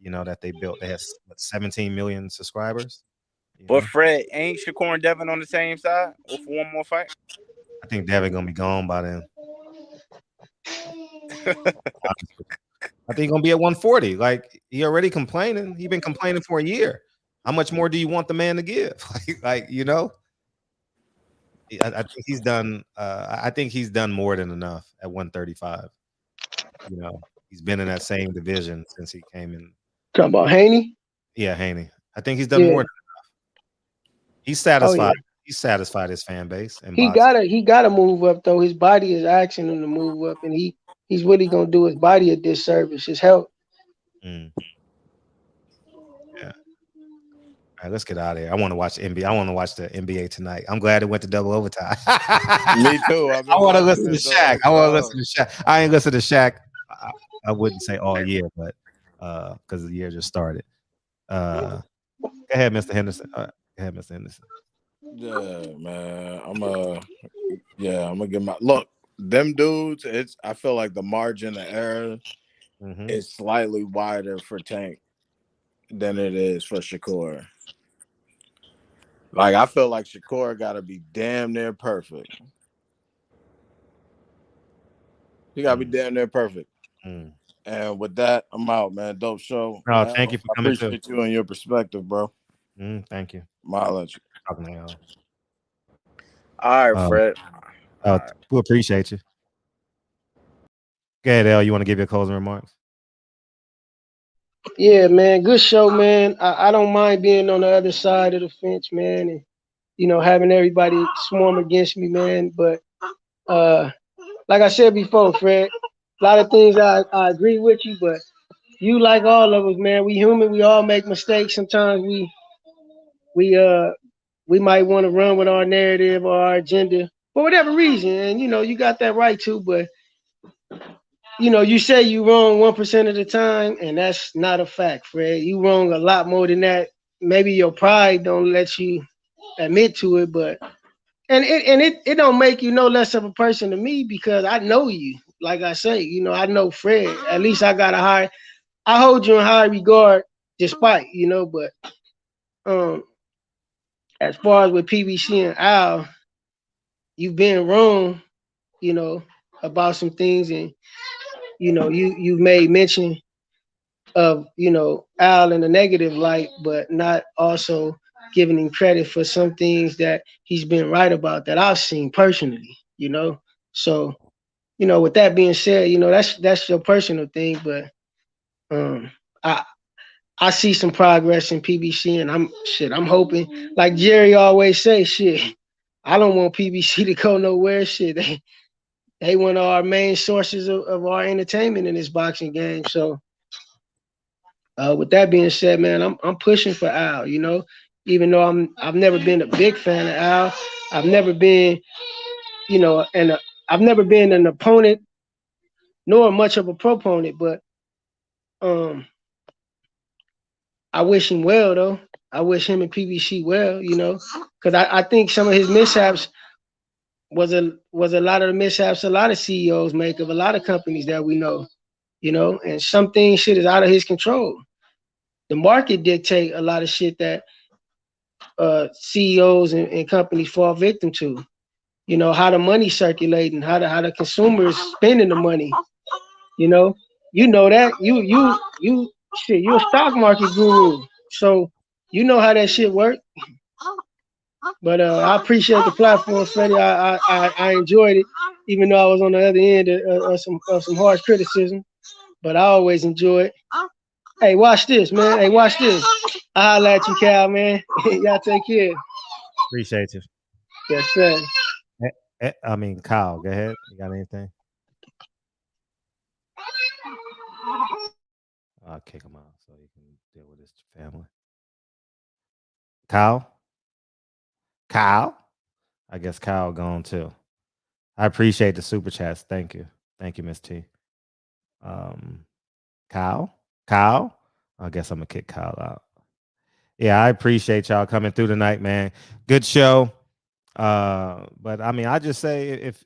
S1: You know, that they built. They have 17 million subscribers.
S16: But Fred, ain't Shakur and Devin on the same side or for one more fight?
S1: I think Devin gonna be gone by then. I think he's gonna be at 140. Like, he already complaining. He's been complaining for a year. How much more do you want the man to give? like you know, I think he's done. I think he's done more than enough at 135. You know, he's been in that same division since he came in.
S17: Talking about Haney?
S1: Yeah, Haney. I think he's done more than enough. He's satisfied.
S17: Oh, yeah.
S1: He's satisfied his fan base. And
S17: He gotta move up though. His body is asking him to move up, and he's really gonna do his body a disservice. His health.
S1: Yeah. All right, let's get out of here. I want to watch NBA. I want to watch the NBA tonight. I'm glad it went to double overtime.
S18: Me too.
S1: I want to listen to Shaq. I ain't listen to Shaq. I wouldn't say all year, but because the year just started. Go ahead, Mr. Henderson. Go ahead, Mr. Henderson.
S18: Yeah, man. I'm gonna give my look. Them dudes, I feel like the margin of error is slightly wider for Tank than it is for Shakur. Like, I feel like Shakur gotta be damn near perfect. He gotta be damn near perfect. And with that, I'm out, man. Dope show.
S1: No, thank you for coming.
S18: I appreciate you and your perspective, bro.
S1: Thank you.
S18: Mileage.
S16: All right, Fred.
S1: We appreciate you. Go ahead, El. You want to give your closing remarks?
S17: Yeah, man. Good show, man. I don't mind being on the other side of the fence, man, and having everybody swarm against me, man. But like I said before, Fred, a lot of things I agree with you, but you, like all of us, man, we human. We all make mistakes. Sometimes we might want to run with our narrative or our agenda for whatever reason, and you got that right to. But you say you wrong 1% of the time, and that's not a fact, Fred. You wrong a lot more than that. Maybe your pride don't let you admit to it, but it don't make you no less of a person to me because I know you. Like I say, I know Fred. At least I hold you in high regard, despite, but as far as with PBC and Al, you've been wrong, about some things, and you've made mention of Al in a negative light, but not also giving him credit for some things that he's been right about that I've seen personally, So, with that being said, that's your personal thing, but I see some progress in PBC, and I'm hoping, like Jerry always say, I don't want PBC to go nowhere. They one of our main sources of our entertainment in this boxing game. So with that being said, man, I'm pushing for Al.
S15: even though I've never been a big fan of Al. I've never been, I've never been an opponent nor much of a proponent, but I wish him well though. I wish him and PBC well, because I think some of his mishaps was a lot of the mishaps a lot of CEOs make of a lot of companies that we know, and some things shit is out of his control. The market dictate a lot of shit that CEOs and companies fall victim to. How the money's circulating, how the consumers spending the money. That you're a stock market guru, so you know how that shit work. But I appreciate the platform, Freddie. I enjoyed it, even though I was on the other end of some harsh criticism. But I always enjoy it. Hey, watch this, man. Hey, watch this. I'll holla at you, Cal, man. Y'all take care.
S1: Appreciate you.
S15: Yes, sir.
S1: Kyle, go ahead. You got anything? I'll kick him out so he can deal with his family. Kyle? I guess Kyle gone too. I appreciate the super chats. Thank you. Thank you, Miss T. Kyle? I guess I'm going to kick Kyle out. Yeah, I appreciate y'all coming through tonight, man. Good show. But I just say if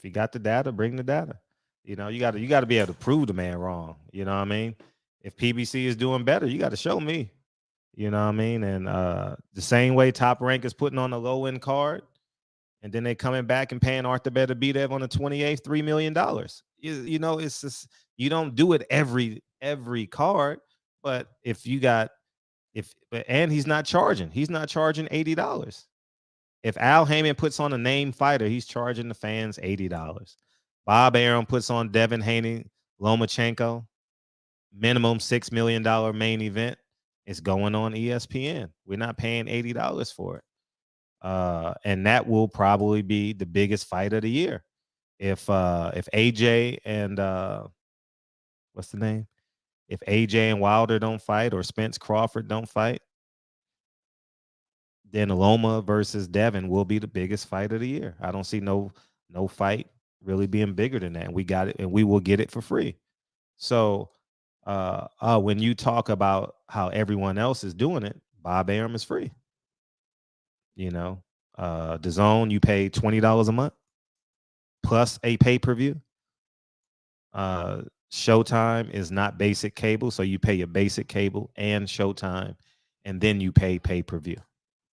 S1: you got the data, bring the data. You got to be able to prove the man wrong. You know what I mean? If PBC is doing better, you got to show me. You know what I mean? And the same way Top Rank is putting on a low end card, and then they coming back and paying Arthur Beterbiev on the 28th $3 million. It's just, you don't do it every card, but and he's not charging $80. If Al Heyman puts on a named fighter, he's charging the fans $80. Bob Arum puts on Devin Haney, Lomachenko, minimum $6 million main event. It's going on ESPN. We're not paying $80 for it. And that will probably be the biggest fight of the year. If AJ and what's the name? If AJ and Wilder don't fight, or Spence Crawford don't fight, then Loma versus Devin will be the biggest fight of the year. I don't see no fight really being bigger than that. And we got it, and we will get it for free. So when you talk about how everyone else is doing it, Bob Arum is free. DAZN, you pay $20 a month plus a pay-per-view. Showtime is not basic cable, so you pay your basic cable and Showtime, and then you pay pay-per-view,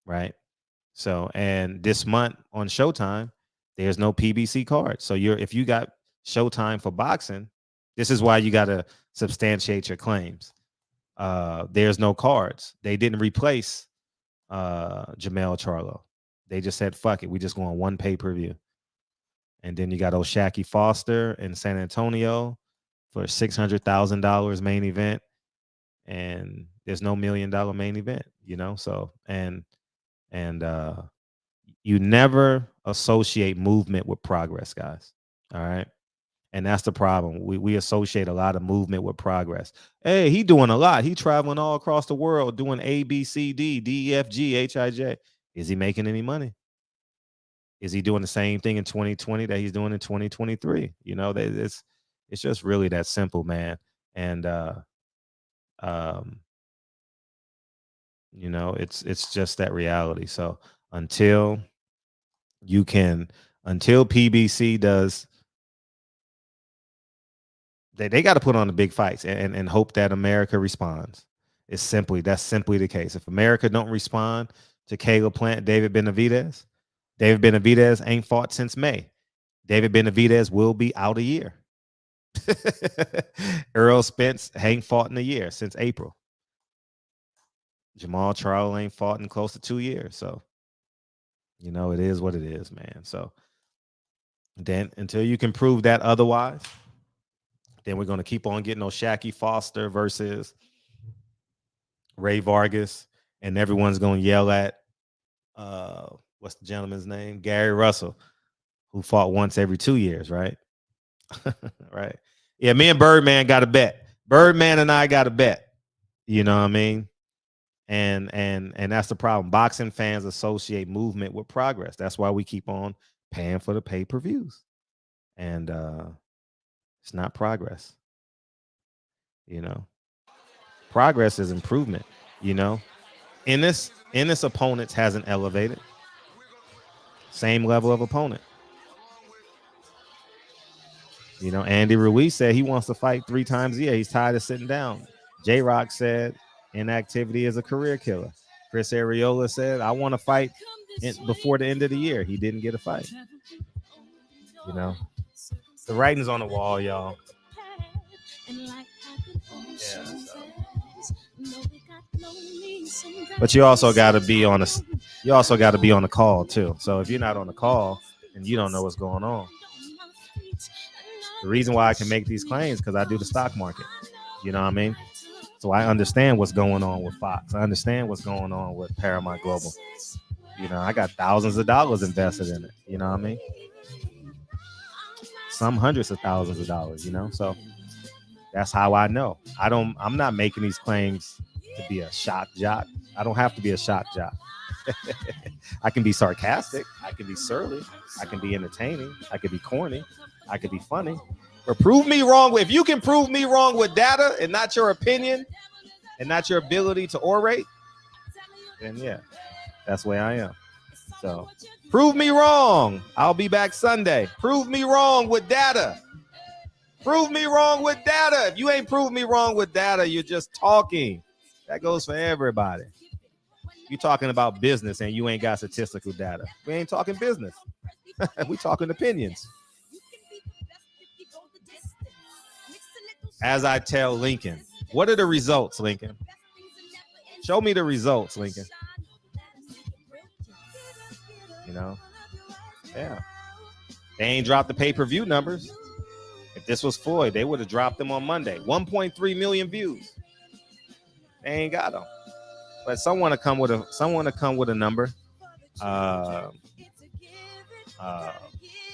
S1: right? So, and this month on Showtime, there's no PBC card. So if you got Showtime for boxing, this is why you got to substantiate your claims. There's no cards. They didn't replace Jamel Charlo. They just said, fuck it, we just go on one pay-per-view. And then you got O'Shaquie Foster in San Antonio for $600,000 main event. And there's no $1 million main event, So, and you never associate movement with progress, guys. All right. And that's the problem. We associate a lot of movement with progress. Hey, he doing a lot. He traveling all across the world doing A, B, C, D, D, E, F, G, H, I, J. Is he making any money? Is he doing the same thing in 2020 that he's doing in 2023? It's just really that simple, man. And it's just that reality. So until PBC does, they got to put on the big fights and hope that America responds. That's simply the case. If America don't respond to Caleb Plant, David Benavidez ain't fought since May. David Benavidez will be out a year. Errol Spence ain't fought in a year since April. Jamal Charlo ain't fought in close to 2 years. So, it is what it is, man. So then until you can prove that otherwise, then we're going to keep on getting O'Shaquie Foster versus Ray Vargas, and everyone's going to yell at what's the gentleman's name? Gary Russell, who fought once every 2 years, right? Right. Yeah, me and Birdman got a bet. Birdman and I got a bet. You know what I mean? And that's the problem. Boxing fans associate movement with progress. That's why we keep on paying for the pay-per-views. And it's not progress. You know, progress is improvement. You know, Ennis opponents hasn't elevated. Same level of opponent. You know, Andy Ruiz said he wants to fight 3 times a year. He's tired of sitting down. J-Rock said inactivity is a career killer. Chris Arreola said, I want to fight before the end of the year. He didn't get a fight. You know, the writing's on the wall, y'all. Yeah, so. But you also got to be on the call too. So if you're not on the call and you don't know what's going on, the reason why I can make these claims because I do the stock market. You know what I mean? So I understand what's going on with Fox. I understand what's going on with Paramount Global. You know, I got thousands of dollars invested in it. You know what I mean? Some hundreds of thousands of dollars, you know? So that's how I know. I'm not making these claims to be a shock jock. I don't have to be a shock jock. I can be sarcastic. I can be surly. I can be entertaining. I can be corny. I could be funny. But prove me wrong. If you can prove me wrong with data and not your opinion and not your ability to orate, then yeah, that's where I am. So prove me wrong. I'll be back Sunday. Prove me wrong with data. Prove me wrong with data. If you ain't proved me wrong with data, you're just talking. That goes for everybody. You're talking about business and you ain't got statistical data. We ain't talking business. We talking opinions. As I tell Lincoln, what are the results, Lincoln? Show me the results, Lincoln. You know? Yeah. They ain't dropped the pay-per-view numbers. If this was Floyd, they would have dropped them on Monday. 1.3 million views. They ain't got them. But someone to come with a number.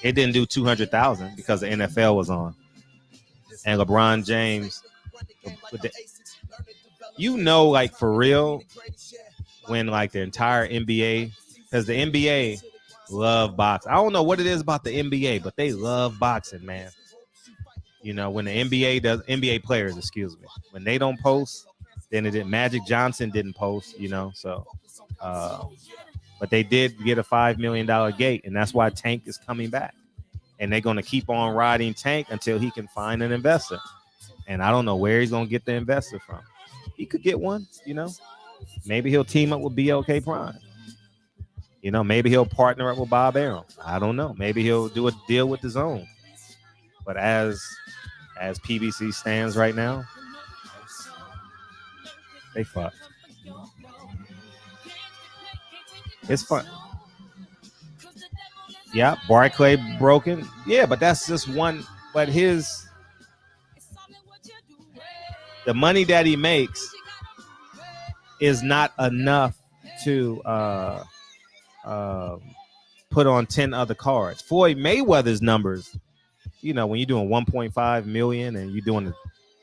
S1: It didn't do 200,000 because the NFL was on. And LeBron James, you know, like for real, when like the entire NBA, because the NBA love boxing. I don't know what it is about the NBA, but they love boxing, man. You know, when the NBA players, when they don't post, then it didn't. Magic Johnson didn't post, you know, so. But they did get a $5 million gate, and that's why Tank is coming back. And they're going to keep on riding Tank until he can find an investor. And I don't know where he's going to get the investor from. He could get one, you know. Maybe he'll team up with BLK Prime. You know, maybe he'll partner up with Bob Arum. I don't know. Maybe he'll do a deal with the Zone. But as PBC stands right now, they fucked. It's fun. Yeah, Barclay broken. Yeah, but that's just one. But the money that he makes is not enough to put on 10 other cards. Floyd Mayweather's numbers, you know, when you're doing 1.5 million and you're doing an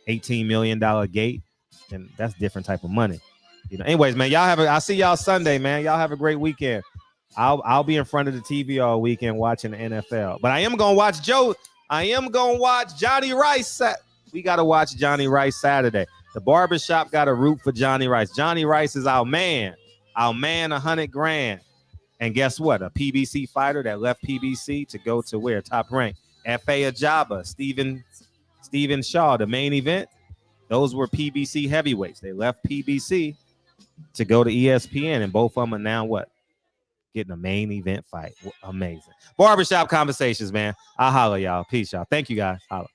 S1: $18 million gate, then that's different type of money. You know. Anyways, man, I'll see y'all Sunday, man. Y'all have a great weekend. I'll be in front of the TV all weekend watching the NFL. But I am gonna watch Johnny Rice. We gotta watch Johnny Rice Saturday. The barbershop got to root for Johnny Rice. Johnny Rice is our man. Our man, $100,000. And guess what? A PBC fighter that left PBC to go to where? Top rank. F.A. Ajaba, Stephen Shaw, the main event. Those were PBC heavyweights. They left PBC to go to ESPN, and both of them are now what? Getting a main event fight. Amazing. Barbershop conversations, man. I'll holler, y'all. Peace, y'all. Thank you, guys. Holla.